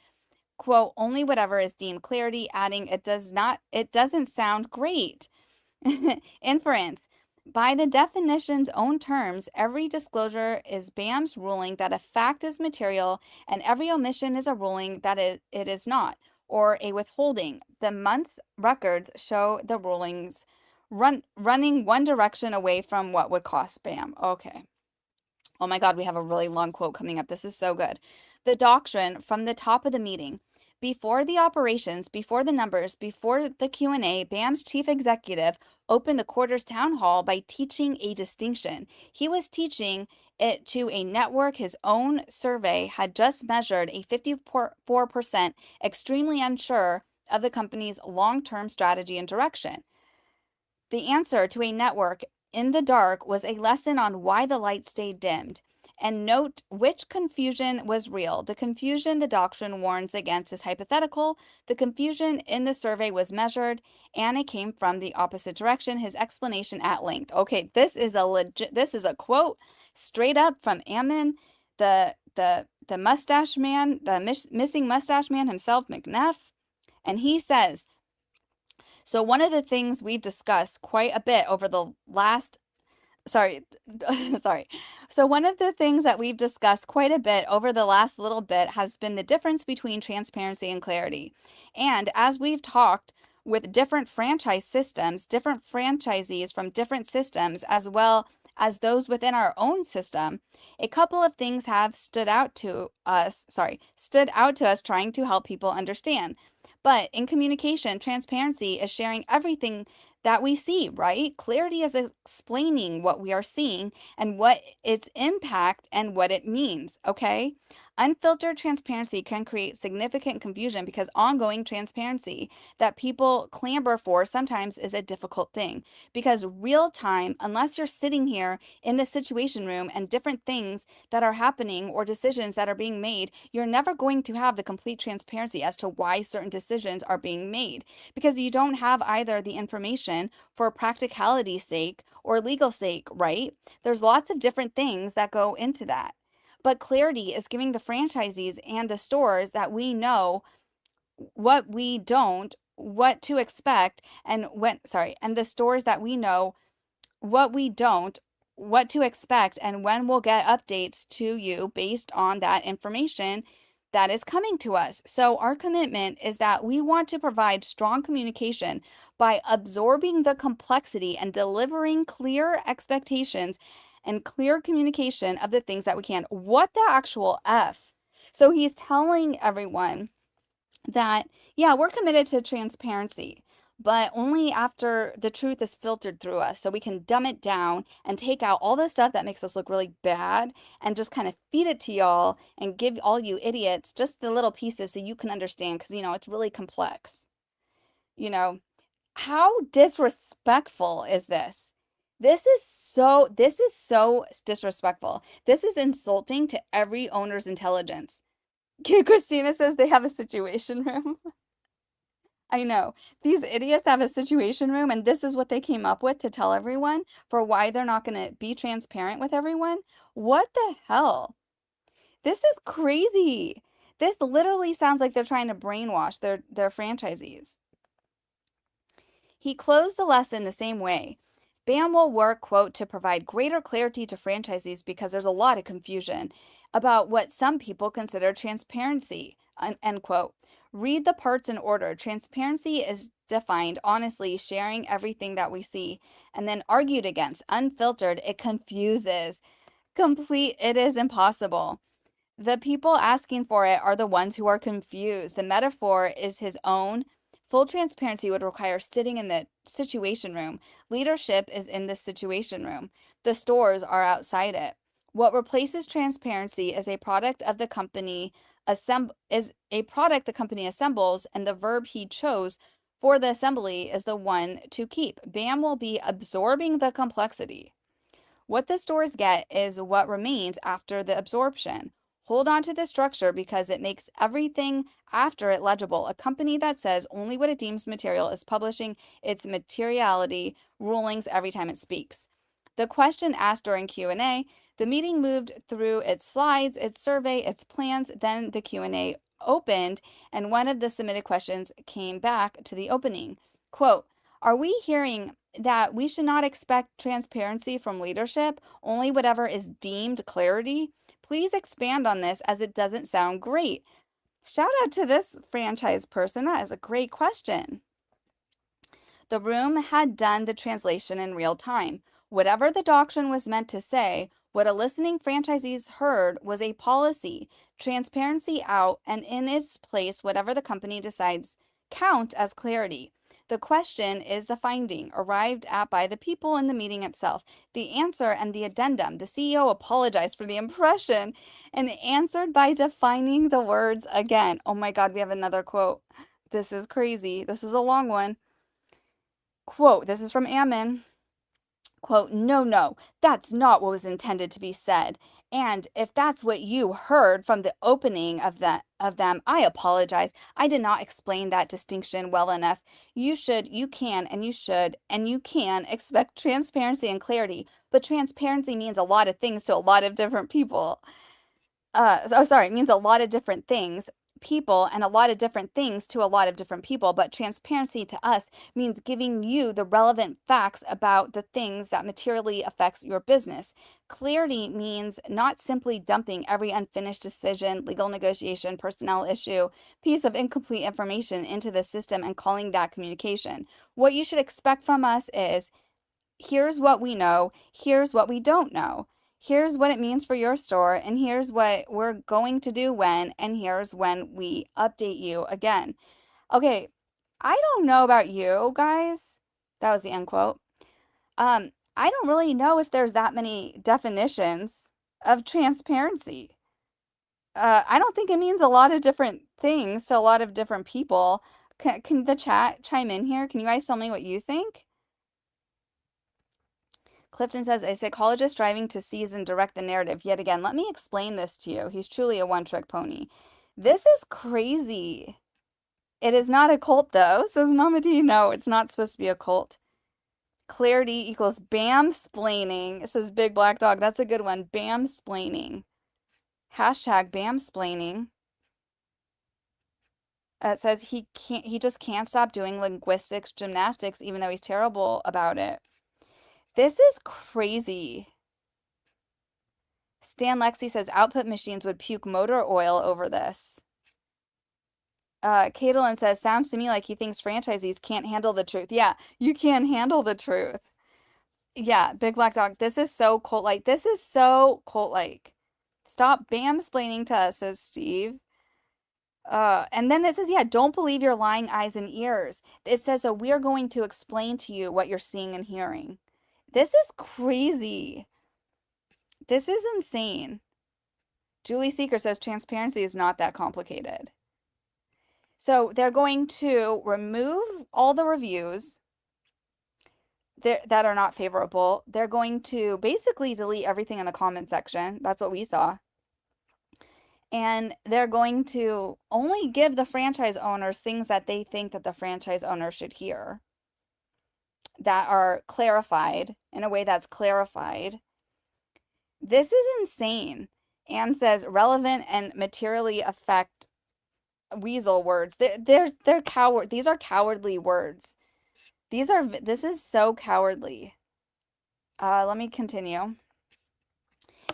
quote, only whatever is deemed clarity, adding it doesn't sound great. Inference. By the definition's own terms, every disclosure is BAM's ruling that a fact is material and every omission is a ruling that it is not, or a withholding. The month's records show the rulings running one direction away from what would cost BAM. Okay. Oh my God, we have a really long quote coming up. This is so good. The doctrine from the top of the meeting. Before the operations, before the numbers, before the Q&A, BAM's chief executive opened the quarters town hall by teaching a distinction. He was teaching it to a network his own survey had just measured a 54% extremely unsure of the company's long-term strategy and direction. The answer to a network in the dark was a lesson on why the light stayed dimmed. And note which confusion was real. The confusion the doctrine warns against is hypothetical. The confusion in the survey was measured, and it came from the opposite direction. His explanation at length. Okay, this is a quote straight up from Ammon, the mustache man, the missing mustache man himself, McNeff, and he says, so one of the things we've discussed quite a bit over the last sorry. So one of the things that we've discussed quite a bit over the last little bit has been the difference between transparency and clarity. And as we've talked with different franchise systems, different franchisees from different systems, as well as those within our own system, a couple of things have stood out to us trying to help people understand. But in communication, transparency is sharing everything that we see, right? Clarity is explaining what we are seeing and what its impact and what it means, okay? Unfiltered transparency can create significant confusion because ongoing transparency that people clamor for sometimes is a difficult thing. Because real time, unless you're sitting here in the situation room and different things that are happening or decisions that are being made, you're never going to have the complete transparency as to why certain decisions are being made. Because you don't have either the information for practicality's sake or legal sake, right? There's lots of different things that go into that. But clarity is giving the franchisees and the stores that we know what we don't, what to expect, and and the stores that we know what we don't, what to expect, and when we'll get updates to you based on that information that is coming to us. So our commitment is that we want to provide strong communication by absorbing the complexity and delivering clear expectations and clear communication of the things that we can. What the actual F? So he's telling everyone that, yeah, we're committed to transparency, but only after the truth is filtered through us. So we can dumb it down and take out all the stuff that makes us look really bad and just kind of feed it to y'all and give all you idiots just the little pieces so you can understand, because, it's really complex. How disrespectful is this? This is so disrespectful. This is insulting to every owner's intelligence. Christina says they have a situation room. I know. These idiots have a situation room, and this is what they came up with to tell everyone for why they're not going to be transparent with everyone. What the hell? This is crazy. This literally sounds like they're trying to brainwash their franchisees. He closed the lesson the same way. BAM will work, quote, to provide greater clarity to franchisees because there's a lot of confusion about what some people consider transparency, end quote. Read the parts in order. Transparency is defined, honestly, sharing everything that we see, and then argued against, unfiltered. It confuses. It is impossible. The people asking for it are the ones who are confused. The metaphor is his own. Full transparency would require sitting in the situation room. Leadership is in the situation room. The stores are outside it. What replaces transparency is a product of the company assembles, and the verb he chose for the assembly is the one to keep. BAM will be absorbing the complexity. What the stores get is what remains after the absorption. Hold on to the structure because it makes everything after it legible. A company that says only what it deems material is publishing its materiality rulings every time it speaks. The question asked during Q&A, the meeting moved through its slides, its survey, its plans, then the Q&A opened, and one of the submitted questions came back to the opening. Quote, are we hearing that we should not expect transparency from leadership, only whatever is deemed clarity? Please expand on this as it doesn't sound great. Shout out to this franchise person. That is a great question. The room had done the translation in real time. Whatever the doctrine was meant to say, what a listening franchisees heard was a policy, transparency out, and in its place, whatever the company decides counts as clarity. The question is the finding arrived at by the people in the meeting itself. The answer and the addendum. The CEO apologized for the impression and answered by defining the words again. Oh my God, we have another quote. This is crazy. This is a long one. Quote, this is from Ammon. Quote, no, that's not what was intended to be said. And if that's what you heard from the opening of them, I apologize. I did not explain that distinction well enough. You can expect transparency and clarity, but transparency means a lot of things to a lot of different people. It means a lot of different things, people, and a lot of different things to a lot of different people. But transparency to us means giving you the relevant facts about the things that materially affects your business. Clarity means not simply dumping every unfinished decision, legal negotiation, personnel issue, piece of incomplete information into the system and calling that communication. What you should expect from us is, here's what we know, here's what we don't know. Here's what it means for your store, and here's what we're going to do when, and here's when we update you again. Okay, I don't know about you guys. That was the end quote. I don't really know if there's that many definitions of transparency. I don't think it means a lot of different things to a lot of different people. Can the chat chime in here? Can you guys tell me what you think? Clifton says, a psychologist striving to seize and direct the narrative. Yet again, let me explain this to you. He's truly a one-trick pony. This is crazy. It is not a cult, though, says Mama D. No, it's not supposed to be a cult. Clarity equals bam-splaining, says Big Black Dog. That's a good one. Bam-splaining. Hashtag bam-splaining. It says he just can't stop doing linguistics gymnastics, even though he's terrible about it. This is crazy. Stan Lexi says output machines would puke motor oil over this. Caitlin says, sounds to me like he thinks franchisees can't handle the truth. Yeah, you can handle the truth. Yeah, Big Black Dog, this is so cult-like. This is so cult-like. Stop bam-splaining to us, says Steve. And then it says, yeah, don't believe your lying eyes and ears. It says, so we are going to explain to you what you're seeing and hearing. This is crazy. This is insane. Julie Seeker says transparency is not that complicated. So they're going to remove all the reviews that are not favorable. They're going to basically delete everything in the comment section. That's what we saw. And they're going to only give the franchise owners things that they think that the franchise owner should hear, that are clarified in a way that's clarified. This is insane. Anne says relevant and materially affect weasel words. They're coward. These are cowardly words. This is so cowardly. Let me continue.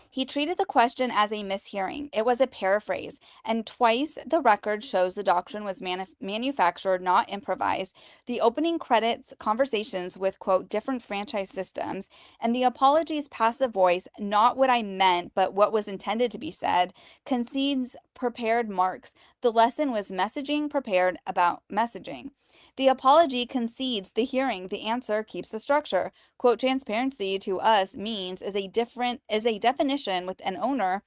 He treated the question as a mishearing. It was a paraphrase, and twice the record shows the doctrine was manufactured, not improvised. The opening credits conversations with, quote, different franchise systems, and the apology's passive voice, not what I meant, but what was intended to be said, concedes prepared marks. The lesson was messaging prepared about messaging. The apology concedes the hearing. The answer keeps the structure. Quote, transparency to us means is a definition with an owner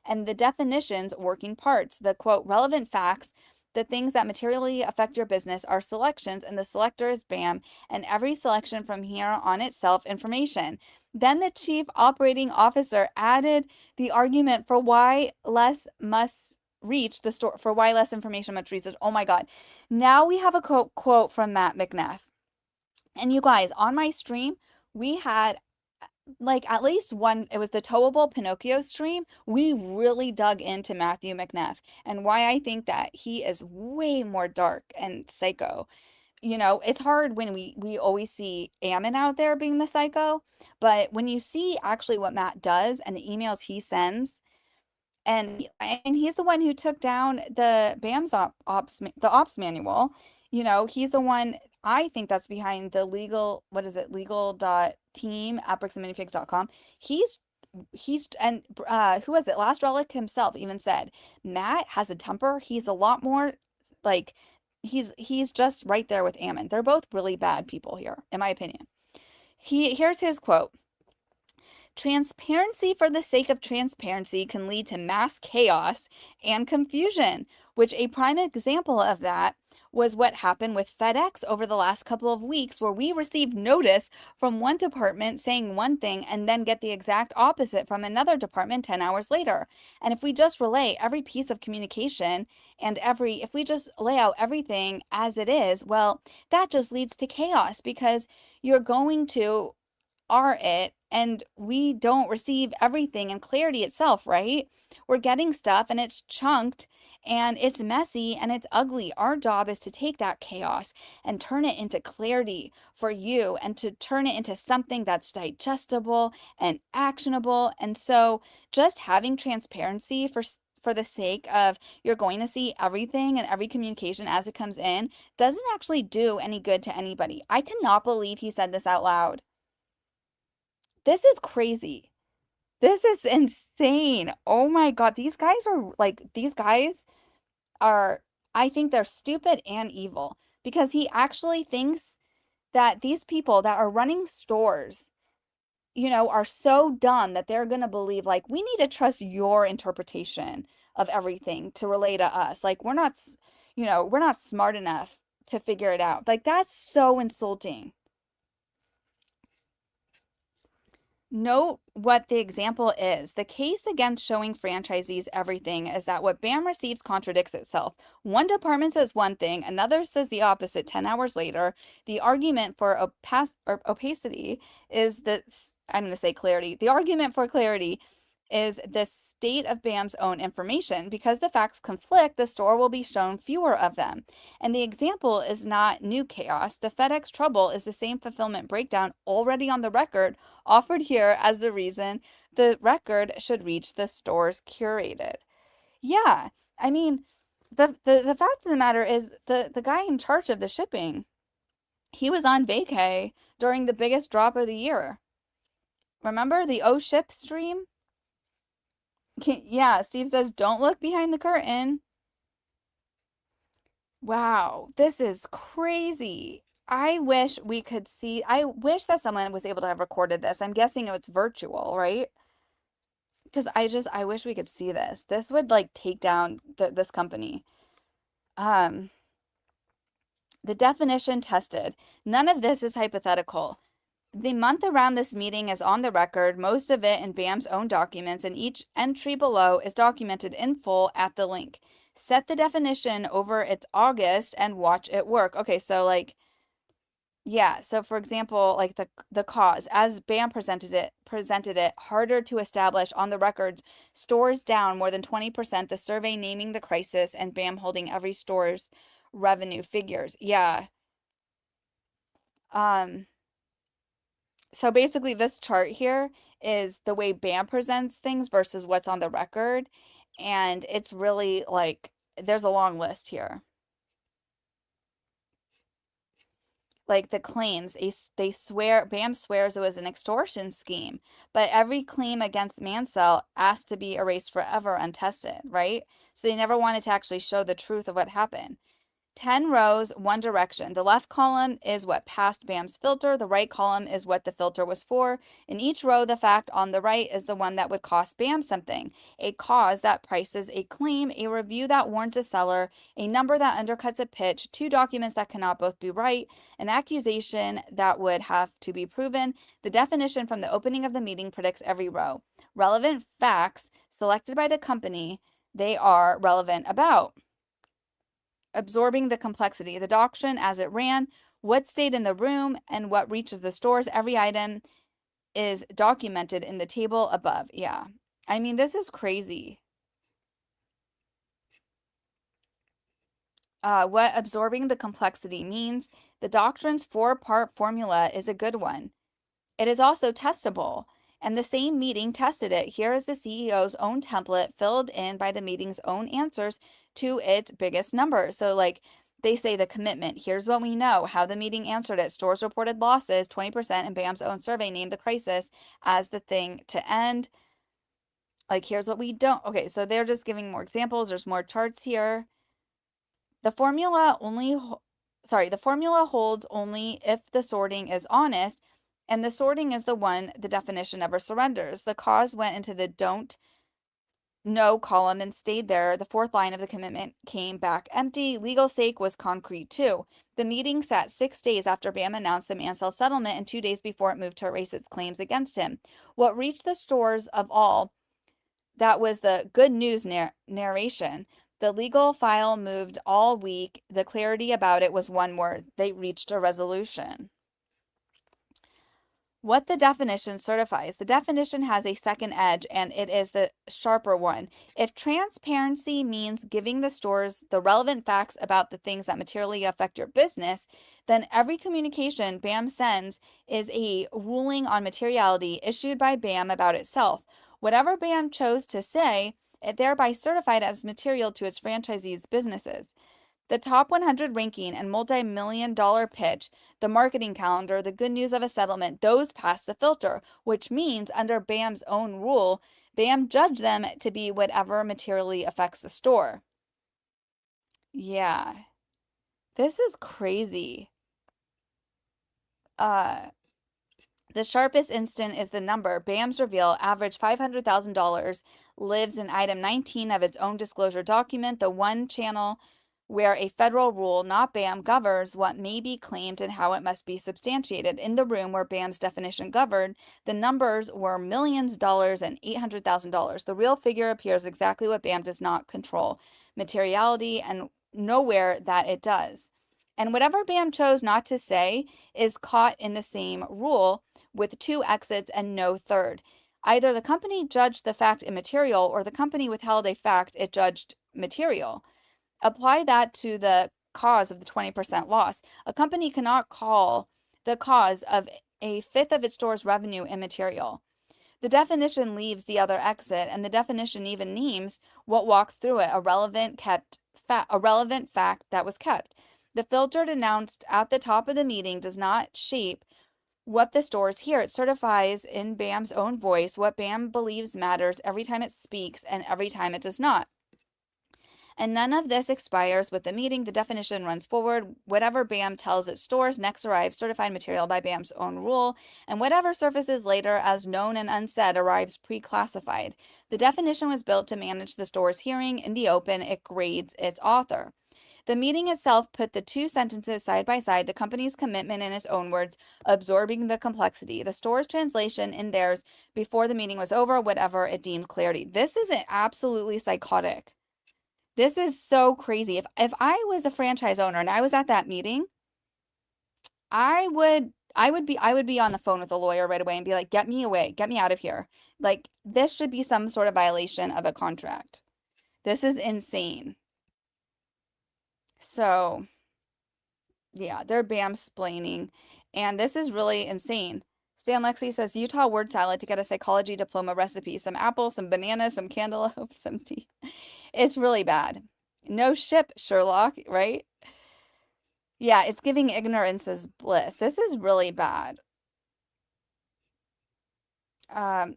and the definition's working parts. The quote, relevant facts, the things that materially affect your business are selections, and the selector is BAM, and every selection from here on itself information. Then the chief operating officer added the argument for why less must reach the store, for why less information must reach it. Oh my God. Now we have a quote from Matt McNeff. And you guys, on my stream, we had like at least one, it was the Towable Pinocchio stream. We really dug into Matthew McNeff and why I think that he is way more dark and psycho. You know, it's hard when we always see Ammon out there being the psycho, but when you see actually what Matt does and the emails he sends, and he's the one who took down the BAM's ops manual. You know, he's the one, I think, that's behind the legal.team at bricksandminifigs.com. And who was it? Last Relic himself even said, Matt has a temper. He's a lot more like, he's just right there with Ammon. They're both really bad people here, in my opinion. Here's his quote. Transparency for the sake of transparency can lead to mass chaos and confusion. which a prime example of that was what happened with FedEx over the last couple of weeks, where we received notice from one department saying one thing and then get the exact opposite from another department 10 hours later. And if we just relay every piece of communication and if we just lay out everything as it is, well, that just leads to chaos, because you're going to it and we don't receive everything in clarity itself, right? We're getting stuff and it's chunked and it's messy and it's ugly. Our job is to take that chaos and turn it into clarity for you, and to turn it into something that's digestible and actionable. And so just having transparency for the sake of you're going to see everything and every communication as it comes in doesn't actually do any good to anybody. I cannot believe he said this out loud. This is crazy. This is insane. Oh my God. These guys are, I think they're stupid and evil, because he actually thinks that these people that are running stores, are so dumb that they're going to believe, like, we need to trust your interpretation of everything to relay to us. Like, we're not smart enough to figure it out. Like, that's so insulting. Note what the example is. The case against showing franchisees everything is that what BAM receives contradicts itself. One department says one thing, another says the opposite 10 hours later. The argument for opacity is that, I'm going to say clarity. The argument for clarity is the state of BAM's own information. Because the facts conflict, the store will be shown fewer of them. And the example is not new chaos. The FedEx trouble is the same fulfillment breakdown already on the record, offered here as the reason the record should reach the stores curated. Yeah, I mean, the fact of the matter is the guy in charge of the shipping, he was on vacay during the biggest drop of the year. Remember the O Ship stream? Yeah, Steve says, don't look behind the curtain. Wow, this is crazy. I wish that someone was able to have recorded this. I'm guessing it's virtual, right? Because I wish we could see this. This would like take down this company. The definition tested. None of this is hypothetical. The month around this meeting is on the record, most of it in BAM's own documents, and each entry below is documented in full at the link. Set the definition over its August and watch it work. Okay, so like, yeah, so for example, like the cause, as BAM presented it, harder to establish on the record, stores down more than 20%, the survey naming the crisis, and BAM holding every store's revenue figures. Yeah. So basically this chart here is the way BAM presents things versus what's on the record. And it's really like, there's a long list here. Like the claims, BAM swears it was an extortion scheme, but every claim against Mansell asked to be erased forever untested, right? So they never wanted to actually show the truth of what happened. 10 rows, one direction. The left column is what passed BAM's filter. The right column is what the filter was for. In each row, the fact on the right is the one that would cost BAM something. A cause that prices a claim, a review that warns a seller, a number that undercuts a pitch, two documents that cannot both be right, an accusation that would have to be proven. The definition from the opening of the meeting predicts every row. Relevant facts selected by the company, they are relevant about absorbing the complexity, the doctrine as it ran, what stayed in the room, and what reaches the stores. Every item is documented in the table above. Yeah. I mean, this is crazy. What absorbing the complexity means, the doctrine's 4-part formula is a good one. It is also testable, and the same meeting tested it. Here is the CEO's own template filled in by the meeting's own answers to its biggest number. So like they say the commitment, here's what we know, how the meeting answered it. Stores reported losses, 20%, and BAM's own survey named the crisis as the thing to end. Like, here's what we don't. Okay, so they're just giving more examples. There's more charts here. The formula holds only if the sorting is honest, and the sorting is the one the definition never surrenders. The cause went into the don't no column and stayed there. The fourth line of the commitment came back empty. Legal sake was concrete too. The meeting sat 6 days after BAM announced the Mansell settlement and 2 days before it moved to erase its claims against him. What reached the stores of all, that was the good news narration. The legal file moved all week. The clarity about it was one word. They reached a resolution. What the definition certifies. The definition has a second edge, and it is the sharper one. If transparency means giving the stores the relevant facts about the things that materially affect your business, then every communication BAM sends is a ruling on materiality issued by BAM about itself. Whatever BAM chose to say, it thereby certified as material to its franchisees' businesses. The top 100 ranking and multi-million-dollar pitch, the marketing calendar, the good news of a settlement, those pass the filter, which means under BAM's own rule, BAM judged them to be whatever materially affects the store. Yeah. This is crazy. The sharpest instant is the number. BAM's reveal, average $500,000, lives in item 19 of its own disclosure document, the one channel where a federal rule, not BAM, governs what may be claimed and how it must be substantiated. In the room where BAM's definition governed, the numbers were millions dollars and $800,000. The real figure appears exactly what BAM does not control, materiality, and nowhere that it does. And whatever BAM chose not to say is caught in the same rule with 2 exits and no third. Either the company judged the fact immaterial or the company withheld a fact it judged material. Apply that to the cause of the 20% loss. A company cannot call the cause of a fifth of its store's revenue immaterial. The definition leaves the other exit, and the definition even names what walks through it, a relevant fact that was kept. The filter announced at the top of the meeting does not shape what the stores hear. It certifies in BAM's own voice what BAM believes matters every time it speaks and every time it does not. And none of this expires with the meeting. The definition runs forward. Whatever BAM tells its stores next arrives certified material by BAM's own rule, and whatever surfaces later as known and unsaid arrives pre-classified. The definition was built to manage the store's hearing. In the open, it grades its author. The meeting itself put the 2 sentences side by side, the company's commitment in its own words, absorbing the complexity, the store's translation in theirs before the meeting was over, whatever it deemed clarity. This is absolutely psychotic. This is so crazy. If I was a franchise owner and I was at that meeting, I would be on the phone with a lawyer right away and be like, get me away, get me out of here. Like, this should be some sort of violation of a contract. This is insane. So, yeah, they're BAM-splaining, and this is really insane. Stan Lexi says, Utah word salad to get a psychology diploma recipe. Some apples, some bananas, some cantaloupe, some tea. It's really bad. No ship, Sherlock, right? Yeah, it's giving ignorance is bliss. This is really bad.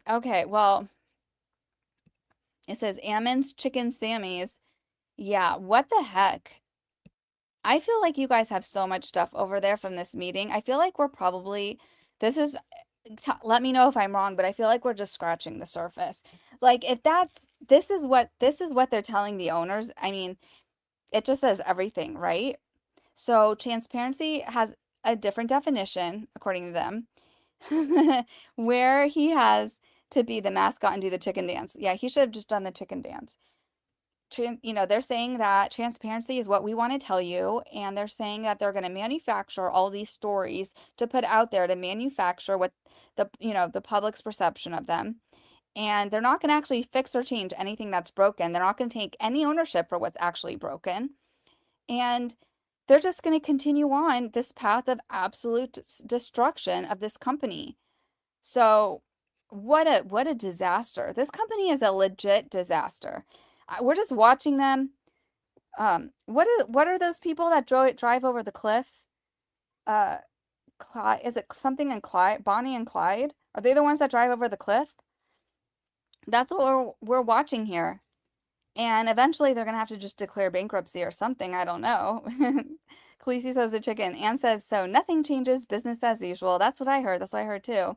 Okay, well, it says Ammon's Chicken Sammy's. Yeah, what the heck? I feel like you guys have so much stuff over there from this meeting. I feel like we're probably, let me know if I'm wrong, but I feel like we're just scratching the surface. Like, if this is what they're telling the owners, I mean, it just says everything, right? So transparency has a different definition, according to them, where he has to be the mascot and do the chicken dance. Yeah, he should have just done the chicken dance. They're saying that transparency is what we want to tell you, and they're saying that they're going to manufacture all these stories to put out there to manufacture what the public's perception of them. And they're not going to actually fix or change anything that's broken. They're not going to take any ownership for what's actually broken. And they're just going to continue on this path of absolute destruction of this company. So what a disaster. This company is a legit disaster. We're just watching them. What are those people that drive over the cliff? Is it something in Clyde? Bonnie and Clyde? Are they the ones that drive over the cliff? That's what we're watching here. And eventually they're going to have to just declare bankruptcy or something. I don't know. Khaleesi says the chicken. Ann says, so nothing changes, business as usual. That's what I heard. That's what I heard too.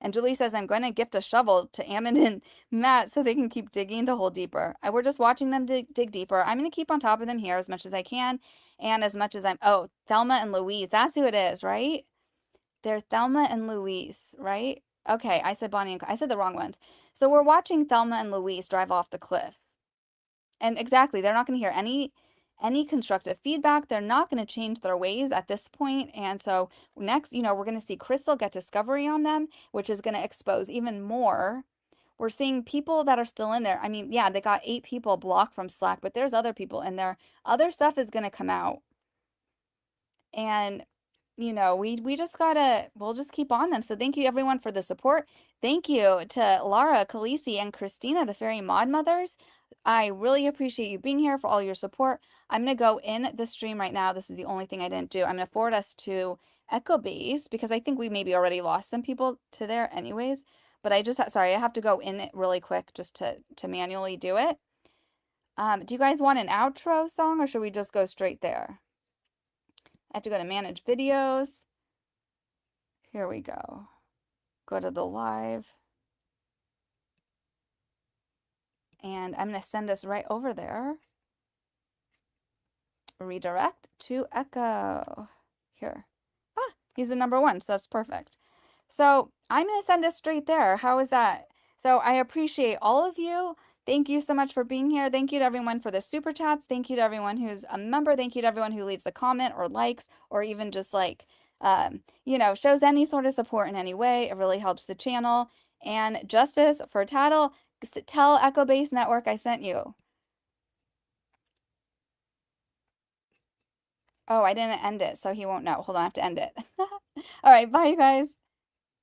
And Julie says, I'm going to gift a shovel to Ammon and Matt so they can keep digging to hole deeper. We're just watching them dig deeper. I'm going to keep on top of them here as much as I can. And as much as oh, Thelma and Louise. That's who it is, right? They're Thelma and Louise, right? Okay, I said Bonnie and I said the wrong ones. So we're watching Thelma and Louise drive off the cliff. And exactly, they're not going to hear any constructive feedback. They're not going to change their ways at this point. And so next, we're going to see Chrystal get discovery on them, which is going to expose even more. We're seeing people that are still in there. I mean, yeah, they got 8 people blocked from Slack, but there's other people in there. Other stuff is going to come out. And we just we'll just keep on them. So thank you everyone for the support. Thank you to Lara, Khaleesi, and Christina, the Fairy Mod Mothers. I really appreciate you being here for all your support. I'm going to go in the stream right now. This is the only thing I didn't do. I'm going to forward us to Echo Base because I think we maybe already lost some people to there anyways. But I just, sorry, I have to go in it really quick just to manually do it. Do you guys want an outro song or should we just go straight there? I have to go to manage videos. Here we go. Go to the live. And I'm going to send us right over there. Redirect to Echo. Here. Ah, he's the #1, so that's perfect. So I'm going to send us straight there. How is that? So I appreciate all of you. Thank you so much for being here. Thank you to everyone for the super chats. Thank you to everyone who's a member. Thank you to everyone who leaves a comment or likes or even just shows any sort of support in any way. It really helps the channel. And Justice for Tattle, tell Echo Base Network I sent you. Oh, I didn't end it, so he won't know. Hold on, I have to end it. All right, bye, guys.